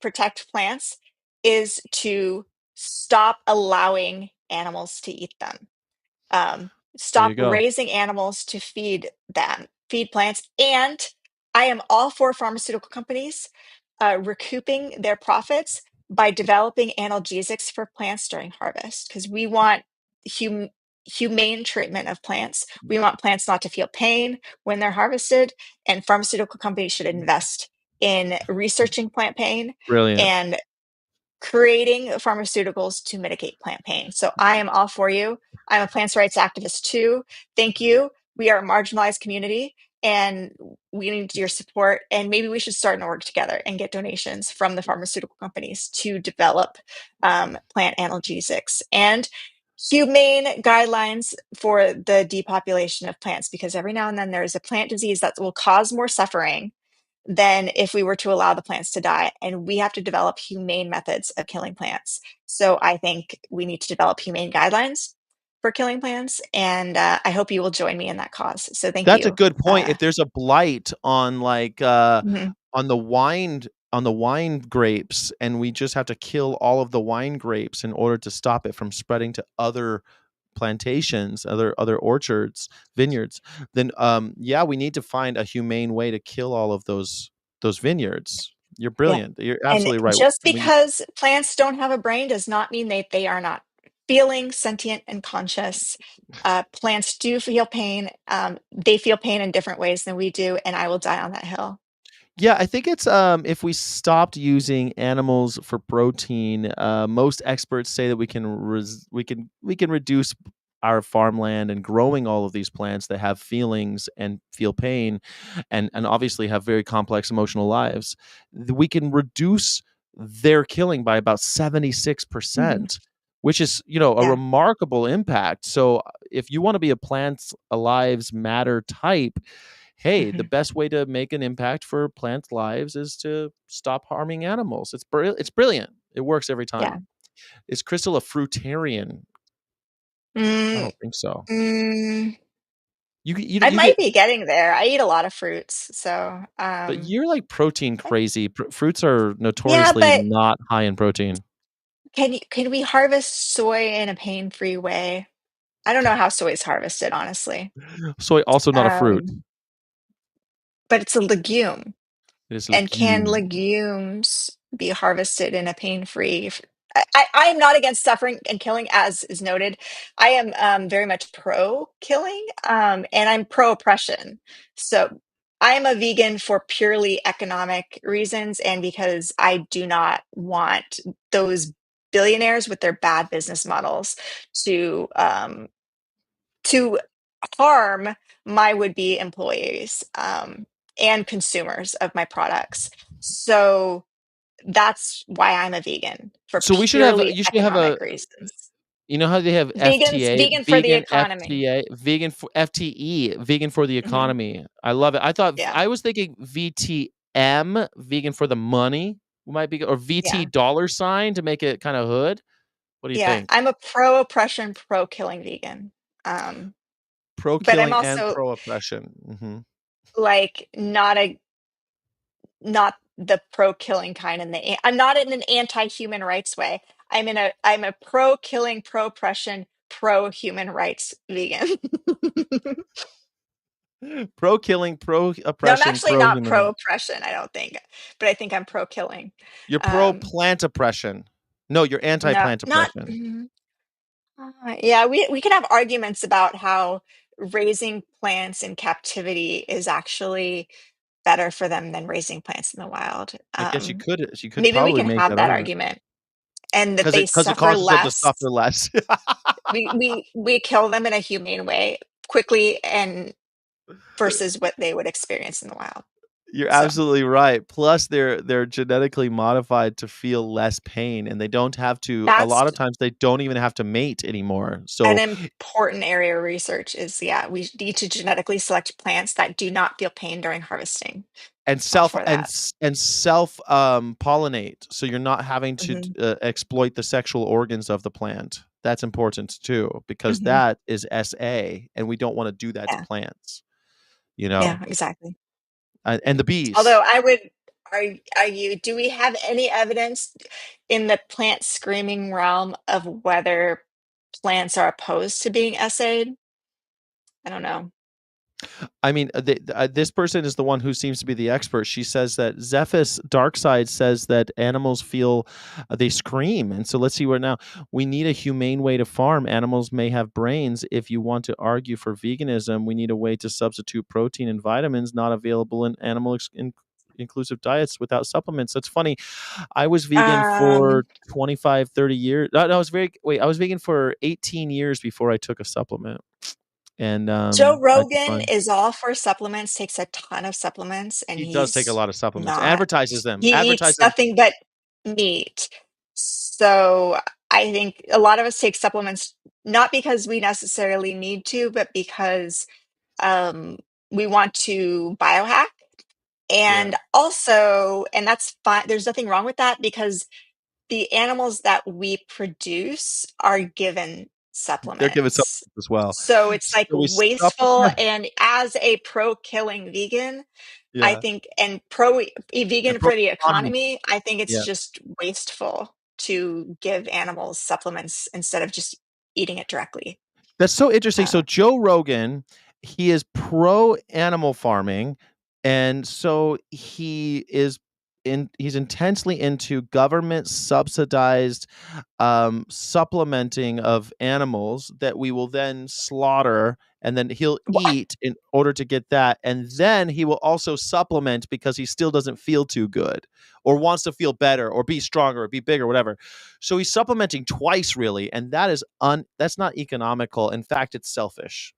protect plants is to stop allowing animals to eat them. There Stop you go. raising animals to feed plants. And I am all for pharmaceutical companies recouping their profits by developing analgesics for plants during harvest, because we want humane treatment of plants. We want plants not to feel pain when they're harvested, and pharmaceutical companies should invest in researching plant pain Brilliant. and creating pharmaceuticals to mitigate plant pain. So I am all for you. I'm a plants rights activist too. Thank you. We are a marginalized community and we need your support. And maybe we should start an org together and get donations from the pharmaceutical companies to develop plant analgesics and humane guidelines for the depopulation of plants, because every now and then there is a plant disease that will cause more suffering than if we were to allow the plants to die. And we have to develop humane methods of killing plants. So I think we need to develop humane guidelines for killing plants. And I hope you will join me in that cause. So thank That's a you. good point. If there's a blight on like Mhm. on the wine grapes, and we just have to kill all of the wine grapes in order to stop it from spreading to other plantations, other orchards, vineyards, then yeah, we need to find a humane way to kill all of those vineyards. You're Yeah. brilliant. You're And absolutely right. just because plants don't have a brain does not mean they are not feeling, sentient, and conscious. Plants do feel pain. They feel pain in different ways than we do, and I will die on that hill. Yeah, I think it's if we stopped using animals for protein, most experts say that we can reduce our farmland and growing all of these plants that have feelings and feel pain and obviously have very complex emotional lives. We can reduce their killing by about 76%, which is, a Yeah. remarkable impact. So if you want to be a plants lives matter type, hey, the Mhm. best way to make an impact for plant lives is to stop harming animals. It's brilliant. It works every Yeah. time. Is Crystal a fruitarian? I Mm, don't think so. mm, I You might get, be getting there. I eat a lot of fruits, so but you're like protein eh, crazy. Fruits are yeah. notoriously But not high in protein. can we harvest soy in a pain-free way? I don't know how soy is harvested, honestly. Soy also not a fruit. Um, but it's a legume. It is And can legume. legumes be harvested in a pain-free? I am not against suffering and killing, as is noted. I am very much pro-killing, and I'm pro-oppression. So I am a vegan for purely economic reasons, and because I do not want those billionaires with their bad business models to harm my would-be employees and consumers of my products. So that's why I'm a vegan, for So purely you should have economic reasons. you know how they have FTA, Vegan for the economy. vegan for FTE, vegan for the Mhm. economy. I love it. Yeah, I was thinking VTM, vegan for the money, might be, or VT yeah, dollar sign to make it kind of hood. What do you yeah. think? I'm a pro-oppression, pro-killing vegan. Um, Pro but I'm killing and also pro oppression. like not the pro-killing kind I'm not in an anti-human rights way. I'm a pro-killing, pro-oppression, pro-human rights vegan. Pro killing, pro No, I'm oppression, actually pro not human. pro-oppression, I don't think, but I think I'm pro-killing. You're pro Um, plant oppression. No, you're anti no, plant not oppression. yeah, we can have arguments about how raising plants in captivity is actually better for them than raising plants in the wild. I guess you could Maybe we probably can make have that that argument argument, and that because they it suffer causes them to less. suffer less. We kill them in a humane way, quickly, and versus what they would experience in the wild. You're So absolutely right. Plus, they're genetically modified to feel less pain, and they don't have to. A that's lot of times, they don't even have to mate anymore. an So, important area of research. Is yeah, we need to genetically select plants that do not feel pain during harvesting. and All self for that. and self pollinate, so you're not having to Hmm. exploit the sexual organs of the plant. That's important too, because Hmm. that is SA, and we don't want to do that to Yeah, plants. You know. yeah, exactly. and the bees. Although do we have any evidence in the plant screaming realm of whether plants are opposed to being essayed? I don't know. I mean, this person is the one who seems to be the expert. She says that Zephys Darkside says that animals feel they scream. And so let's see where now we need a humane way to farm. Animals may have brains. If you want to argue for veganism, we need a way to substitute protein and vitamins not available in inclusive diets without supplements. That's funny. I was vegan for 25, 30 years. No, I was vegan for 18 years before I took a supplement. And Joe I did Rogan fine. is all for supplements, takes a ton of supplements, and He does take a he's lot of supplements. not. Advertises them. He eats nothing but meat. So I think a lot of us take supplements not because we necessarily need to, but because we want to biohack. And also, and that's fine. There's nothing wrong with that because the animals that we produce are given They're giving supplements. supplements as well. So it's like So we wasteful. supplement. And as a pro-killing vegan, I Yeah. think, and vegan for the economy. economy, I think it's Yeah. just wasteful to give animals supplements instead of just eating it directly. That's so interesting. So Joe Rogan, he is pro animal farming, and so he's intensely into government subsidized supplementing of animals that we will then slaughter, and then he'll eat in order to get that, and then he will also supplement because he still doesn't feel too good or wants to feel better or be stronger or be bigger, whatever. So he's supplementing twice, really, and that's not economical. In fact, it's selfish.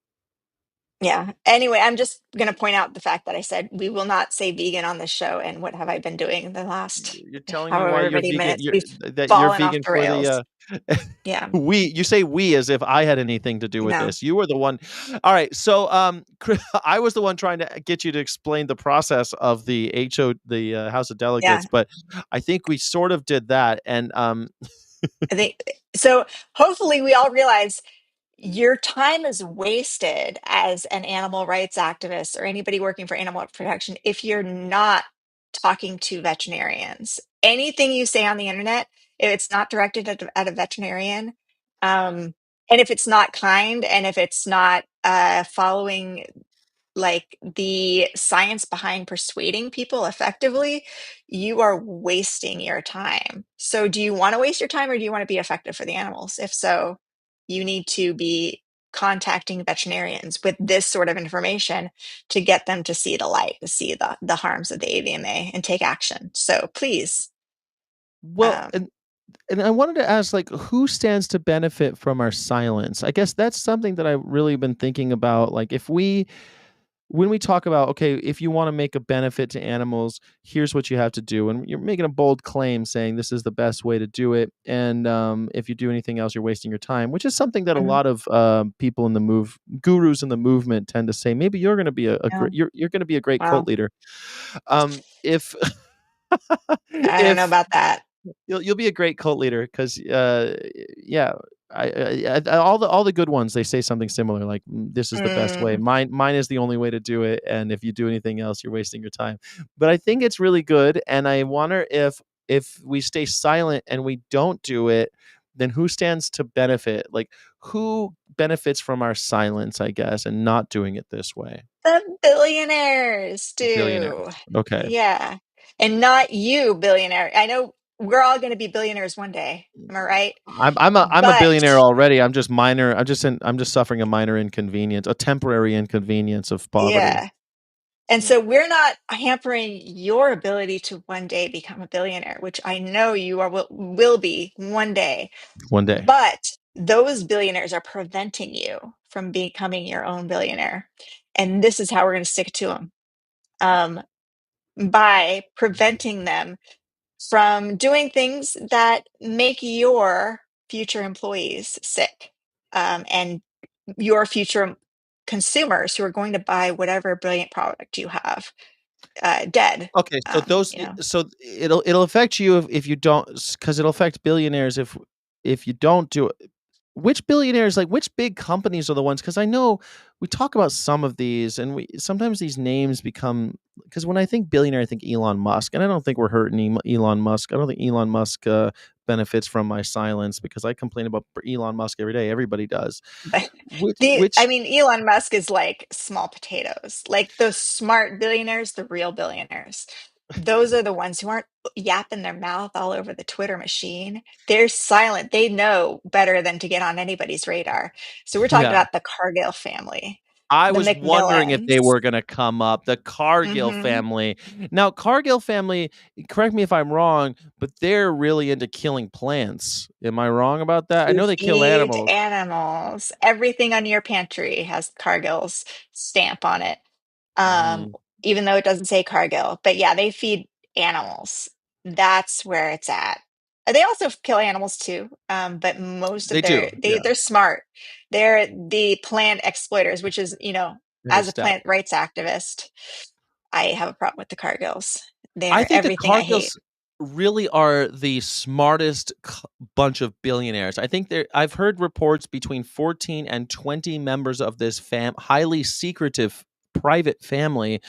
Yeah. Anyway, I'm just going to point out the fact that I said we will not say vegan on this show. And what have I been doing in the last You're telling me why however you're many vegan. minutes? We've That you're fallen off vegan the for rails. the Yeah. you say we as if I had anything to do with No. this. You were the one. All right. So I was the one trying to get you to explain the process of the House of Delegates, but I think we sort of did that. And I think so. Hopefully, we all realize your time is wasted as an animal rights activist or anybody working for animal protection if you're not talking to veterinarians. Anything you say on the internet, if it's not directed at a veterinarian, and if it's not kind, and if it's not following like the science behind persuading people effectively, you are wasting your time. So do you want to waste your time or do you want to be effective for the animals? If so, you need to be contacting veterinarians with this sort of information to get them to see the light, to see the harms of the AVMA and take action. So please. well, and I wanted to ask, like, who stands to benefit from our silence? I guess that's something that I've really been thinking about. Like, when we talk about, okay, if you want to make a benefit to animals, here's what you have to do. And you're making a bold claim saying this is the best way to do it. And if you do anything else, you're wasting your time, which is something that a lot of people in the gurus in the movement tend to say. Maybe you're going to be you're going to be a great cult leader. If I don't know about that. You'll be a great cult leader because yeah, all the good ones, they say something similar like this is the best way. Mine is the only way to do it, and if you do anything else, you're wasting your time. But I think it's really good, and I wonder if we stay silent and we don't do it, then who stands to benefit? Like, who benefits from our silence, I guess, and not doing it this way? The billionaires do. Billionaires. Okay. Yeah. And not you, billionaire. I know we're all going to be billionaires one day. Am I right? I'm a billionaire already. I'm just suffering a minor inconvenience, a temporary inconvenience of poverty. Yeah. And so we're not hampering your ability to one day become a billionaire, which I know you will be one day. One day. But those billionaires are preventing you from becoming your own billionaire. And this is how we're going to stick to them. By preventing them from doing things that make your future employees sick, and your future consumers who are going to buy whatever brilliant product you have dead. Okay, so so it'll affect you if you don't, because it'll affect billionaires if you don't do it. Which billionaires, like which big companies are the ones? Because I know we talk about some of these, and we sometimes these names become because when I think billionaire, I think Elon Musk, and I don't think we're hurting Elon Musk. I don't think Elon Musk benefits from my silence because I complain about Elon Musk every day. Everybody does. But Which Elon Musk is like small potatoes. Like those smart billionaires, the real billionaires. Those are the ones who aren't yapping their mouth all over the Twitter machine. They're silent. They know better than to get on anybody's radar. So we're talking yeah, about the Cargill family, I the was wondering if they Macmillans. were going to come up. The Cargill Hmm. family. Now, Cargill family, correct me if I'm wrong, but they're really into killing plants. Am I wrong about that? I To know they kill feed animals. animals. Everything on your pantry has Cargill's stamp on it. Um, Mhm. Even though it doesn't say Cargill. But yeah, they feed animals. That's where it's at. They also kill animals too, but most They of do. Yeah. they're smart. They're the plant exploiters, which is, Every as a step. plant rights activist, I have a problem with the Cargills. I They're think the everything I hate. Cargills really are the smartest bunch of billionaires. I think I've heard reports between 14 and 20 members of this highly secretive private family.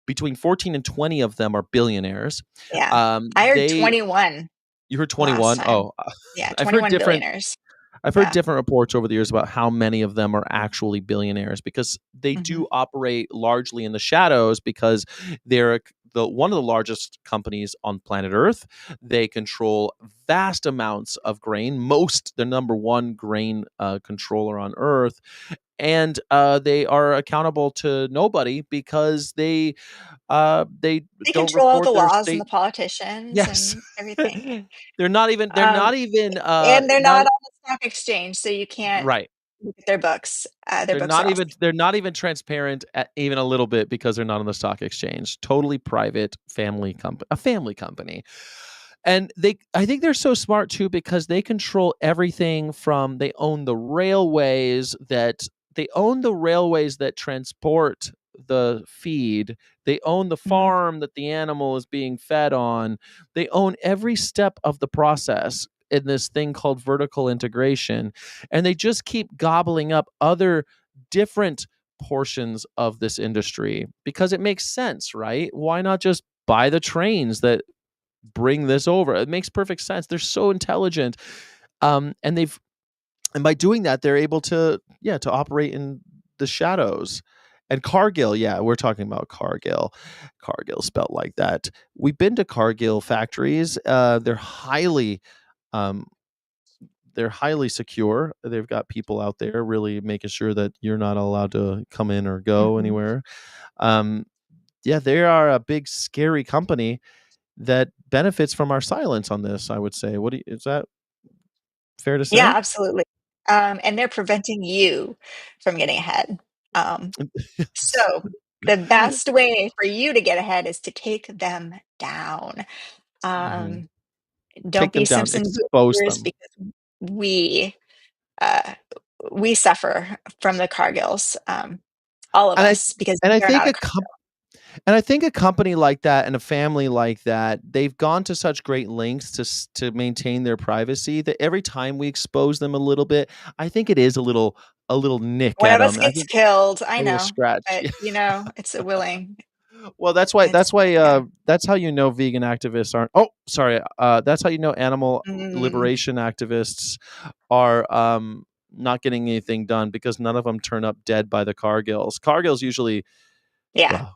Between 14 and 20 of them are billionaires. Yeah. I heard They 21 You heard last 21? time. Oh, Yeah, I've heard 21 different billionaires. I've heard Yeah. different reports over the years about how many of them are actually billionaires because they Hmm. do operate largely in the shadows because they're one of the largest companies on planet Earth. They control vast amounts of grain, the number one grain controller on Earth, and they are accountable to nobody because they They don't control all report the their laws and state. the politicians Yes. and everything. They're Um, not even and they're not not on the stock exchange, so you can't right. look at their books. Their They're books not are all even they're not even transparent even a little bit because they're not on the stock exchange. Totally private a family company. And I think they're so smart too because they control everything from they own the railways that transport the feed. They own the Mhm. farm that the animal is being fed on. They own every step of the process in this thing called vertical integration, and they just keep gobbling up other different portions of this industry because it makes sense, right? Why not just buy the trains that bring this over? It makes perfect sense. They're so intelligent. And by doing that, they're able to operate in the shadows. And Cargill, yeah, we're talking about Cargill. Cargill spelled like that. We've been to Cargill factories. Um, they're highly secure. They've got people out there really making sure that you're not allowed to come in or go Mhm. anywhere. Um, yeah, they are a big, scary company that benefits from our silence on this. I would say. Is that fair to Yeah, say? absolutely. And they're preventing you from getting ahead. Um, Yes. so the best way for you to get ahead is to take them down. Mhm. Um, don't Take be them down, Simpson expose boosters them. because we uh, we suffer from the Cargills, all of And I us, because and I they're think not a a Cargill. And I think a company like that and a family like that, they've gone to such great lengths to maintain their privacy that every time we expose them a little bit, I think it is a little nick One at of us them. I gets think killed, I a little know, scratch. but it's a willing. Well, It's yeah. that's how you know vegan activists aren't. Oh, sorry. That's how you know animal Mm, liberation activists are not getting anything done because none of them turn up dead by the Cargills. Cargills usually, yeah, well,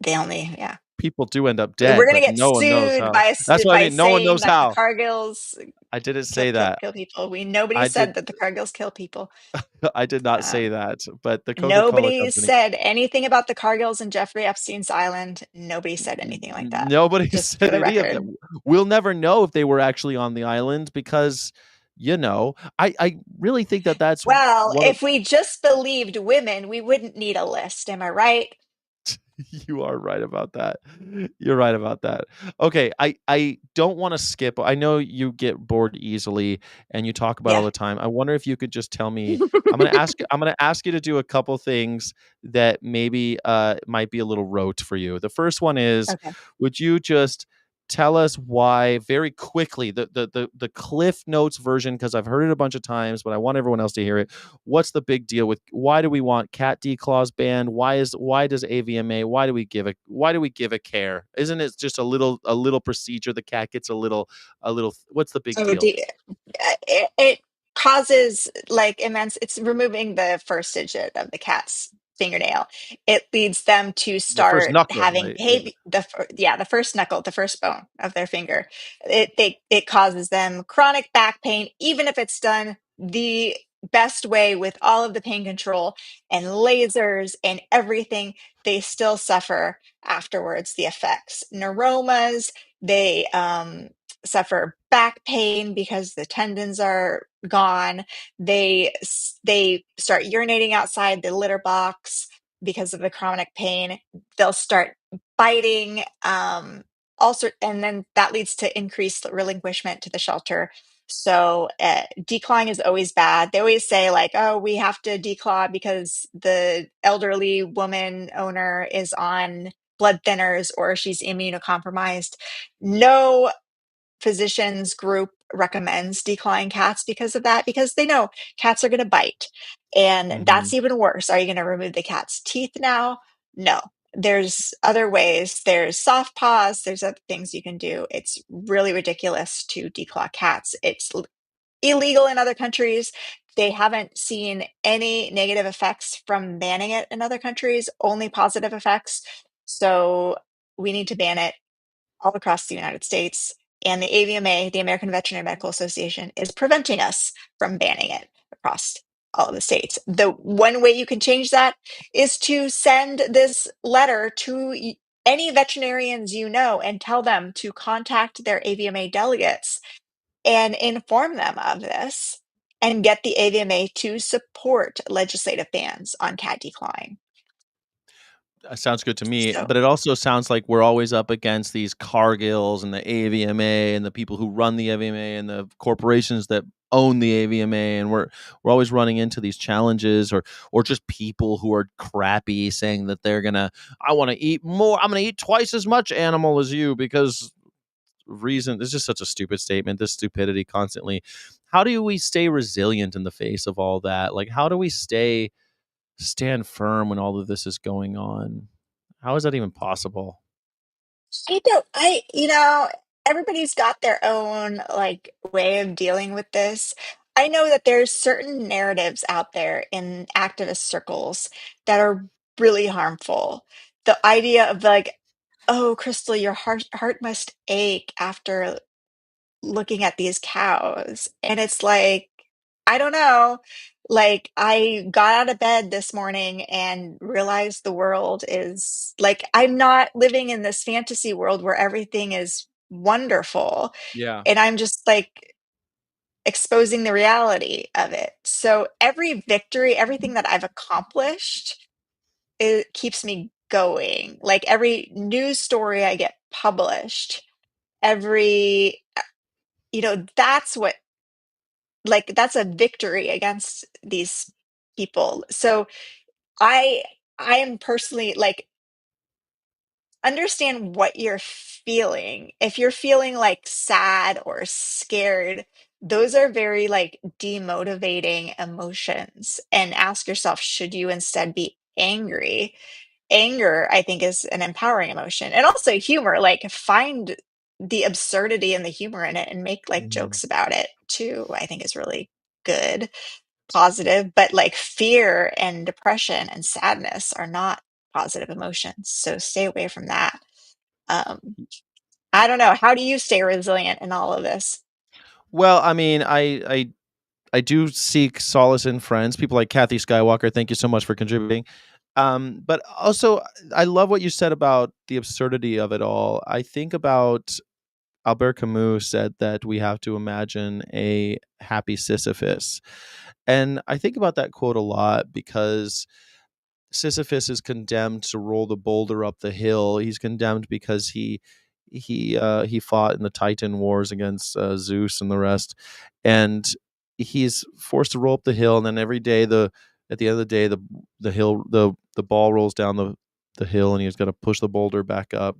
they only yeah. people do end up We're dead, gonna but get no one knows sued how. That's what I by mean. No one saying knows that the how. Cargills I didn't say that. kill people. Nobody I said did. that the Cargills kill people. I did not say Um, that. But the Coca-Cola Nobody company. said anything about the Cargills and Jeffrey Epstein's island. Nobody said anything like that. Nobody Just for said the any of that. record. We'll never know if they were actually on the island because, I really think that that's Well, one of if we just believed women, we wouldn't need a list. Am I right? you are right about that. You're right about that. Okay, I don't want to skip. I know you get bored easily and you talk about it all Yeah. the time. I wonder if you could just tell me. I'm going to ask you to do a couple things that maybe might be a little rote for you. The first one is, Okay. would you just tell us why very quickly, the Cliff Notes version, because I've heard it a bunch of times, but I want everyone else to hear it. What's the big deal with why do we want cat declaws banned? Why does AVMA, why do we give a care? Isn't it just a little procedure? The cat gets a little what's the big So deal? it causes like immense, it's removing the first digit of the cat's fingernail. It leads them to The first start knuckle, having right? Yeah. behavior, the first knuckle, the first bone of their finger. It causes them chronic back pain, even if it's done the best way with all of the pain control and lasers and everything. They still suffer afterwards the effects. Neuromas, they suffer back pain because the tendons are gone. They start urinating outside the litter box because of the chronic pain. They'll start biting, also, and then that leads to increased relinquishment to the shelter. So declawing is always bad. They always say like, oh, we have to declaw because the elderly woman owner is on blood thinners or she's immunocompromised. No physicians group recommends declawing cats because of that, because they know cats are going to bite. And that's even worse. Are you going to remove the cat's teeth now? No. There's other ways. There's soft paws. There's other things you can do. It's really ridiculous to declaw cats. It's illegal in other countries. They haven't seen any negative effects from banning it in other countries, only positive effects. So we need to ban it all across the United States. And the AVMA, the American Veterinary Medical Association, is preventing us from banning it across all of the states. The one way you can change that is to send this letter to any veterinarians you know and tell them to contact their AVMA delegates and inform them of this and get the AVMA to support legislative bans on cat declawing. Sounds good to me, So but it also sounds like we're always up against these Cargills and the AVMA and the people who run the AVMA and the corporations that own the AVMA, and we're always running into these challenges, or just people who are crappy saying that they're gonna, I want to eat more, I'm gonna eat twice as much animal as you because reason. This is just such a stupid statement. This stupidity constantly. How do we stay resilient in the face of all that? Like, how do we stand firm when all of this is going on? How is that even possible? everybody's got their own like way of dealing with this. I know that there's certain narratives out there in activist circles that are really harmful. The idea of like, oh, Crystal, your heart must ache after looking at these cows. And it's like, I don't know. Like, I got out of bed this morning and realized the world is like, I'm not living in this fantasy world where everything is wonderful. Yeah. And I'm just like exposing the reality of it. So every victory, everything that I've accomplished, it keeps me going. Like every news story I get published, every that's what, like, that's a victory against these people. So I I am personally like, understand what you're feeling. If you're feeling like sad or scared, those are very like demotivating emotions. And ask yourself, should you instead be angry? Anger, I think, is an empowering emotion. And also humor, like find the absurdity and the humor in it and make like Mhm. jokes about it too, I think is really good, positive. But like fear and depression and sadness are not positive emotions. So stay away from that. Um, I don't know. How do you stay resilient in all of this? Well, I mean, I do seek solace in friends, people like Kathy Skywalker. Thank you so much for contributing. But also, I love what you said about the absurdity of it all. I think about Albert Camus said that we have to imagine a happy Sisyphus. And I think about that quote a lot because Sisyphus is condemned to roll the boulder up the hill. He's condemned because he fought in the Titan Wars against Zeus and the rest, and he's forced to roll up the hill. And then every day, at the end of the day, the ball rolls down the hill, and he's got to push the boulder back up.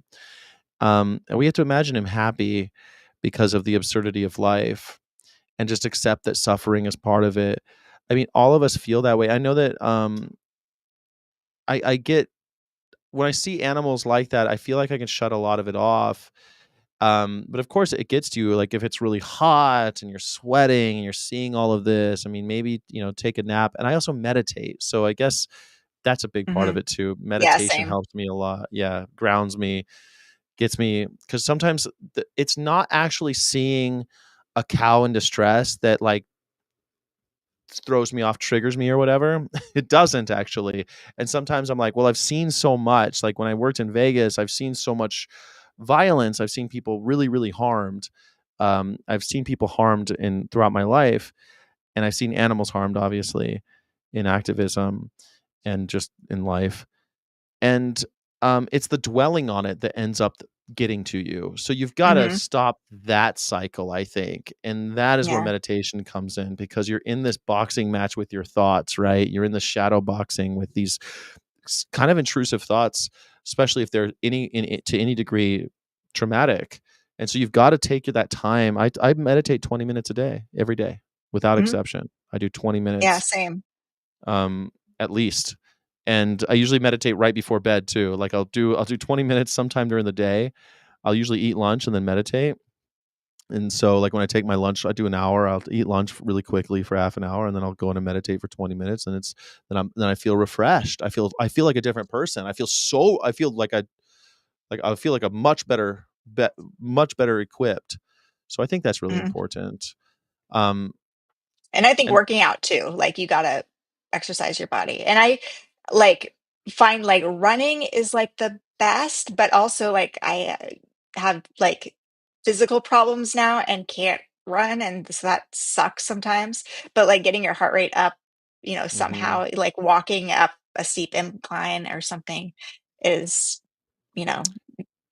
And we have to imagine him happy because of the absurdity of life and just accept that suffering is part of it. I mean, all of us feel that way. I know that I get when I see animals like that, I feel like I can shut a lot of it off. But of course it gets to you, like if it's really hot and you're sweating and you're seeing all of this, I mean, maybe, take a nap. And I also meditate. So I guess that's a big part of Mhm. it too. Yeah, Meditation same. helps me a lot. Yeah, grounds me, gets me because sometimes it's not actually seeing a cow in distress that like throws me off, triggers me or whatever. It doesn't actually. And sometimes I'm like, well, I've seen so much. Like when I worked in Vegas, I've seen so much violence. I've seen people really, really harmed. I've seen people harmed in throughout my life, and I've seen animals harmed, obviously, in activism and just in life. And it's the dwelling on it that ends up getting to you. So you've got to Mhm. stop that cycle, I think. And that is where Yeah. meditation comes in because you're in this boxing match with your thoughts, right? You're in the shadow boxing with these kind of intrusive thoughts, especially if they're to any degree traumatic. And so you've got to take that time. I meditate 20 minutes a day, every day, without Mhm. exception. I do 20 Yeah, minutes same. at least. And I usually meditate right before bed too. Like I'll do 20 minutes sometime during the day. I'll usually eat lunch and then meditate. And so like when I take my lunch, I do an hour. I'll eat lunch really quickly for half an hour and then I'll go in and meditate for 20 minutes and then I feel refreshed. I feel like a different person. I feel like I feel like a much better equipped. So I think that's really Mhm. important. Um And I think and working out too, like you gotta exercise your body. And I like find like running is like the best, but also like I have like physical problems now and can't run, and so that sucks sometimes. But like getting your heart rate up, mhm. somehow like walking up a steep incline or something is, you know,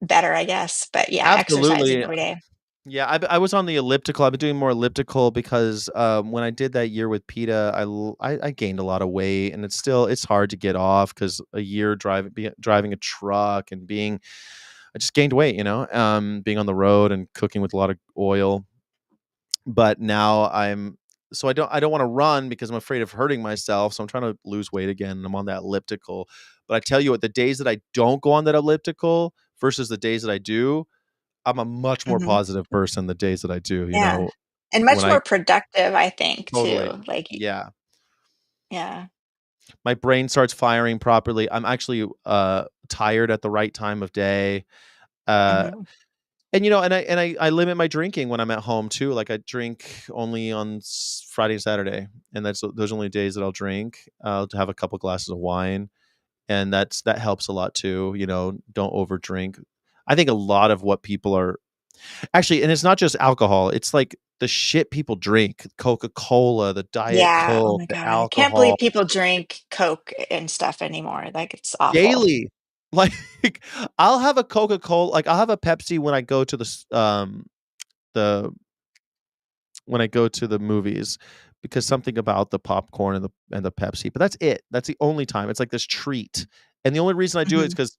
better, I guess. But yeah, exercising Absolutely. every day. Yeah, I was on the elliptical. I've been doing more elliptical because when I did that year with PETA, I gained a lot of weight, and it's hard to get off because a year driving a truck and I just gained weight, being on the road and cooking with a lot of oil. But now I don't want to run because I'm afraid of hurting myself. So I'm trying to lose weight again, and I'm on that elliptical. But I tell you what, the days that I don't go on that elliptical versus the days that I do, I'm a much more Mhm. positive person the days that I do, Yeah. And when much I more productive, I think, totally. too. Like, Yeah. yeah. My brain starts firing properly. I'm actually, tired at the right time of day. Uh, Mhm. and I limit my drinking when I'm at home too. Like I drink only on Friday and Saturday, and those are only days that I'll drink. I'll have a couple glasses of wine, and that helps a lot too. Don't over drink. I think a lot of what people are actually, and it's not just alcohol. It's like the shit people drink: Coca-Cola, the Diet Yeah. Oh Coke, my the God. I can't believe alcohol people drink Coke and stuff anymore. Like, it's awful. daily. Like I'll have a Coca-Cola, like I'll have a Pepsi when I go to the when I go to the movies because something about the popcorn and the Pepsi, but that's it. That's the only time. It's like this treat. And the only reason I do it is Mhm. because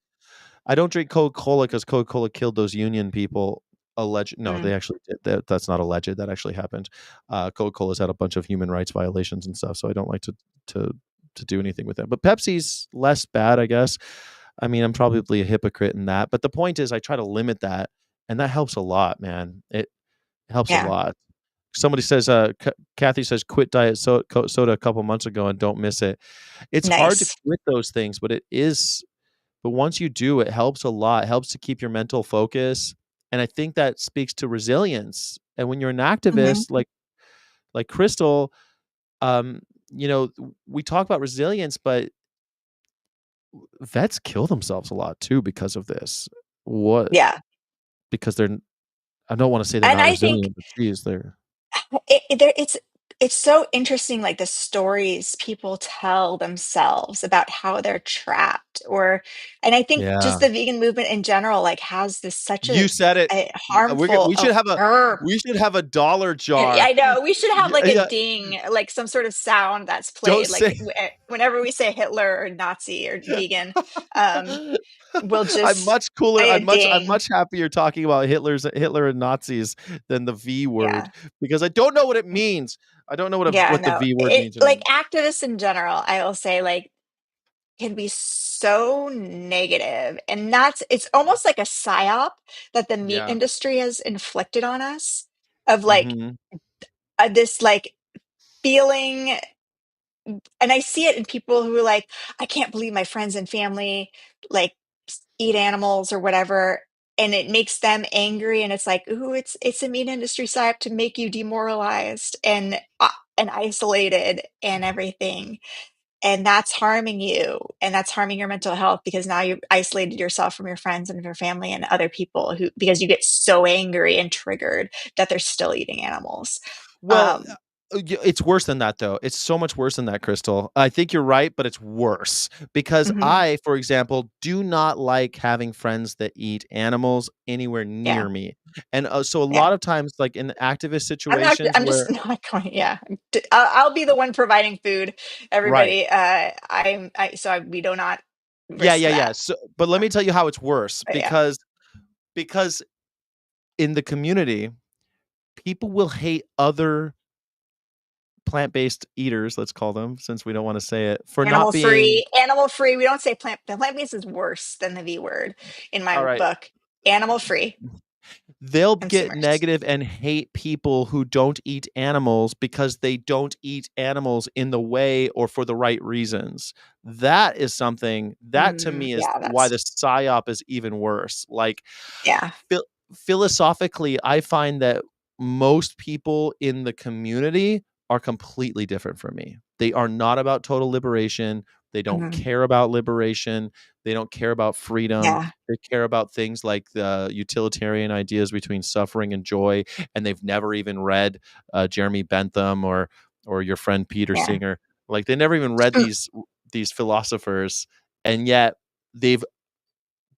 I don't drink Coca-Cola because Coca-Cola killed those union people. Alleged? No, Mm. they actually did. That's not alleged. That actually happened. Coca-Cola's had a bunch of human rights violations and stuff, so I don't like to to do anything with them. But Pepsi's less bad, I guess. I mean, I'm probably a hypocrite in that, but the point is, I try to limit that, and that helps a lot, man. It helps a Yeah. lot. Somebody says, Kathy says, quit soda a couple months ago and don't miss it. It's hard to Nice. quit those things, but it is but once you do, it helps a lot. It helps to keep your mental focus, and I think that speaks to resilience. And when you're an Mhm. activist like Crystal, um, we talk about resilience, but vets kill themselves a lot too because of this. What? Yeah. Because I don't wanna say they're And not I think resilient, but geez, they're it's so interesting, like the stories people tell themselves about how they're trapped. adopt, and I think Yeah. just the vegan movement in general, like, has this such You said it. a harmful, We should have a "Grr." dollar jar. I know, we should have, like, a Yeah, ding, like, some sort of sound that's don't played, like, say whenever we say Hitler or Nazi or vegan, um, we'll I'm just much cooler. play a I'm ding. much happier talking about Hitler and Nazis than the V word Yeah. because I don't know what it means. I don't know Yeah, what the no. V word It means like, anymore. activists in general, I will say, like, can be so negative, and it's almost like a psyop that the meat Yeah. industry has inflicted on us of, like, Mhm. this, like, feeling, and I see it in people who are like, "I can't believe my friends and family, like, eat animals or whatever," and it makes them angry, and it's like, "Ooh, it's a meat industry psyop to make you demoralized and isolated and everything." And that's harming you, and that's harming your mental health because now you've isolated yourself from your friends and your family and other people who because you get so angry and triggered that they're still eating animals. Well, Um, it's worse than that, though. It's so much worse than that, Crystal. I think you're right, but it's worse because mhm, I, for example, do not like having friends that eat animals anywhere yeah, near me. And so a yeah. lot of times, like in activist situations I'm just where, not going, yeah. I'll be the one providing food. right. Everybody, we do not Yeah, risk yeah, yeah. that. So, but let me tell you how it's worse But yeah. because in the community, people will hate other plant-based eaters, let's call them, since we don't want to say it, for not being Animal free. We don't say plant-based is worse than the V word in all my right. book. Animal free They'll get consumers. negative and hate people who don't eat animals because they don't eat animals in the way or for the right reasons. That is something that to me is Yeah, why that's the psyop is even worse. Like yeah. phil- philosophically, I find that most people in the community are completely different from me. They are not about total liberation. They don't Mhm. care about liberation. They don't care about freedom. Yeah, They care about things like the utilitarian ideas between suffering and joy, and they've never even read Jeremy Bentham or your friend Peter yeah. Singer. Like they never even read these philosophers, and yet they've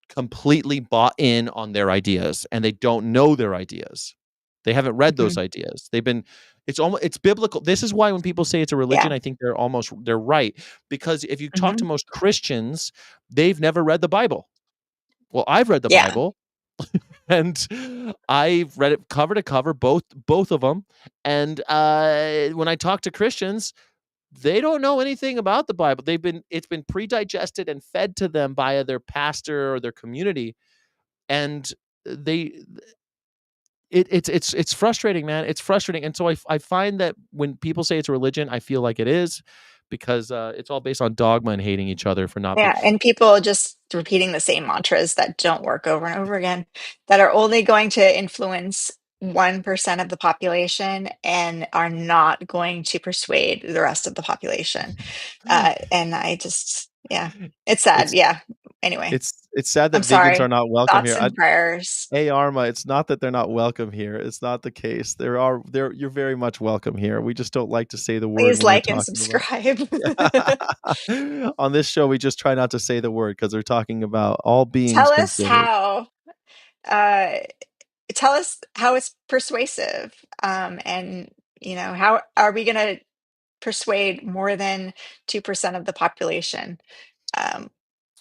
completely bought in on their ideas and they don't know their ideas. They haven't read those Mhm. ideas. It's biblical. This is why when people say it's a religion, Yeah. I think they're right because if you talk to Mhm. most Christians, they've never read the Bible. Well, I've read the Yeah. Bible and I've read it cover to cover, both of them. And when I talk to Christians, they don't know anything about the Bible. It's been pre-digested and fed to them by their pastor or their community, and they it's frustrating, man. It's frustrating, and so I find that when people say it's a religion, I feel like it is because it's all based on dogma and hating each other for not being. Yeah, and people just repeating the same mantras that don't work over and over again, that are only going to influence 1% of the population and are not going to persuade the rest of the population. And I just yeah, it's sad. It's Yeah. Anyway, it's sad I'm that vegans are sorry. not welcome Thoughts here. and prayers. Hey, Arma, it's not that they're not welcome here. It's not the case. You're very much welcome here. We just don't like to say the word Please when we're like and talking about. subscribe. On this show, we just try not to say the word because we're talking about all beings Tell us considered. how. Uh, Tell us how it's persuasive. And how are we going to persuade more than 2% of the population um,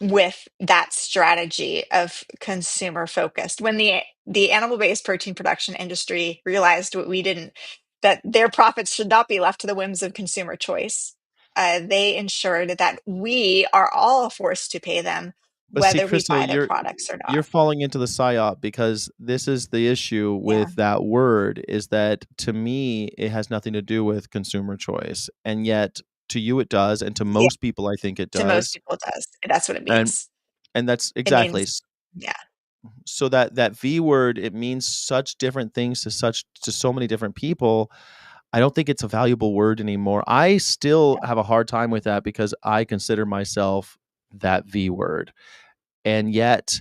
with that strategy of consumer focused? When the animal-based protein production industry realized what we didn't, that their profits should not be left to the whims of consumer choice, they ensured that we are all forced to pay them But see, whether we Crystal, buy their products or you're not. falling into the psyop because this is the issue Yeah. with that word is that to me it has nothing to do with consumer choice, and yet to you it does, and to Yeah. most people I think it To most does, people, it does. That's what it and means. that's It exactly. means, yeah. So that V word, it means such different things to so many different people. I don't think it's a valuable word anymore. I still have a hard time with that because I consider myself that V word. And yet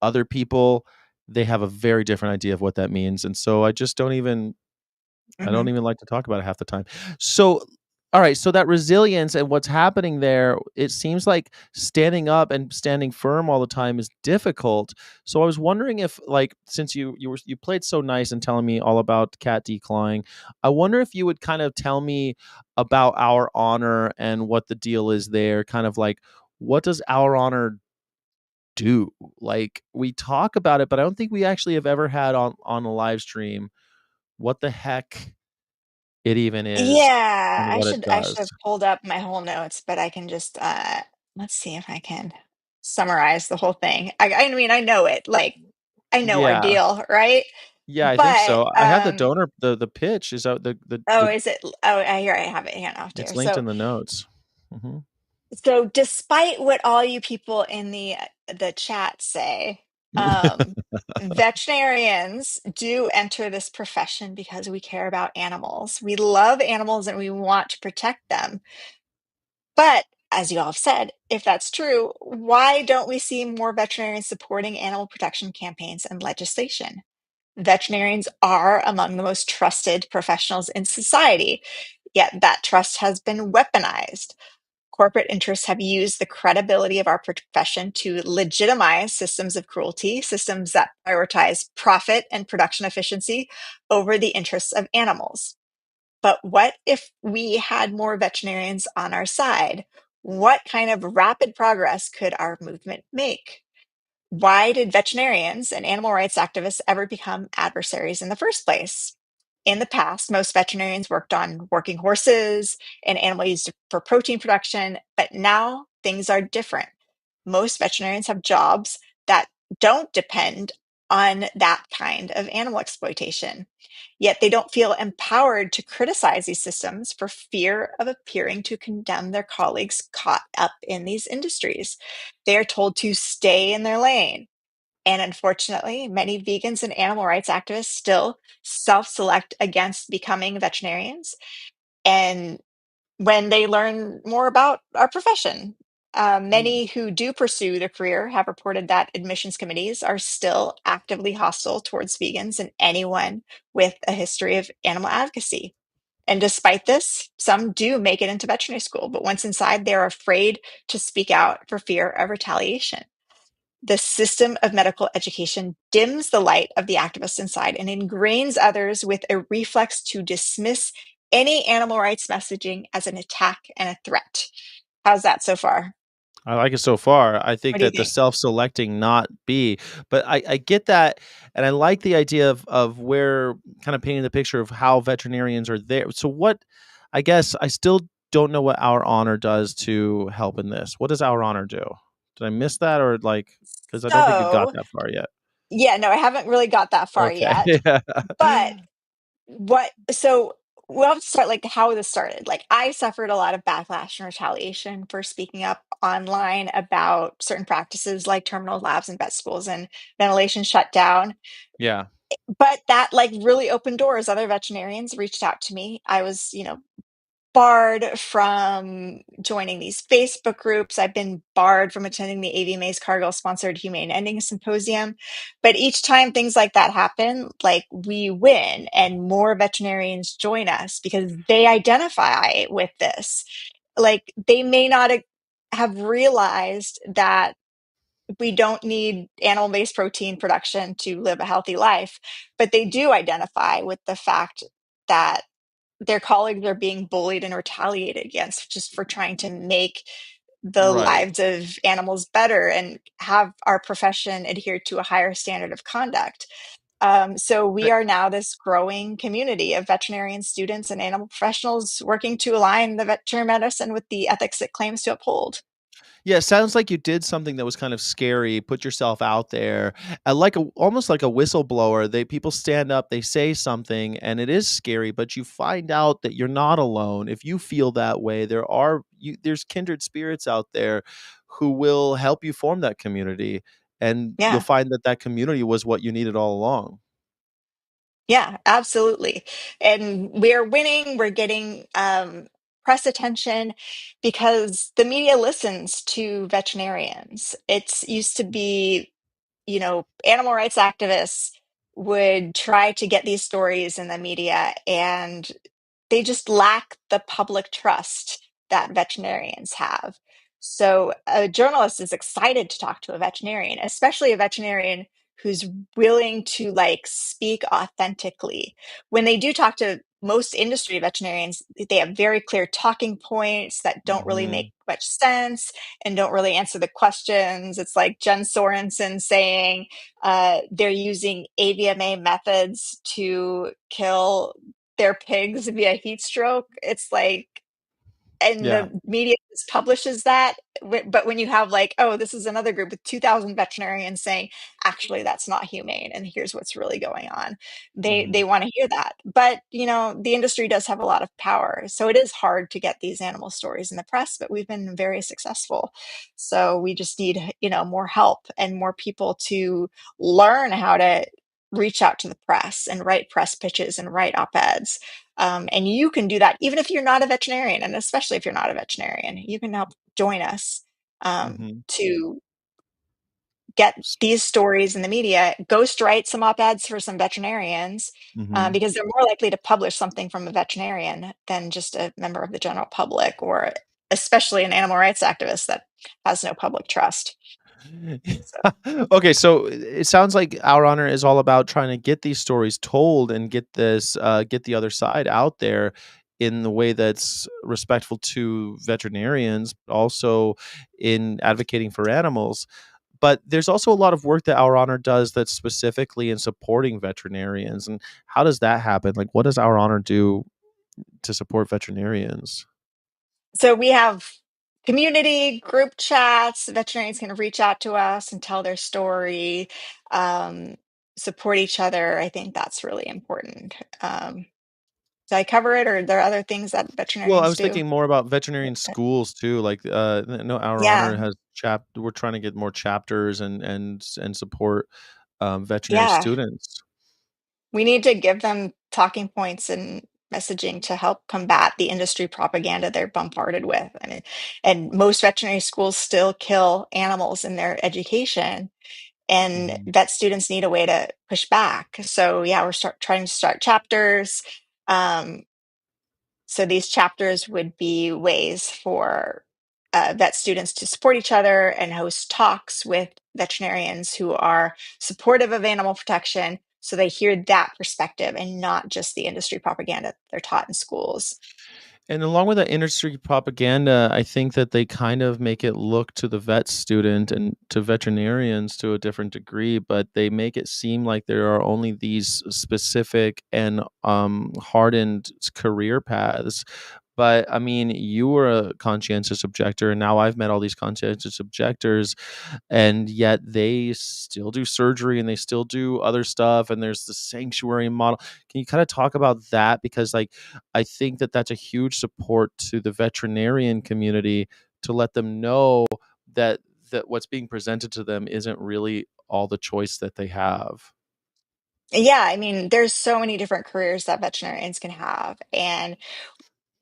other people, they have a very different idea of what that means. And so I just don't even I Mhm. don't even like to talk about it half the time. So All right, so that resilience and what's happening there, it seems like standing up and standing firm all the time is difficult. So I was wondering if, like, since you played so nice and telling me all about cat declawing, I wonder if you would kind of tell me about Our Honor and what the deal is there. Kind of like, what does Our Honor do? Like, we talk about it, but I don't think we actually have ever had on a live stream what the heck it even is Yeah, and I what it should does. have pulled up my whole notes, but I can just let's see if I can summarize the whole thing. I mean, I know it, like I know our Yeah. deal, right? Yeah, I think But so. I have the donor the pitch is out oh, the is it? Oh, here I have it hand off it's here. linked So in the notes. Mhm. despite what all you people in the chat say, um, veterinarians do enter this profession because we care about animals. We love animals and we want to protect them. But as you all have said, if that's true, why don't we see more veterinarians supporting animal protection campaigns and legislation? Veterinarians are among the most trusted professionals in society, yet that trust has been weaponized. Corporate interests have used the credibility of our profession to legitimize systems of cruelty, systems that prioritize profit and production efficiency over the interests of animals. But what if we had more veterinarians on our side? What kind of rapid progress could our movement make? Why did veterinarians and animal rights activists ever become adversaries in the first place? In the past, most veterinarians worked on working horses and animals used for protein production, but now things are different. Most veterinarians have jobs that don't depend on that kind of animal exploitation. Yet they don't feel empowered to criticize these systems for fear of appearing to condemn their colleagues caught up in these industries. They are told to stay in their lane. And unfortunately, many vegans and animal rights activists still self select against becoming veterinarians. And when they learn more about our profession, Mm. many who do pursue the career have reported that admissions committees are still actively hostile towards vegans and anyone with a history of animal advocacy. And despite this, some do make it into veterinary school, but once inside, they're afraid to speak out for fear of retaliation. The system of medical education dims the light of the activists inside and ingrains others with a reflex to dismiss any animal rights messaging as an attack and a threat. How's that so far? I like it so far. I think What do you that the think? self-selecting not be, but I get that, and I like the idea of where kind of painting the picture of how veterinarians are there. So what I guess I still don't know what Our Honor does to help in this. What does Our Honor do? Did I miss that or like because I don't think we've got So, that far yet. yeah, no, I haven't really got that far Okay. yet. Yeah. But so we'll have to start like how this started. Like I suffered a lot of backlash and retaliation for speaking up online about certain practices like terminal labs and vet schools and ventilation shut down. Yeah. But that like really opened doors. Other veterinarians reached out to me. I was, barred from joining these Facebook groups. I've been barred from attending the AVMA's Cargill sponsored Humane Ending Symposium. But each time things like that happen, like we win and more veterinarians join us because they identify with this. Like they may not have realized that we don't need animal based protein production to live a healthy life, but they do identify with the fact that their colleagues are being bullied and retaliated against just for trying to make the Right. lives of animals better and have our profession adhere to a higher standard of conduct. So we are now this growing community of veterinarian students and animal professionals working to align the veterinary medicine with the ethics it claims to uphold. Yeah, it sounds like you did something that was kind of scary, put yourself out there, like almost like a whistleblower. They people stand up, they say something, and it is scary, but you find out that you're not alone. If you feel that way, there's kindred spirits out there who will help you form that community, and you'll Yeah. find that that community was what you needed all along. Yeah, absolutely. And we're winning, we're getting press attention because the media listens to veterinarians. It's used to be, animal rights activists would try to get these stories in the media and they just lack the public trust that veterinarians have. So a journalist is excited to talk to a veterinarian, especially a veterinarian who's willing to like speak authentically. When they do talk to most industry veterinarians, they have very clear talking points that don't really make much sense and don't really answer the questions. It's like Jen Sorensen saying they're using AVMA methods to kill their pigs via heat stroke. It's like, and Yeah. the media just publishes that, but when you have like, oh, this is another group with 2,000 veterinarians saying actually that's not humane and here's what's really going on, they want to hear that. But you know, the industry does have a lot of power, so it is hard to get these animal stories in the press, but we've been very successful. So we just need, you know, more help and more people to learn how to reach out to the press and write press pitches and write op-eds. And you can do that even if you're not a veterinarian, and especially if you're not a veterinarian, you can help join us to get these stories in the media. Ghost write some op-eds for some veterinarians because they're more likely to publish something from a veterinarian than just a member of the general public, or especially an animal rights activist that has no public trust. So. Okay, so it sounds like Our Honor is all about trying to get these stories told and get get the other side out there in the way that's respectful to veterinarians, but also in advocating for animals. But there's also a lot of work that Our Honor does that's specifically in supporting veterinarians. And how does that happen? Like, what does Our Honor do to support veterinarians? So we have community group chats. Veterinarians can reach out to us and tell their story, support each other. I think that's really important. Did I cover it, or are there other things that Well, I veterinarians was do? thinking more about veterinarian schools too. Like, no, Our Honor Yeah, has we're trying to get more chapters and support veterinary yeah. students. We need to give them talking points and messaging to help combat the industry propaganda they're bombarded with. I mean, and most veterinary schools still kill animals in their education, and Mhm. vet students need a way to push back. So yeah, we're trying to start chapters. Um, so these chapters would be ways for vet students to support each other and host talks with veterinarians who are supportive of animal protection, so they hear that perspective and not just the industry propaganda they're taught in schools. And along with that industry propaganda, I think that they kind of make it look to the vet student and to veterinarians to a different degree, but they make it seem like there are only these specific and hardened career paths. But I mean, you were a conscientious objector, and now I've met all these conscientious objectors, and yet they still do surgery and they still do other stuff. And there's the sanctuary model. Can you kind of talk about that? Because, like, I think that that's a huge support to the veterinarian community to let them know that what's being presented to them isn't really all the choice that they have. Yeah, I mean, there's so many different careers that veterinarians can have. And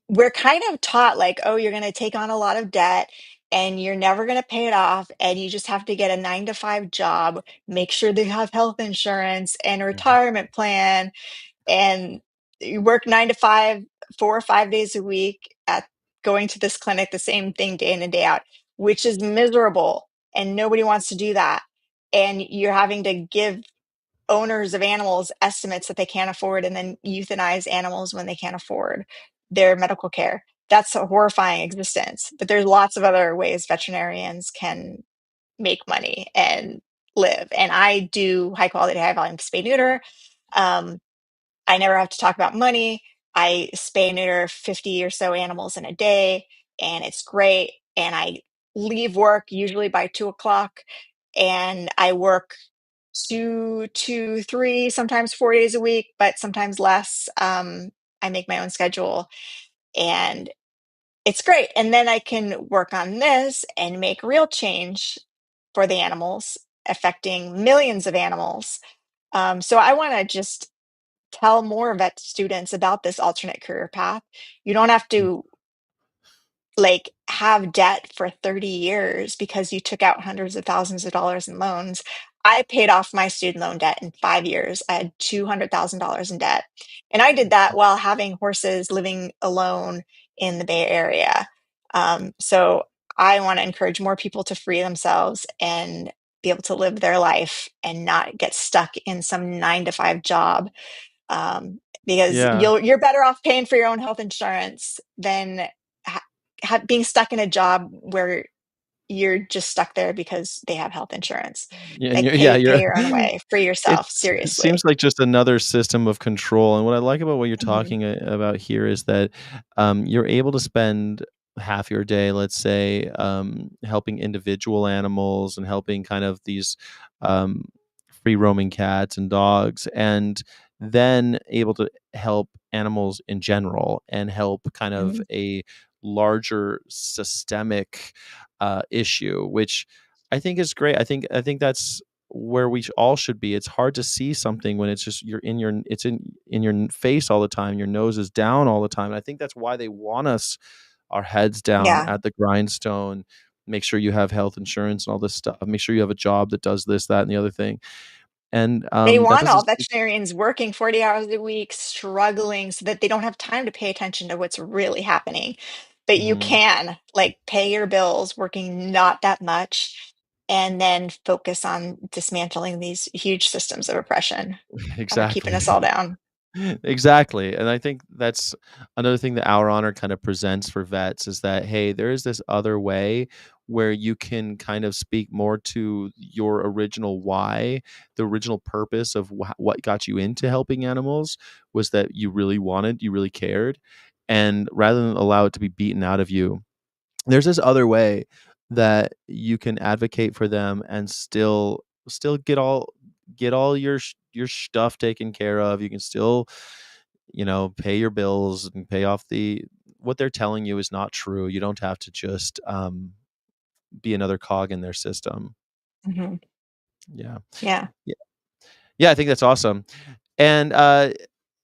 we're kind of taught like, oh, you're going to take on a lot of debt and you're never going to pay it off. And you just have to get a 9 to 5 job, make sure they have health insurance and a Mhm. retirement plan. And you work 9 to 5, 4 or 5 days a week at going to this clinic, the same thing day in and day out, which is miserable. And nobody wants to do that. And you're having to give owners of animals estimates that they can't afford and then euthanize animals when they can't afford their medical care. That's a horrifying existence. But there's lots of other ways veterinarians can make money and live. And I do high quality, high volume spay neuter. Um, I never have to talk about money. I spay neuter 50 or so animals in a day, and it's great. And I leave work usually by 2 o'clock, and I work 2 to 3, sometimes 4 days a week, but sometimes less. I make my own schedule, and it's great. And then I can work on this and make real change for the animals, affecting millions of animals. So I want to just tell more vet students about this alternate career path. You don't have to like have debt for 30 years because you took out hundreds of thousands of dollars in loans. I paid off my student loan debt in 5 years. I had $200,000 in debt. And I did that while having horses, living alone in the Bay Area. So I want to encourage more people to free themselves and be able to live their life and not get stuck in some 9 to 5 job. Because Yeah. you're better off paying for your own health insurance than being stuck in a job where you're just stuck there because they have health insurance. Yeah, and Like you're pay your own way, free yourself, it seems seriously. like just another system of control, and what I like about what you're Mhm. talking about here is that, you're able to spend half your day, let's say, helping individual animals and helping kind of these, um, free roaming cats and dogs, and then able to help animals in general and help kind of Mhm. a larger systemic, issue, which I think is great. I think that's where we all should be. It's hard to see something when it's just it's in your face all the time. Your nose is down all the time. And I think that's why they want us our heads down Yeah. at the grindstone. Make sure you have health insurance and all this stuff. Make sure you have a job that does this, that, and the other thing. And They that want all doesn't. veterinarians working 40 hours a week, struggling so that they don't have time to pay attention to what's really happening. But you Mhm. can like pay your bills working not that much and then focus on dismantling these huge systems of oppression that are keeping Exactly. us all down. Exactly, and I think that's another thing that Our Honor kind of presents for vets is that, hey, there is this other way where you can kind of speak more to your original why, the original purpose of what got you into helping animals was that you really wanted, you really cared, and rather than allow it to be beaten out of you, there's this other way that you can advocate for them and still get all your stuff taken care of. You can still, pay your bills and pay off what they're telling you is not true. You don't have to just be another cog in their system. Mhm. Yeah. Yeah. Yeah. Yeah, I think that's awesome. And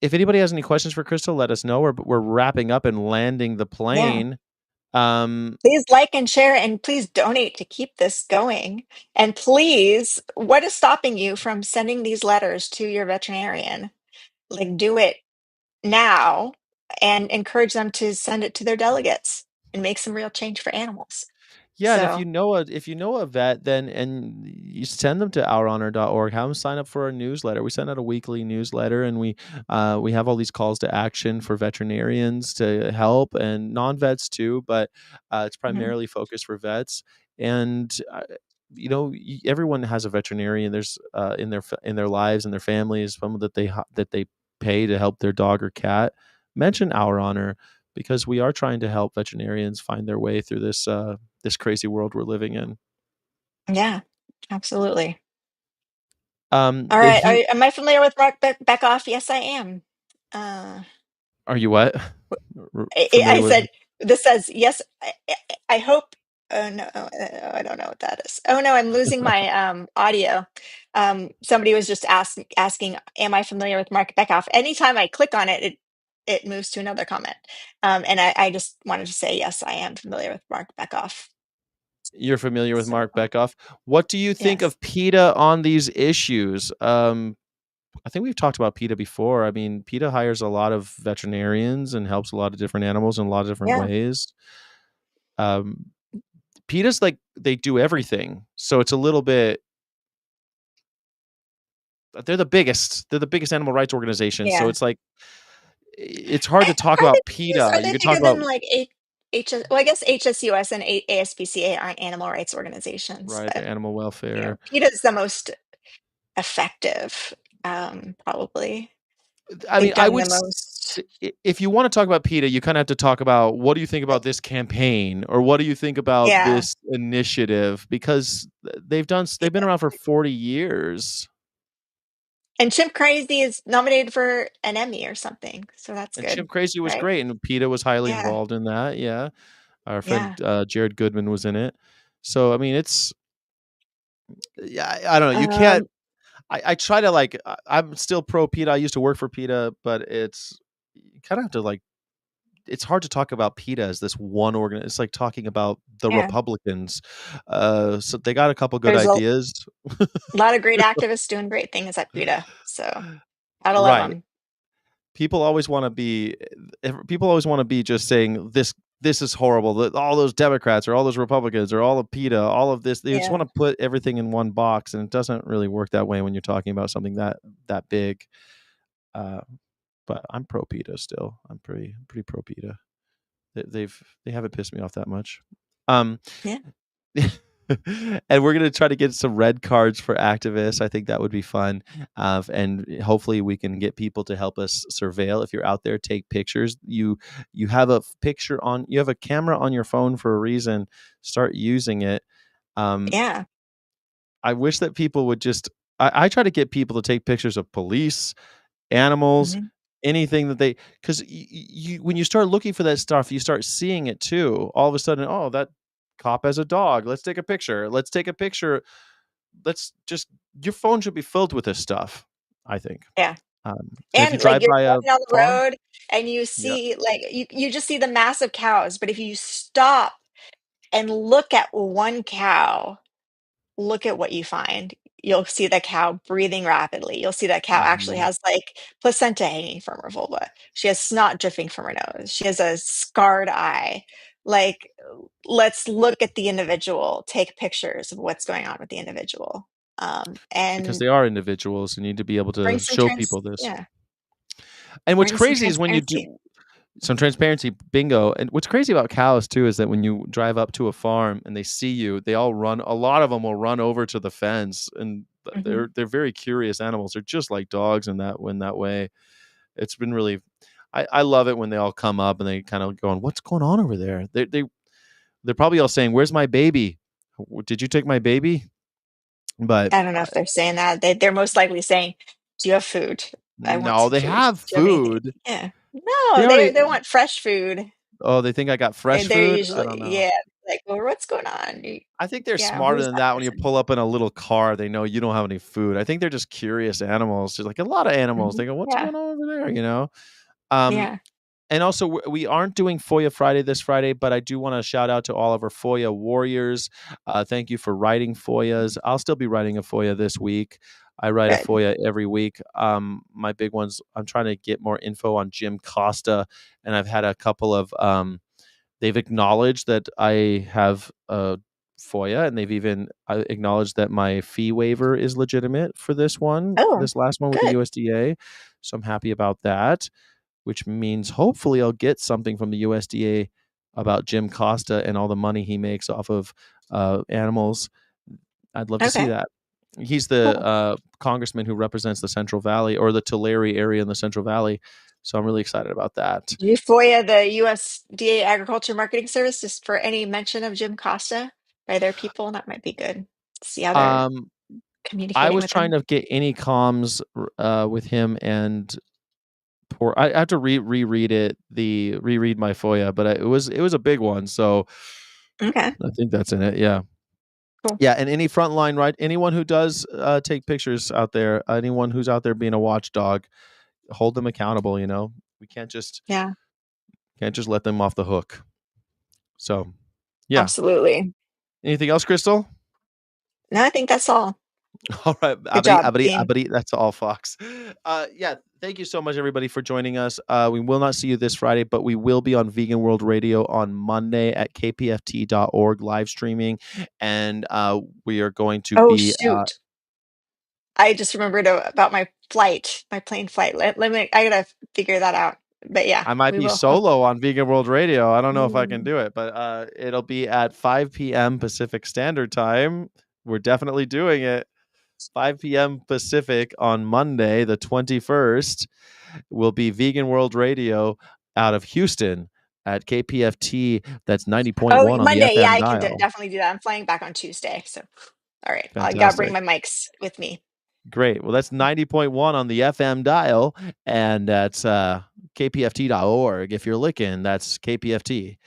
if anybody has any questions for Crystal, let us know. We're wrapping up and landing the Yeah. plane. Um Please like and share and please donate to keep this going. And please, what is stopping you from sending these letters to your veterinarian? Like, do it now and encourage them to send it to their delegates and make some real change for animals. Yeah, and if you So, know a vet, then and you send them to ourhonor.org, have them sign up for our newsletter. We send out a weekly newsletter, and we have all these calls to action for veterinarians to help and non-vets too, but it's mhm, primarily focused for vets. And everyone has a veterinarian. There's in their lives and their families, someone that they pay to help their dog or cat. Mention Our Honor because we are trying to help veterinarians find their way through this crazy world we're living in. yeah, absolutely. All The right. Heath, Am I familiar with Mark Beckoff? Yes, I am. Uh, are you what? I Familiar with? said, this says, yes, I hope. Oh no, I don't know what that is. Oh no, I'm losing my audio. Somebody was just asking, am I familiar with Mark Beckoff? Anytime I click on it, it moves to another comment. And I just wanted to say, yes, I am familiar with Mark Beckoff. You're familiar with So, Mark Beckoff. What do you think yes. of PETA on these issues? I think we've talked about PETA before. I mean, PETA hires a lot of veterinarians and helps a lot of different animals in a lot of different Yeah. ways. Um, PETA's like they do everything, so it's a little bit. They're the biggest. They're the biggest animal rights organization. So Yeah. it's like it's hard to talk Are they about biggest? PETA. Are You they could talk bigger than about like well, I guess HSUS and ASPCA aren't animal rights organizations, right, the but animal welfare. PETA is the most effective, probably. I mean, They've I done would the most. if you want to talk about PETA, you kind of have to talk about what do you think about this campaign or what do you think about Yeah. this initiative because they've been Yeah. around for 40 years. And Chimp Crazy is nominated for an Emmy or something, so that's And good, Chimp Crazy was right? great and PETA was highly Yeah. involved in that. Yeah. Our friend Yeah. Jared Goodman was in it. So I mean, it's yeah, I don't know. You Um, can't I try to I'm still pro PETA. I used to work for PETA, but it's you kind of have to it's hard to talk about PETA as this one organ. It's like talking about the Yeah. Republicans. So they got a couple good There's a ideas. lot of great activists doing great things at PETA. So gotta love Right. them. People always want to be just saying this is horrible, that all those Democrats or all those Republicans or all of PETA, all of this, they just want to put everything in one box, and it doesn't really work that way when you're talking about something that big. But I'm pro PETA still. I'm pretty pro PETA. They haven't pissed me off that much. Yeah. And we're going to try to get some red cards for activists. I think that would be fun. And hopefully we can get people to help us surveil. If you're out there, take pictures. You have a you have a camera on your phone for a reason. Start using it. Yeah. I wish that people would just, I try to get people to take pictures of police, animals, anything that they, because when you start looking for that stuff, you start seeing it too. All of a sudden, oh, that cop has a dog. Let's take a picture. Your phone should be filled with this stuff, I think. Yeah. And if you And drive you're by a driving down the farm, road and you see you just see the massive cows, but if you stop and look at one cow, look at what you find. You'll see the cow breathing rapidly. You'll see that cow actually has like placenta hanging from her vulva. She has snot dripping from her nose. She has a scarred eye. Like, let's look at the individual, take pictures of what's going on with the individual. because And they are individuals, and you need to be able to bring show people this. yeah, And what's bring some crazy is when you do transparency. some transparency, bingo. And what's crazy about cows too is that when you drive up to a farm and they see you, they all run. A lot of them will run over to the fence, and they're very curious animals. They're just like dogs in that way. It's been really, I love it when they all come up and they kind of going, "What's going on over there?" They're probably all saying, "Where's my baby? Did you take my baby?" But I don't know if they're saying that. They're most likely saying, "Do you have food? I want no, some they food. have Do you have anything?" food. Yeah. They No, already. they want fresh food. Oh, they think I got fresh They're food? I don't usually, know. yeah, like, well, what's going on? I think they're Yeah, smarter who's than that that. When you person? pull up in a little car, they know you don't have any food. I think they're just curious animals. Just like a lot of animals. They go, "What's Yeah, going on over there?" Um, yeah. and also, we aren't doing FOIA Friday this Friday, but I do want to shout out to all of our FOIA warriors. Thank you for writing FOIAs. I'll still be writing a FOIA this week. I write a Good. FOIA every week. My big ones, I'm trying to get more info on Jim Costa, and I've had a couple of they've acknowledged that I have a FOIA, and they've even acknowledged that my fee waiver is legitimate for this Oh, last one with the good. USDA. So I'm happy about that, which means hopefully I'll get something from the USDA about Jim Costa and all the money he makes off of animals. I'd love to see Okay, that. He's cool. the congressman who represents the Central Valley, or the Tulare area in the Central Valley. So I'm really excited about that. Did you FOIA the USDA Agriculture Marketing Service just for any mention of Jim Costa by their people? That might be good. See how they're Um, I communicating was with trying them. to get any comms with him, and I have to reread my FOIA, but it was a big one, so Okay, I think that's in it. Yeah. cool. Yeah, and any frontline, right? Anyone who does take pictures out there, anyone who's out there being a watchdog, hold them accountable. We Yeah, can't just let them off the hook. So, yeah. absolutely. Anything else, Crystal? No, I think that's all. All right, Good abadi, job, abadi, team. abadi. That's all, Fox. Yeah, thank you so much, everybody, for joining us. We will not see you this Friday, but we will be on Vegan World Radio on Monday at kpft.org live streaming, and we are going to Oh, be. shoot. I just remembered about my plane flight. Let me, I gotta figure that out. But yeah, I might we be will. solo on Vegan World Radio. I don't know if I can Mm. do it, but it'll be at 5 p.m. Pacific Standard Time. We're definitely doing it. 5 p.m. Pacific on Monday, the 21st, will be Vegan World Radio out of Houston at KPFT. That's 90.1 Oh, on the Monday. Yeah, FM I can dial. definitely do that. I'm flying back on Tuesday. So, all right. I gotta bring Fantastic. my mics with me. Great. Well, that's 90.1 on the FM dial, and that's kpft.org. If you're looking, that's kpft.org.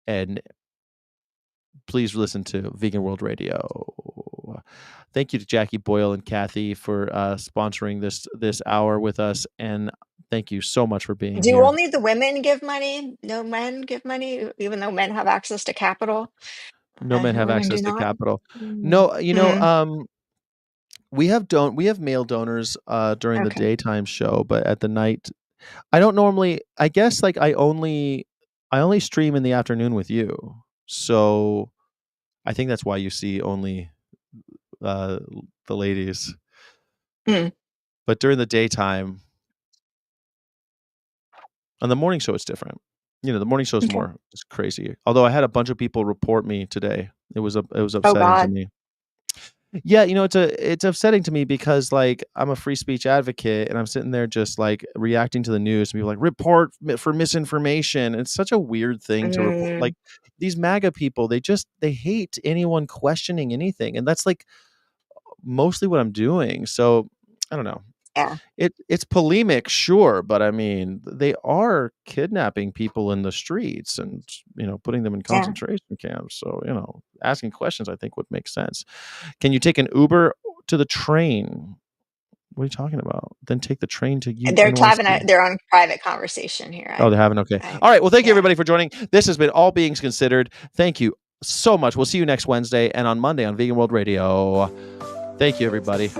And please listen to Vegan World Radio. Thank you to Jackie Boyle and Kathy for sponsoring this hour with us. And Thank you so much for being Do here. only the women give money? No men give money, even though men have access to capital? No men have Women access do to not? capital. Mm. No, Mm. we have male donors during the Okay. daytime show, but at the night, I don't normally. I guess like I only stream in the afternoon with you, so I think that's why you see only the ladies. Mm. But during the daytime, on the morning show, it's different. The morning show is Okay. more just crazy. Although I had a bunch of people report me today. It was Oh, upsetting to God. me. Yeah, it's upsetting to me because like I'm a free speech advocate and I'm sitting there just like reacting to the news and people like report for misinformation. It's such a weird thing to report. Mm. Like these MAGA people, they hate anyone questioning anything, and that's like mostly what I'm doing. So I don't know. Yeah. It's polemic, sure, but I mean they are kidnapping people in the streets and putting them in Yeah. concentration camps. So asking questions I think would make sense. Can you take an Uber to the train? What are you talking about? Then take the train to They're having NYC. their own private conversation here. Oh, they're having okay. All right. Well, thank you Yeah. everybody for joining. This has been All Beings Considered. Thank you so much. We'll see you next Wednesday and on Monday on Vegan World Radio. Thank you, everybody.